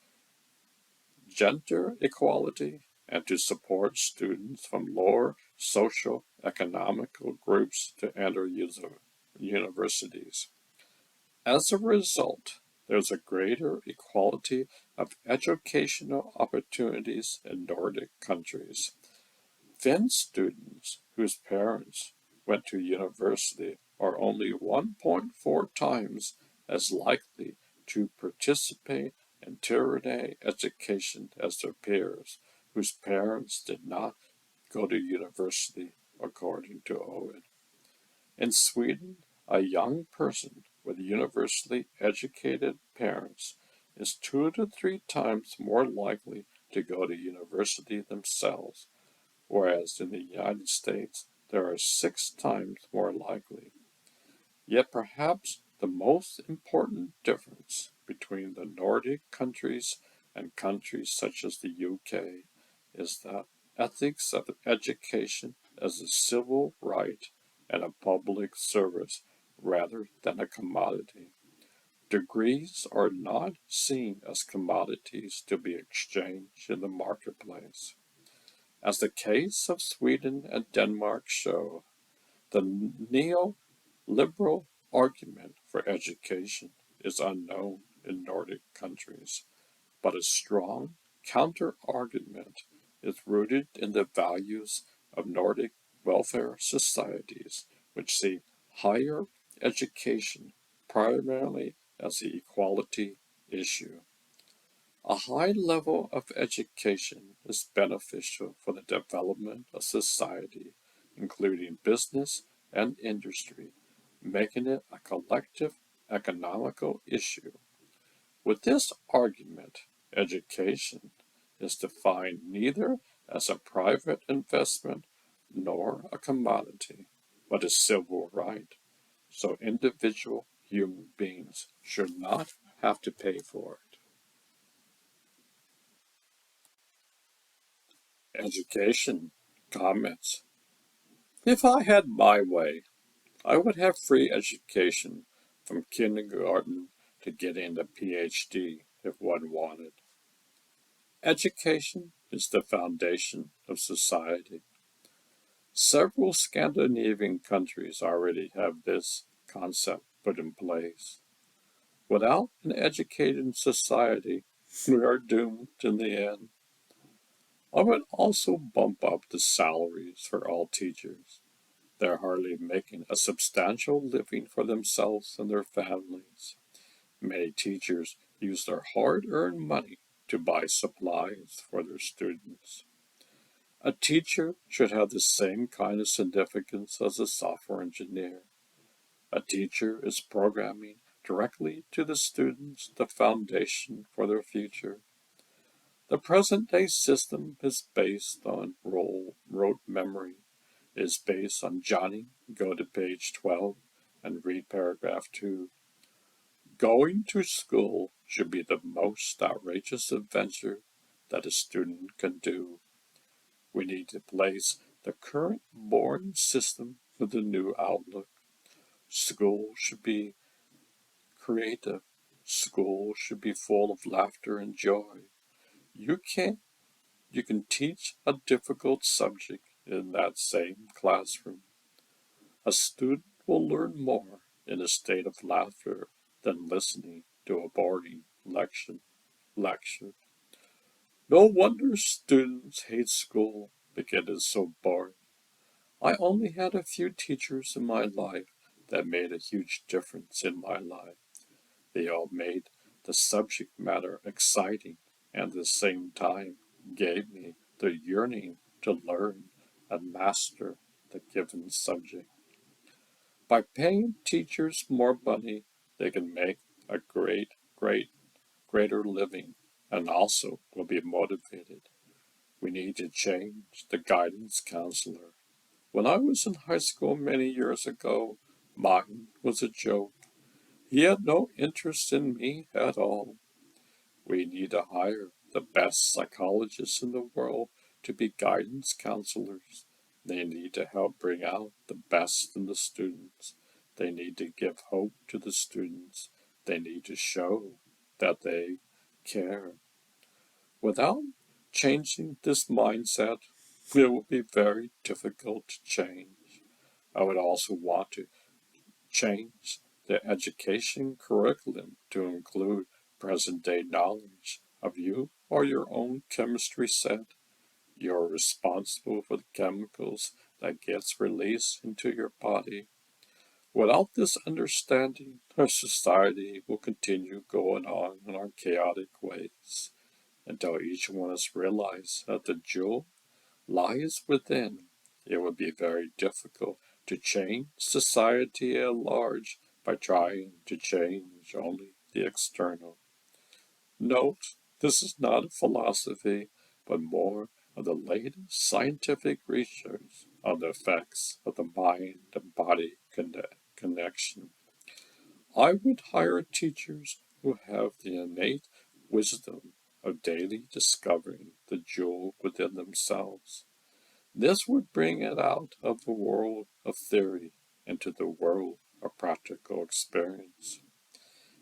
gender equality and to support students from lower social economical groups to enter universities. As a result, there's a greater equality of educational opportunities in Nordic countries. Finnish students whose parents went to university are only 1.4 times as likely to participate in tertiary education as their peers whose parents did not go to university, according to Owen. In Sweden, a young person with university educated parents is 2 to 3 times more likely to go to university themselves, whereas in the United States they are 6 times more likely. Yet perhaps the most important difference between the Nordic countries and countries such as the UK is that ethics of education as a civil right and a public service rather than a commodity. Degrees are not seen as commodities to be exchanged in the marketplace. As the case of Sweden and Denmark show, the neoliberal argument for education is unknown in Nordic countries, but a strong counter-argument is rooted in the values of Nordic welfare societies, which see higher education primarily as the equality issue. A high level of education is beneficial for the development of society, including business and industry, making it a collective economical issue. With this argument, education is defined neither as a private investment nor a commodity, but a civil right, so individual human beings should not have to pay for it. Education comments. If I had my way, I would have free education from kindergarten to getting a PhD if one wanted. Education is the foundation of society. Several Scandinavian countries already have this concept put in place. Without an educated society, we are doomed in the end. I would also bump up the salaries for all teachers. They're hardly making a substantial living for themselves and their families. Many teachers use their hard-earned money to buy supplies for their students. A teacher should have the same kind of significance as a software engineer. A teacher is programming directly to the students the foundation for their future. The present-day system is based on rote memory. It is based on Johnny, go to page 12 and read paragraph 2. Going to school should be the most outrageous adventure that a student can do. We need to place the current boring system with a new outlook. School should be creative. School should be full of laughter and joy. You can you can teach a difficult subject in that same classroom. A student will learn more in a state of laughter than listening to a boring lecture. No wonder students hate school because it's so boring. I only had a few teachers in my life that made a huge difference in my life. They all made the subject matter exciting and at the same time gave me the yearning to learn and master the given subject. By paying teachers more money, they can make a greater living and also will be motivated. We need to change the guidance counselor. When I was in high school many years ago, mine was a joke. He had no interest in me at all. We need to hire the best psychologists in the world to be guidance counselors. They need to help bring out the best in the students. They need to give hope to the students. They need to show that they care. Without changing this mindset, it will be very difficult to change. I would also want to change the education curriculum to include present-day knowledge of you or your own chemistry set. You're responsible for the chemicals that gets released into your body. Without this understanding, our society will continue going on in our chaotic ways. until each one of us realizes that the jewel lies within. It would be very difficult to change society at large by trying to change only the external. Note, this is not a philosophy, but more of the latest scientific research on the effects of the mind and body connection. I would hire teachers who have the innate wisdom of daily discovering the jewel within themselves. This would bring it out of the world of theory into the world of practical experience.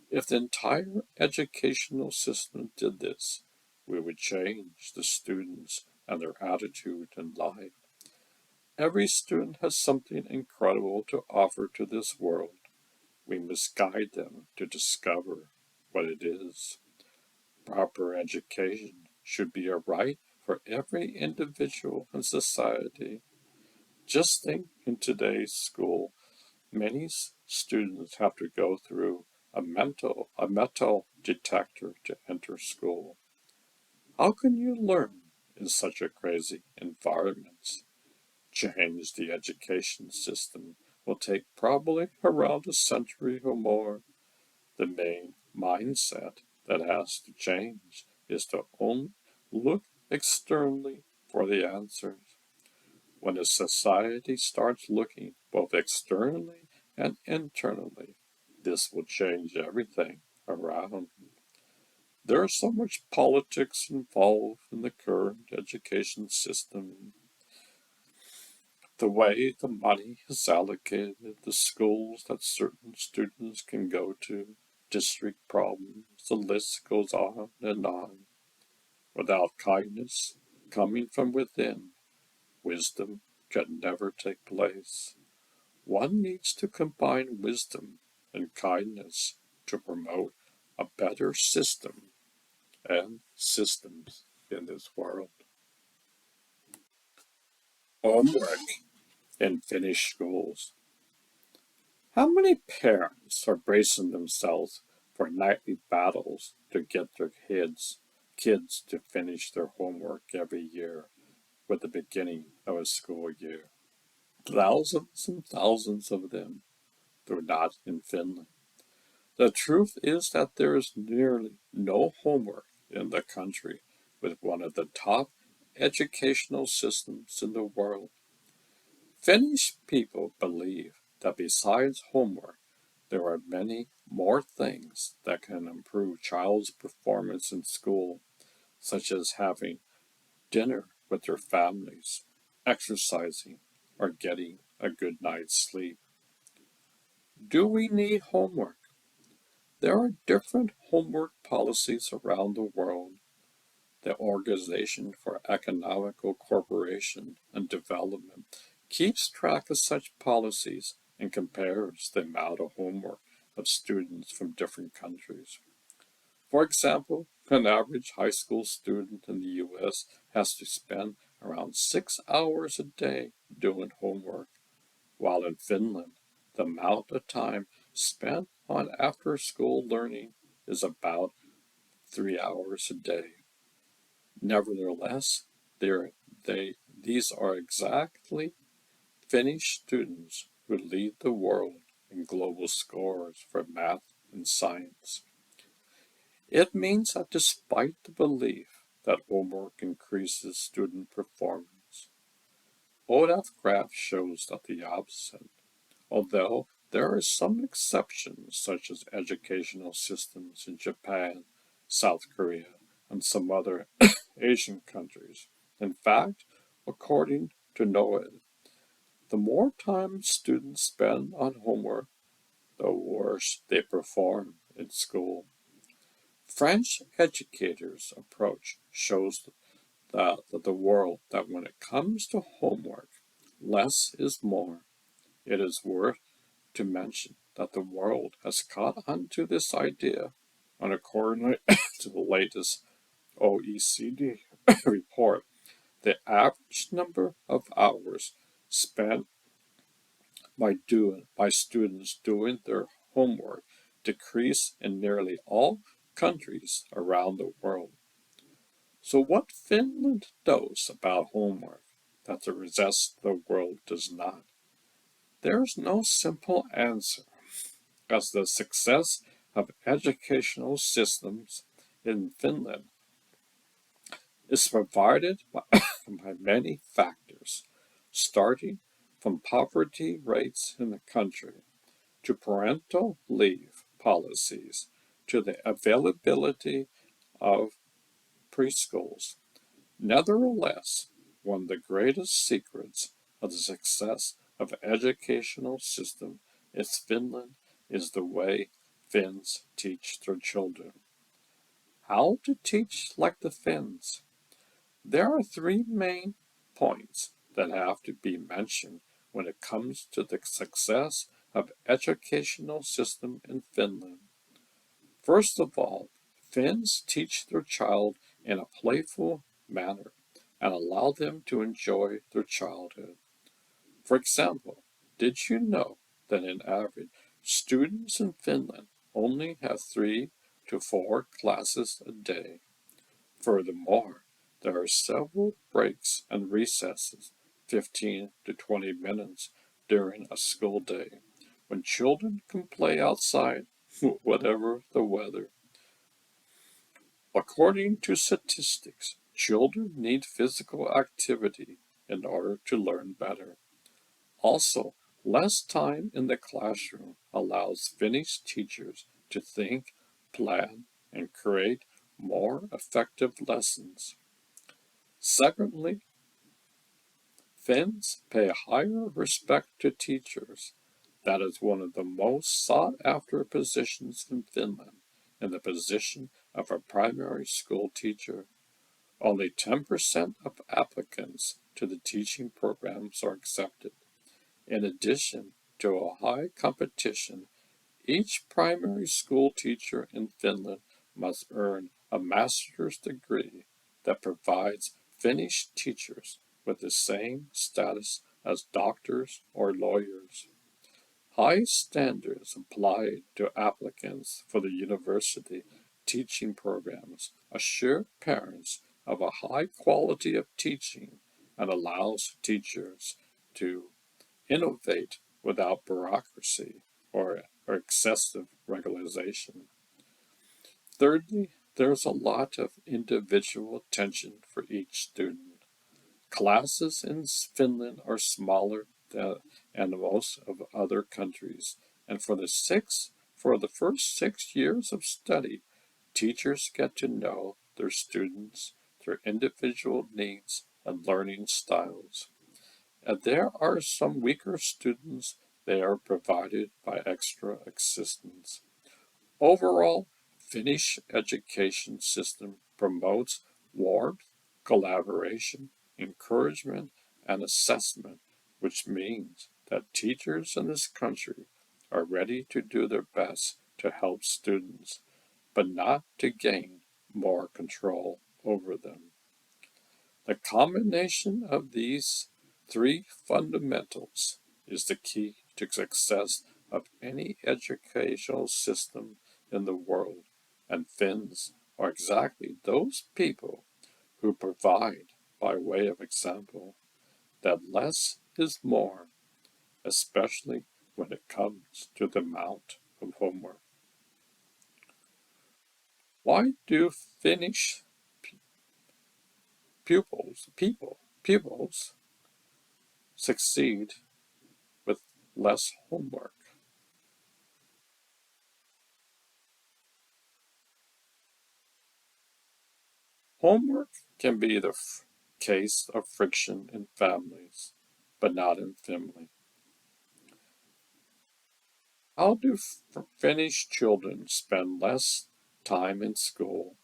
If the entire educational system did this, we would change the students and their attitude in life. Every student has something incredible to offer to this world. We must guide them to discover what it is. Proper education should be a right for every individual in society. Just think, in today's school, many students have to go through a metal detector to enter school. How can you learn in such a crazy environment? Change the education system will take probably around a century or more. The main mindset that has to change is to only look externally for the answers. When a society starts looking both externally and internally, this will change everything around. There's so much politics involved in the current education system. The way the money is allocated, the schools that certain students can go to, district problems, the list goes on and on. Without kindness coming from within, wisdom can never take place. One needs to combine wisdom and kindness to promote a better system and systems in this world. Homework in Finnish schools. How many parents are bracing themselves for nightly battles to get their kids to finish their homework every year with the beginning of a school year? Thousands and thousands of them, though not in Finland. The truth is that there is nearly no homework in the country with one of the top educational systems in the world. Finnish people believe that besides homework, there are many more things that can improve child's performance in school, such as having dinner with their families, exercising, or getting a good night's sleep. Do we need homework? There are different homework policies around the world. The Organization for Economical Cooperation and Development keeps track of such policies and compares the amount of homework of students from different countries. For example, an average high school student in the U.S. has to spend around 6 hours a day doing homework, while in Finland, the amount of time spent on after school learning is about 3 hours a day. Nevertheless, these are exactly Finnish students who lead the world in global scores for math and science. It means that despite the belief that homework increases student performance, Olaf graph shows that the opposite. Although there are some exceptions, such as educational systems in Japan, South Korea, and some other Asian countries. In fact, according to NOAA, the more time students spend on homework, the worse they perform in school. French educators' approach shows that the world that when it comes to homework, less is more. It is worth to mention that the world has caught on to this idea, and according to the latest OECD report, the average number of hours spent by students doing their homework decreased in nearly all countries around the world. So what Finland knows about homework that the rest of the world does not? There's no simple answer, as the success of educational systems in Finland is provided by, by many factors, starting from poverty rates in the country to parental leave policies to the availability of preschools. Nevertheless, one of the greatest secrets of the success of educational system in Finland is the way Finns teach their children. How to teach like the Finns? There are three main points that have to be mentioned when it comes to the success of educational system in Finland. First of all, Finns teach their child in a playful manner and allow them to enjoy their childhood. For example, did you know that in average, students in Finland only have 3 to 4 classes a day? Furthermore, there are several breaks and recesses, 15 to 20 minutes during a school day, when children can play outside, whatever the weather. According to statistics, children need physical activity in order to learn better. Also, less time in the classroom allows Finnish teachers to think, plan, and create more effective lessons. Secondly, Finns pay higher respect to teachers. That is one of the most sought after positions in Finland, in the position of a primary school teacher. Only 10% of applicants to the teaching programs are accepted. In addition to a high competition, each primary school teacher in Finland must earn a master's degree that provides Finnish teachers with the same status as doctors or lawyers. High standards applied to applicants for the university teaching programs assure parents of a high quality of teaching and allows teachers to innovate without bureaucracy or excessive regularization. Thirdly, there's a lot of individual attention for each student. Classes in Finland are smaller than in most of other countries, and for the first 6 years of study, teachers get to know their students, their individual needs, and learning styles. And there are some weaker students, they are provided by extra assistance. Overall, Finnish education system promotes warmth, collaboration, encouragement, and assessment, which means that teachers in this country are ready to do their best to help students, but not to gain more control over them. The combination of these three fundamentals is the key to success of any educational system in the world, and Finns are exactly those people who provide, by way of example, that less is more, especially when it comes to the amount of homework. Why do Finnish pupils succeed with less homework? Homework can be the case of friction in families, but not in family. How do Finnish children spend less time in school,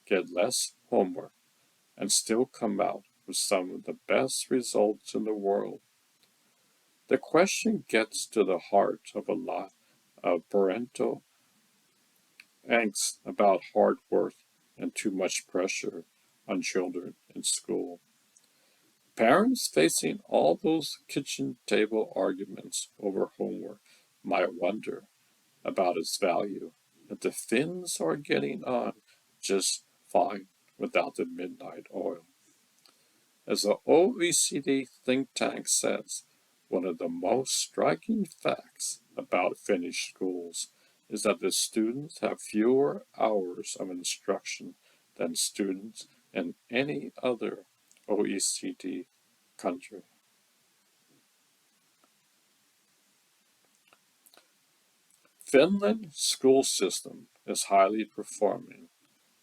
get less homework, and still come out with some of the best results in the world? The question gets to the heart of a lot of parental angst about hard work and too much pressure on children in school. Parents facing all those kitchen table arguments over homework might wonder about its value, if the Finns are getting on just fine without the midnight oil. As the OECD think tank says, one of the most striking facts about Finnish schools is that the students have fewer hours of instruction than students in any other OECD country. Finland's school system is highly performing,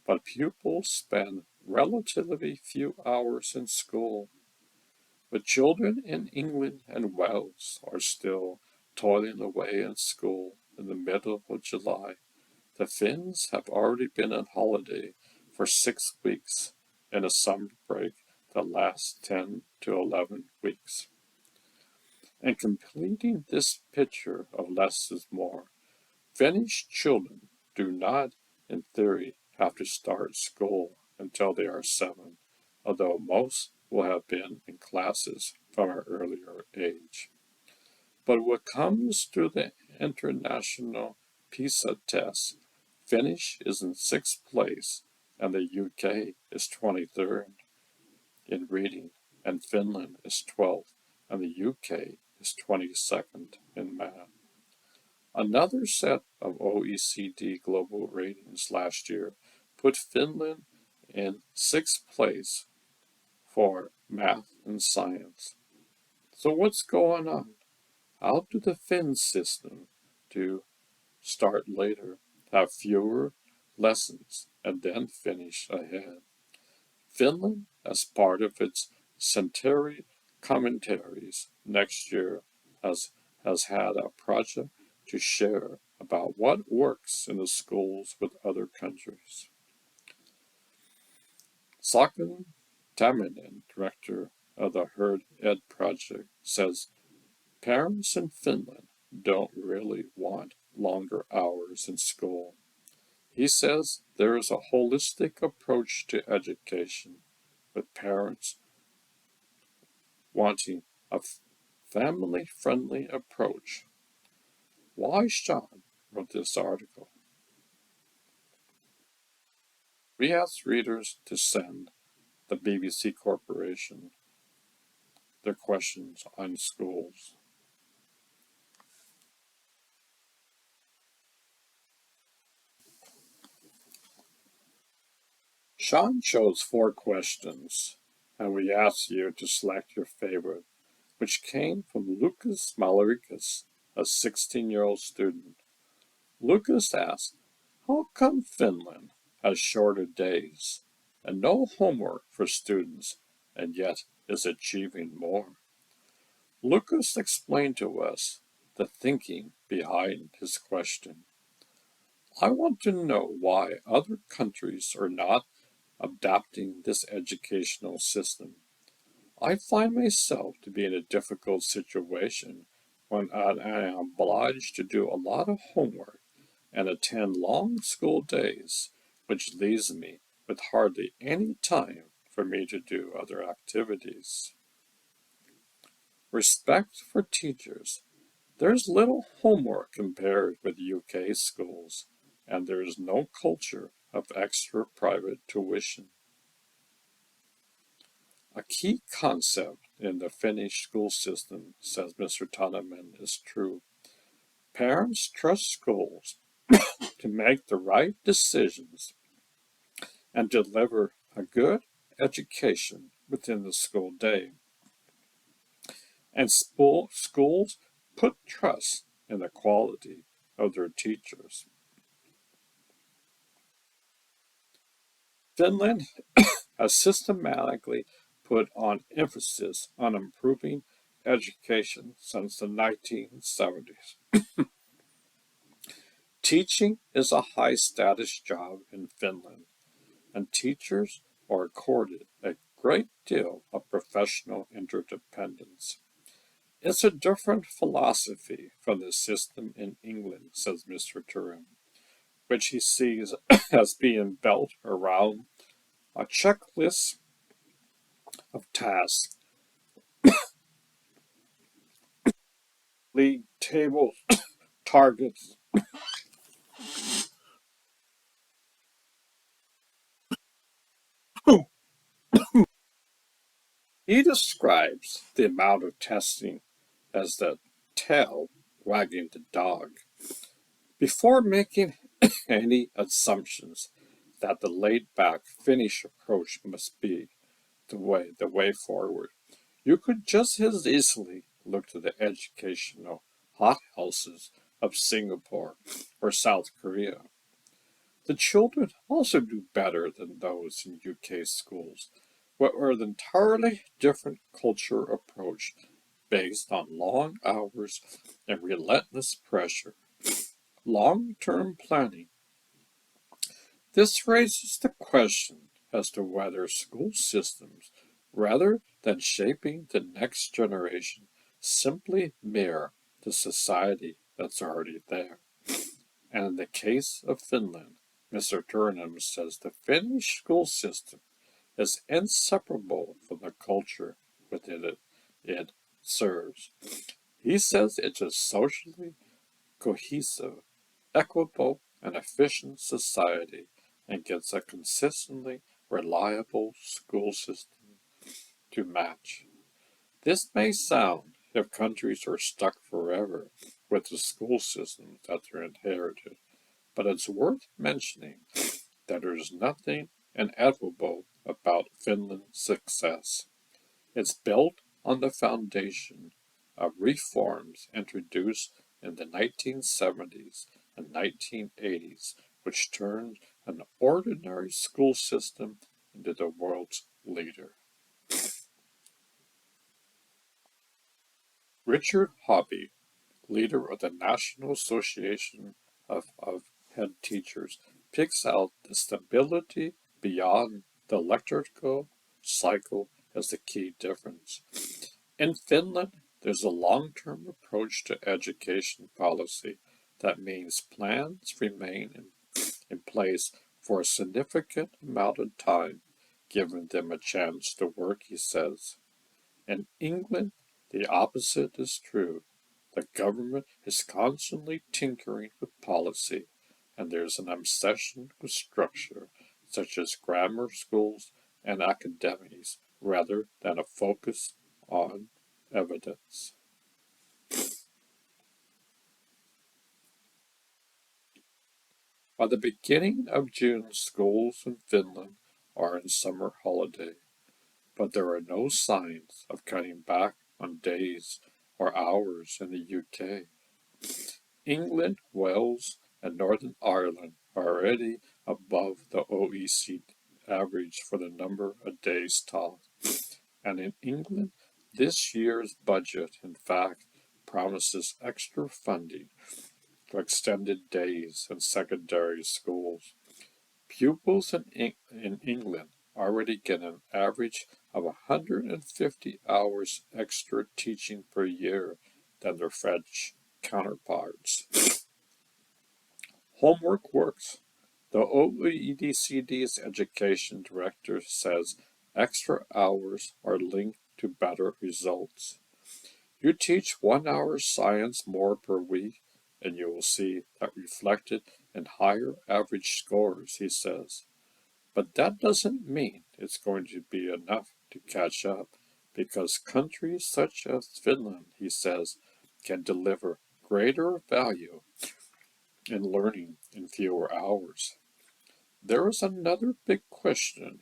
but pupils spend relatively few hours in school. But children in England and Wales are still toiling away in school in the middle of July. The Finns have already been on holiday for 6 weeks and a summer break that lasts 10 to 11 weeks. And completing this picture of less is more, Finnish children do not, in theory, have to start school until they are 7, although most will have been in classes from an earlier age. But when it comes to the international PISA test, Finnish is in 6th place and the UK is 23rd in reading, and Finland is 12th and the UK is 22nd in math. Another set of OECD global ratings last year put Finland in 6th place for math and science. So what's going on? How do the Finn system do start later, have fewer lessons, and then finish ahead? Finland, as part of its centenary commentaries next year, has had a project to share about what works in the schools with other countries. Sakun Taminen, director of the Herd Ed project, says parents in Finland don't really want longer hours in school. He says there is a holistic approach to education, with parents wanting a family friendly approach. Why Sean wrote this article? We asked readers to send the BBC Corporation their questions on schools. Sean chose 4 questions, and we asked you to select your favorite, which came from Lucas Malarikas, a 16-year-old student. Lucas asked, how come Finland has shorter days and no homework for students and yet is achieving more? Lucas explained to us the thinking behind his question. I want to know why other countries are not adapting this educational system. I find myself to be in a difficult situation when I am obliged to do a lot of homework and attend long school days, which leaves me with hardly any time for me to do other activities. Respect for teachers. There's little homework compared with UK schools, and there is no culture of extra private tuition. A key concept in the Finnish school system, says Mr. Tanaman, is true. Parents trust schools to make the right decisions and deliver a good education within the school day. And schools put trust in the quality of their teachers. Finland has systematically put on emphasis on improving education since the 1970s. Teaching is a high status job in Finland, and teachers are accorded a great deal of professional interdependence. It's a different philosophy from the system in England, says Mr. Turin, which he sees as being built around a checklist of tasks, league tables, targets, He describes the amount of testing as the tail wagging the dog. Before making any assumptions that the laid-back Finnish approach must be the way forward, you could just as easily look to the educational hothouses of Singapore or South Korea. The children also do better than those in UK schools, where an entirely different culture approach based on long hours and relentless pressure. Long-term planning. This raises the question as to whether school systems, rather than shaping the next generation, simply mirror the society that's already there. And in the case of Finland, Mr. Turnham says the Finnish school system is inseparable from the culture within it serves. He says it's a socially cohesive, equitable, and efficient society and gets a consistently reliable school system to match. This may sound if countries are stuck forever with the school systems that they're inherited, but it's worth mentioning that there is nothing inevitable about Finland's success. It's built on the foundation of reforms introduced in the 1970s and 1980s, which turned an ordinary school system into the world's leader. Richard Hobby, leader of the National Association of Head Teachers, picks out the stability beyond the electrical cycle as the key difference. In Finland, there's a long-term approach to education policy that means plans remain in place for a significant amount of time, giving them a chance to work, he says. In England, the opposite is true. The government is constantly tinkering with policy, and there's an obsession with structure, such as grammar schools and academies, rather than a focus on evidence. By the beginning of June, schools in Finland are in summer holiday, but there are no signs of cutting back on days or hours in the UK. England, Wales, and Northern Ireland are already above the OECD average for the number of days taught. And in England, this year's budget, in fact, promises extra funding for extended days in secondary schools. Pupils in England already get an average of 150 hours extra teaching per year than their French counterparts. Homework works. The OECD's education director says extra hours are linked to better results. You teach 1 hour science more per week, and you will see that reflected in higher average scores, he says. But that doesn't mean it's going to be enough to catch up, because countries such as Finland, he says, can deliver greater value in learning in fewer hours. There is another big question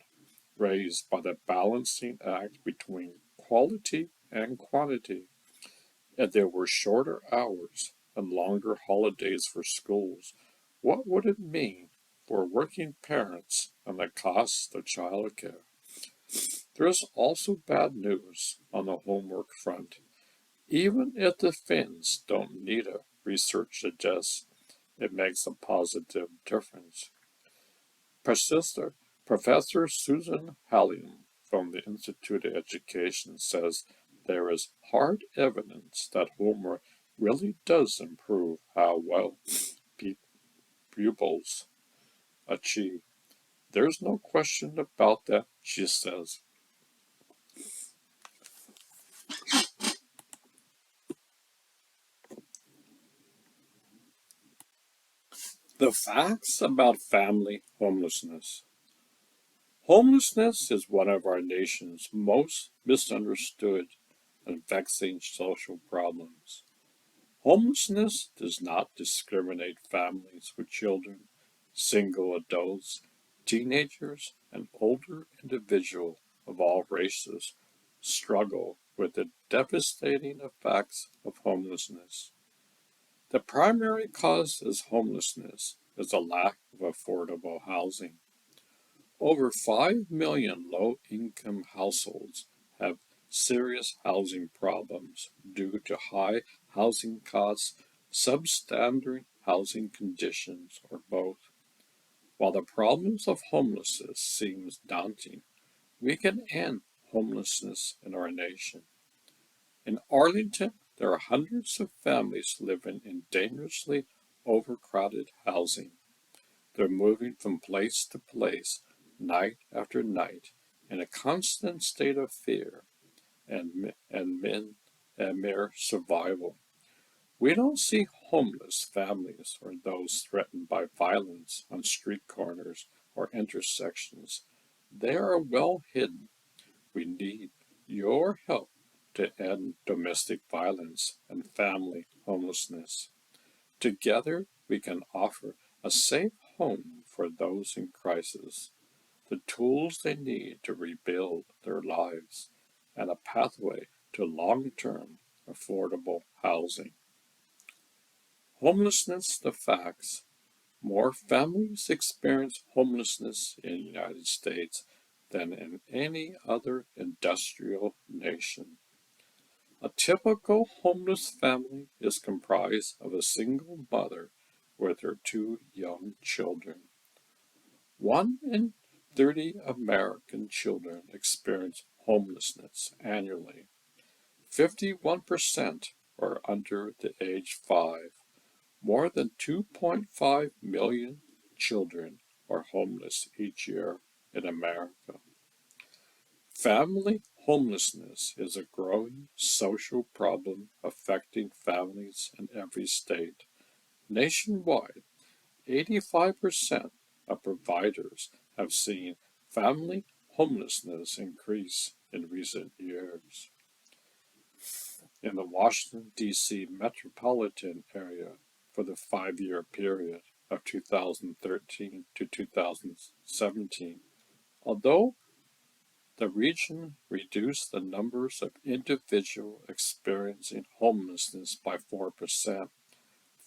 raised by the balancing act between quality and quantity. If there were shorter hours and longer holidays for schools, what would it mean for working parents and the costs of childcare? There is also bad news on the homework front. Even if the Finns don't need it, research suggests it makes a positive difference. Professor Susan Hallin from the Institute of Education says there is hard evidence that homework really does improve how well pupils achieve. There's no question about that, she says. The facts about family homelessness. Homelessness is one of our nation's most misunderstood and vexing social problems. Homelessness does not discriminate families with children, single adults, teenagers, and older individuals of all races struggle with the devastating effects of homelessness. The primary cause of homelessness is a lack of affordable housing. Over 5 million low-income households have serious housing problems due to high housing costs, substandard housing conditions, or both. While the problems of homelessness seems daunting, we can end homelessness in our nation. In Arlington, there are hundreds of families living in dangerously overcrowded housing. They're moving from place to place, night after night, in a constant state of fear and mere survival. We don't see homeless families or those threatened by violence on street corners or intersections. They are well hidden. We need your help to end domestic violence and family homelessness. Together, we can offer a safe home for those in crisis, the tools they need to rebuild their lives, and a pathway to long-term affordable housing. Homelessness, the facts. More families experience homelessness in the United States than in any other industrial nation. A typical homeless family is comprised of a single mother with her two young children. 1 in 30 American children experience homelessness annually. 51% are under the age 5. More than 2.5 million children are homeless each year in America. Family homelessness is a growing social problem affecting families in every state. Nationwide, 85% of providers have seen family homelessness increase in recent years. In the Washington, D.C. metropolitan area for the 5-year period of 2013 to 2017, although the region reduced the numbers of individuals experiencing homelessness by 4%.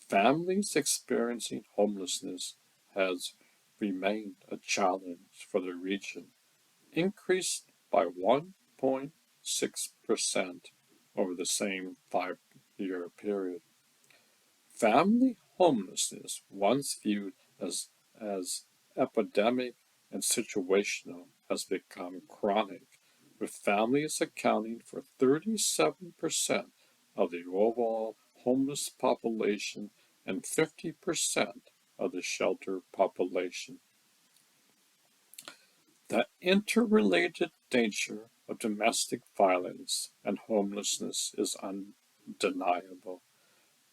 Families experiencing homelessness has remained a challenge for the region, increased by 1.6% over the same 5-year period. Family homelessness, once viewed as epidemic and situational, has become chronic, with families accounting for 37% of the overall homeless population and 50% of the shelter population. The interrelated nature of domestic violence and homelessness is undeniable.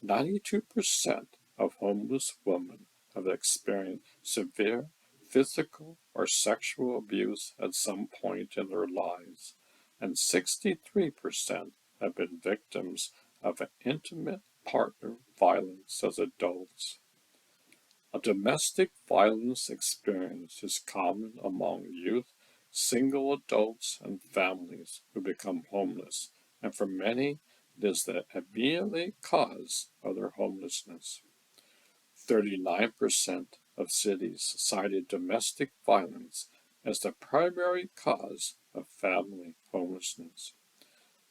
92% of homeless women have experienced severe physical or sexual abuse at some point in their lives, and 63% have been victims of an intimate partner violence as adults. A domestic violence experience is common among youth, single adults, and families who become homeless, and for many, it is the immediate cause of their homelessness. 39% of cities cited domestic violence as the primary cause of family homelessness.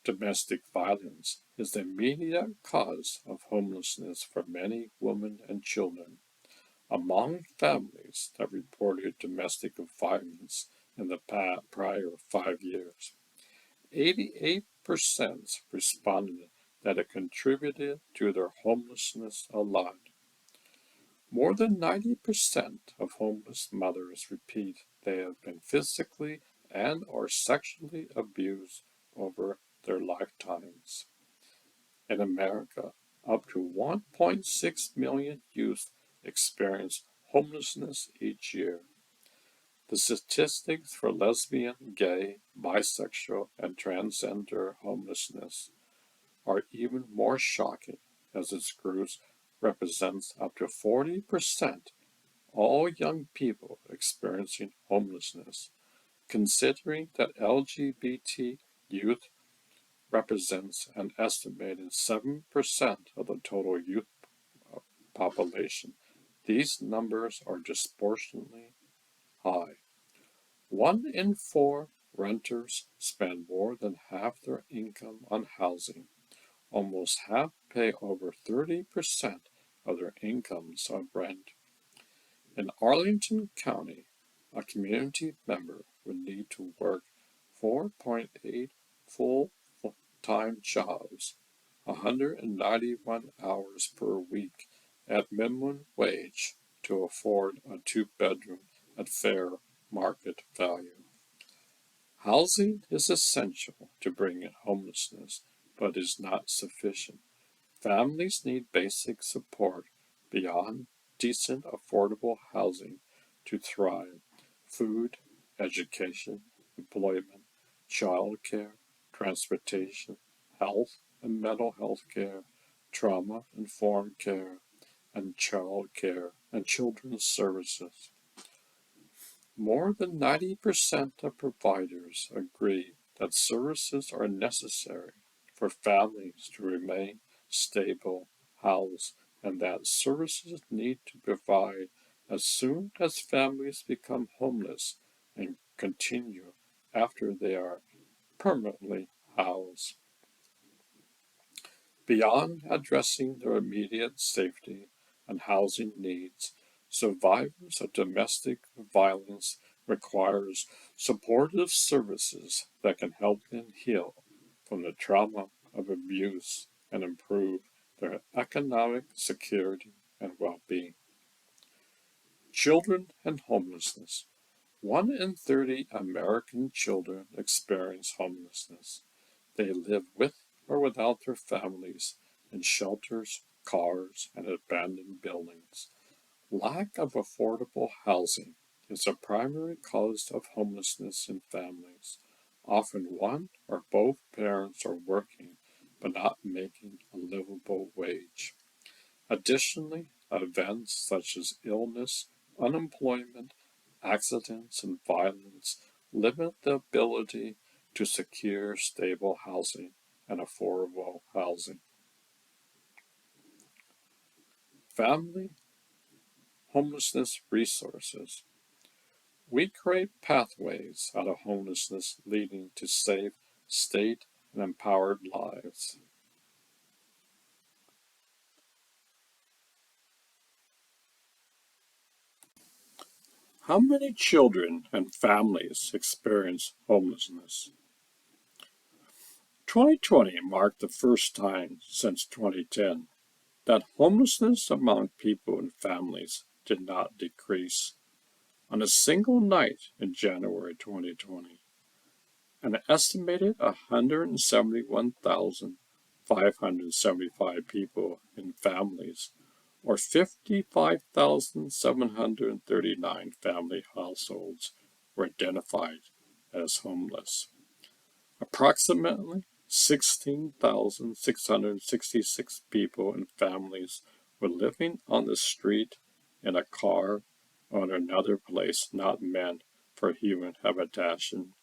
Domestic violence is the immediate cause of homelessness for many women and children. Among families that reported domestic violence in the prior 5 years, 88% responded that it contributed to their homelessness a lot. More than 90% of homeless mothers repeat they have been physically and or sexually abused over their lifetimes. In America, up to 1.6 million youth experience homelessness each year. The statistics for lesbian, gay, bisexual, and transgender homelessness are even more shocking, as its groups represents up to 40% all young people experiencing homelessness. Considering that LGBT youth represents an estimated 7% of the total youth population, these numbers are disproportionately high. 1 in 4 renters spend more than half their income on housing. Almost half pay over 30% of their incomes on rent. In Arlington County, a community member would need to work 4.8 full-time jobs, 191 hours per week at minimum wage to afford a two-bedroom at fair market value. Housing is essential to bring in homelessness, but is not sufficient. Families need basic support beyond decent, affordable housing to thrive: food, education, employment, child care, transportation, health and mental health care, trauma-informed care, and child care and children's services. More than 90% of providers agree that services are necessary for families to remain stable, housed, and that services need to provide as soon as families become homeless and continue after they are permanently housed. Beyond addressing their immediate safety and housing needs, survivors of domestic violence requires supportive services that can help them heal from the trauma of abuse and improve their economic security and well-being. Children and homelessness. 1 in 30 American children experience homelessness. They live with or without their families in shelters, cars, and abandoned buildings. Lack of affordable housing is a primary cause of homelessness in families. Often one or both parents are working but not making a livable wage. Additionally, events such as illness, unemployment, accidents, and violence limit the ability to secure stable housing and affordable housing. Family homelessness resources. We create pathways out of homelessness leading to safe, state, and empowered lives. How many children and families experience homelessness? 2020 marked the first time since 2010 that homelessness among people and families did not decrease. On a single night in January 2020, an estimated 171,575 people in families, or 55,739 family households, were identified as homeless. Approximately 16,666 people and families were living on the street, in a car, or in another place not meant for human habitation.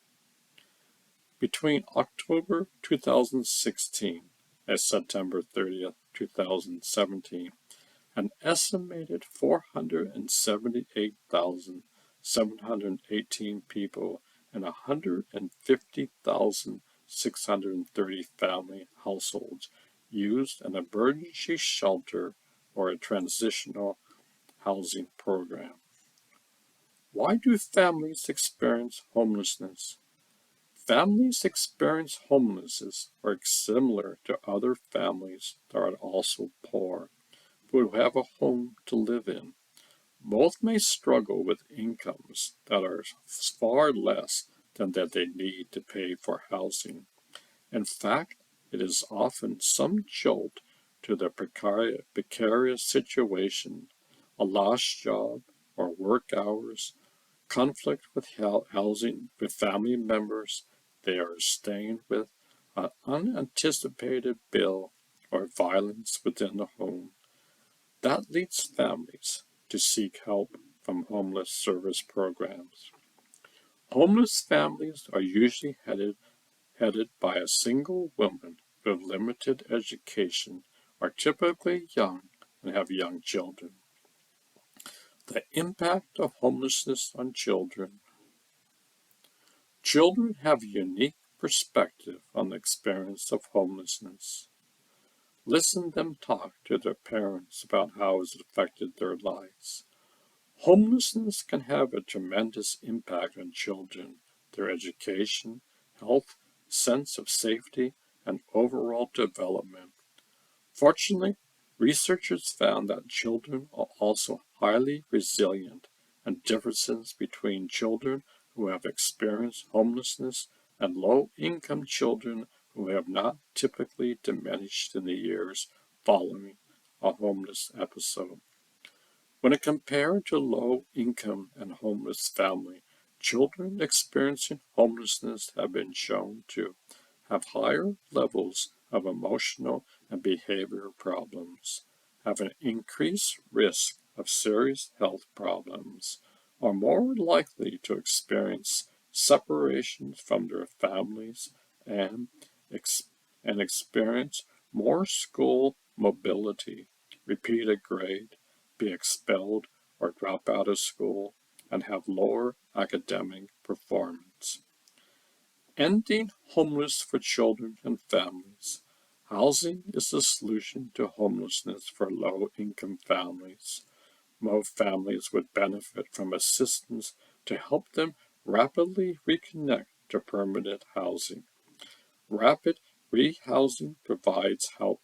Between October 2016 and September 30th, 2017, an estimated 478,718 people and 150,630 family households used an emergency shelter or a transitional housing program. Why do families experience homelessness? Families experience homelessness are similar to other families that are also poor, but who have a home to live in. Both may struggle with incomes that are far less than that they need to pay for housing. In fact, it is often some jolt to their precarious situation, a lost job, or work hours, conflict with housing with family members they are staying with, an unanticipated bill, or violence within the home. That leads families to seek help from homeless service programs. Homeless families are usually headed by a single woman with limited education, are typically young and have young children. The impact of homelessness on children. Children have a unique perspective on the experience of homelessness. Listen to them talk to their parents about how it's affected their lives. Homelessness can have a tremendous impact on children, their education, health, sense of safety, and overall development. Fortunately, researchers found that children are also highly resilient, and differences between children who have experienced homelessness and low-income children who have not typically diminished in the years following a homeless episode. When compared to low-income and homeless family, children experiencing homelessness have been shown to have higher levels of emotional and behavioral problems, have an increased risk of serious health problems, are more likely to experience separations from their families, and, experience more school mobility, repeat a grade, be expelled or drop out of school, and have lower academic performance. Ending homeless for children and families. Housing is the solution to homelessness for low-income families. Most families would benefit from assistance to help them rapidly reconnect to permanent housing. Rapid rehousing provides help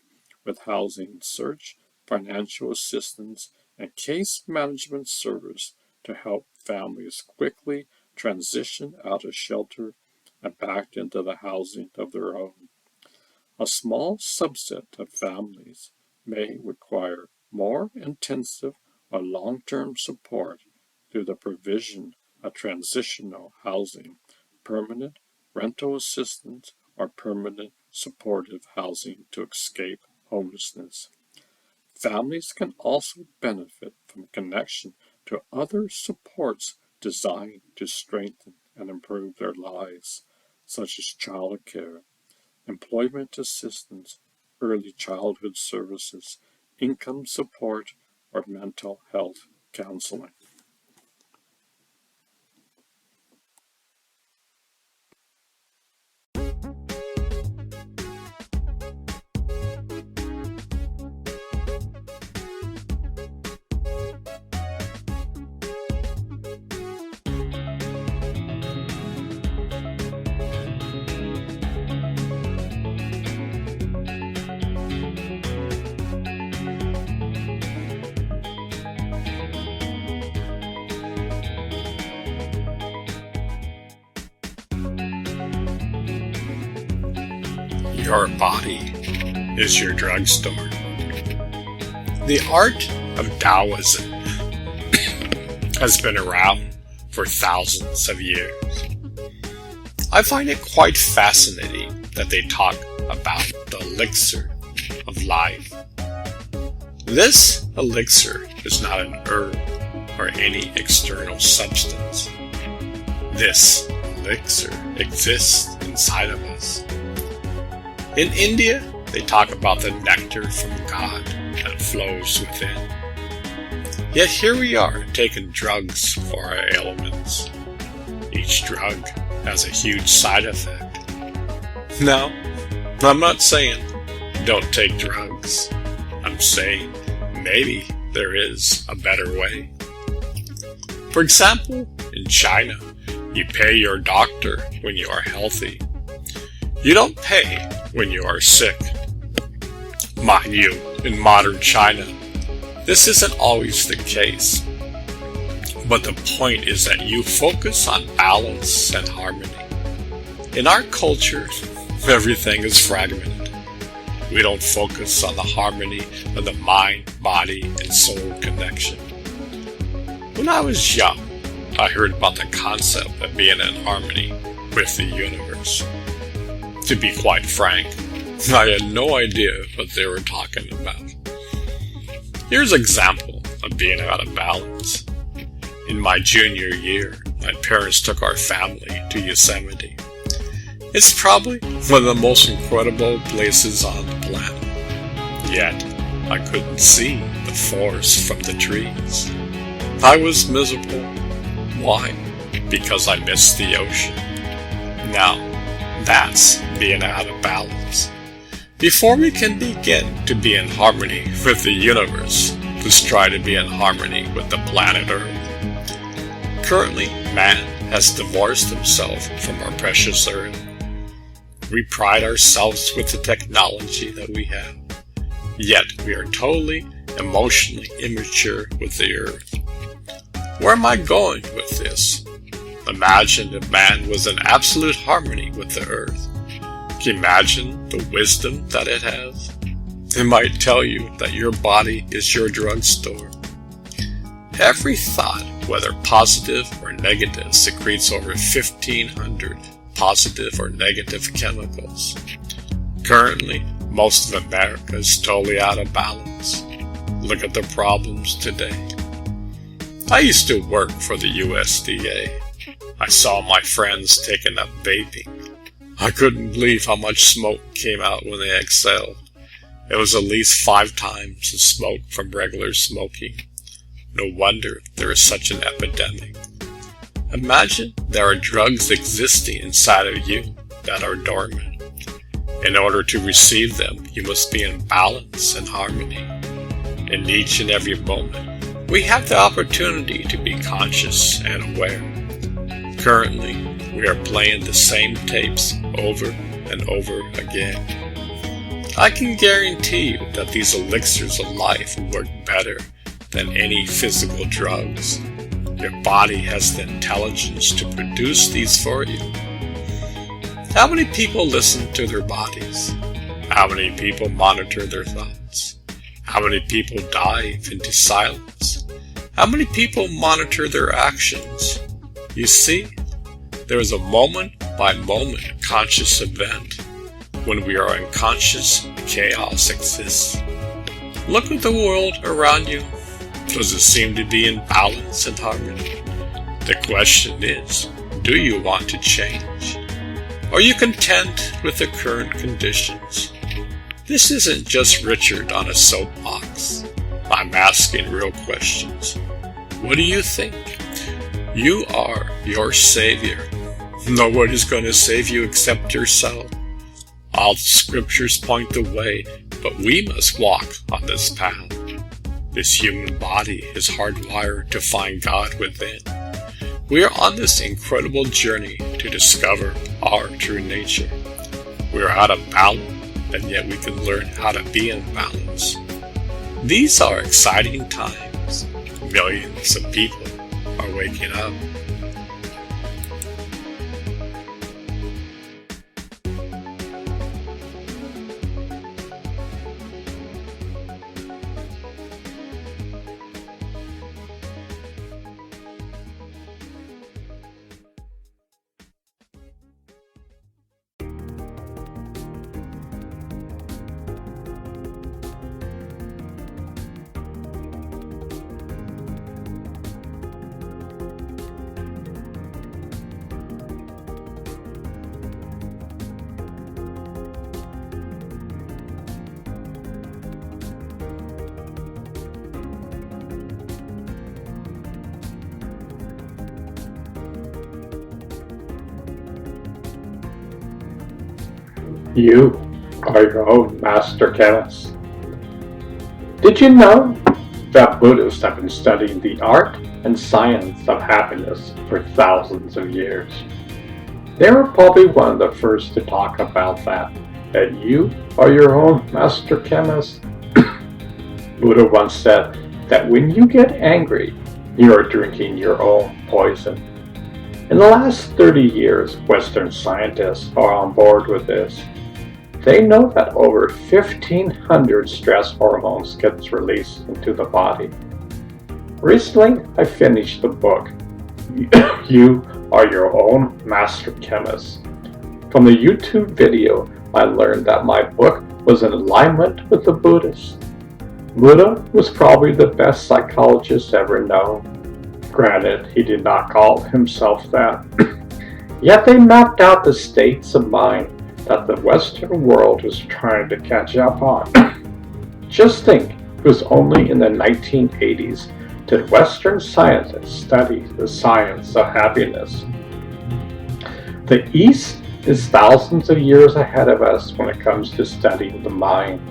with housing search, financial assistance, and case management service to help families quickly transition out of shelter and back into the housing of their own. A small subset of families may require more intensive or long-term support through the provision of transitional housing, permanent rental assistance, or permanent supportive housing to escape homelessness. Families can also benefit from connection to other supports designed to strengthen and improve their lives, such as child care, employment assistance, early childhood services, income support, or mental health counseling. Your body is your drugstore. The art of Taoism has been around for thousands of years. I find it quite fascinating that they talk about the elixir of life. This elixir is not an herb or any external substance. This elixir exists inside of us. In India, they talk about the nectar from God that flows within. Yet here we are taking drugs for our ailments. Each drug has a huge side effect. Now, I'm not saying don't take drugs. I'm saying maybe there is a better way. For example, in China, you pay your doctor when you are healthy. You don't pay when you are sick. Mind you, in modern China, this isn't always the case. But the point is that you focus on balance and harmony. In our culture, everything is fragmented. We don't focus on the harmony of the mind, body, and soul connection. When I was young, I heard about the concept of being in harmony with the universe. To be quite frank, I had no idea what they were talking about. Here's an example of being out of balance. In my junior year, my parents took our family to Yosemite. It's probably one of the most incredible places on the planet. Yet, I couldn't see the forest from the trees. I was miserable. Why? Because I missed the ocean. Now, that's being out of balance. Before we can begin to be in harmony with the universe, let's try to be in harmony with the planet Earth. Currently, man has divorced himself from our precious Earth. We pride ourselves with the technology that we have, yet we are totally emotionally immature with the Earth. Where am I going with this? Imagine if man was in absolute harmony with the Earth. Can you imagine the wisdom that it has? It might tell you that your body is your drugstore. Every thought, whether positive or negative, secretes over 1,500 positive or negative chemicals. Currently, most of America is totally out of balance. Look at the problems today. I used to work for the USDA. I saw my friends taking up vaping. I couldn't believe how much smoke came out when they exhaled. It was at least 5 times the smoke from regular smoking. No wonder there is such an epidemic. Imagine there are drugs existing inside of you that are dormant. In order to receive them, you must be in balance and harmony. In each and every moment, we have the opportunity to be conscious and aware. Currently, we are playing the same tapes over and over again. I can guarantee you that these elixirs of life work better than any physical drugs. Your body has the intelligence to produce these for you. How many people listen to their bodies? How many people monitor their thoughts? How many people dive into silence? How many people monitor their actions? You see, there is a moment-by-moment conscious event. When we are unconscious, chaos exists. Look at the world around you. Does it seem to be in balance and harmony? The question is, do you want to change? Are you content with the current conditions? This isn't just Richard on a soapbox. I'm asking real questions. What do you think? You are your savior. Nobody's going to save you except yourself. All the scriptures point the way, but we must walk on this path. This human body is hardwired to find God within. We are on this incredible journey to discover our true nature. We are out of balance, and yet we can learn how to be in balance. These are exciting times. Millions of people are waking up. You are your own master chemist. Did you know that Buddhists have been studying the art and science of happiness for thousands of years? They were probably one of the first to talk about that, and you are your own master chemist. Buddha once said that when you get angry, you are drinking your own poison. In the last 30 years, Western scientists are on board with this. They know that over 1,500 stress hormones gets released into the body. Recently, I finished the book, You are your own master chemist. From the YouTube video, I learned that my book was in alignment with the Buddhists. Buddha was probably the best psychologist ever known. Granted, he did not call himself that. Yet they mapped out the states of mind that the Western world was trying to catch up on. Just think, it was only in the 1980s did Western scientists study the science of happiness. The East is thousands of years ahead of us when it comes to studying the mind.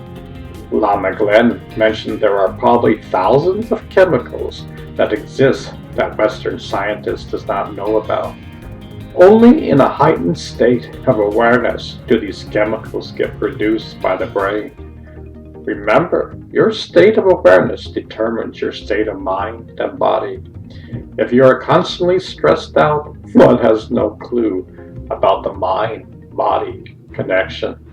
Lama Glenn mentioned there are probably thousands of chemicals that exist that Western scientists does not know about. Only in a heightened state of awareness do these chemicals get produced by the brain. Remember, your state of awareness determines your state of mind and body. If you are constantly stressed out, one has no clue about the mind-body connection.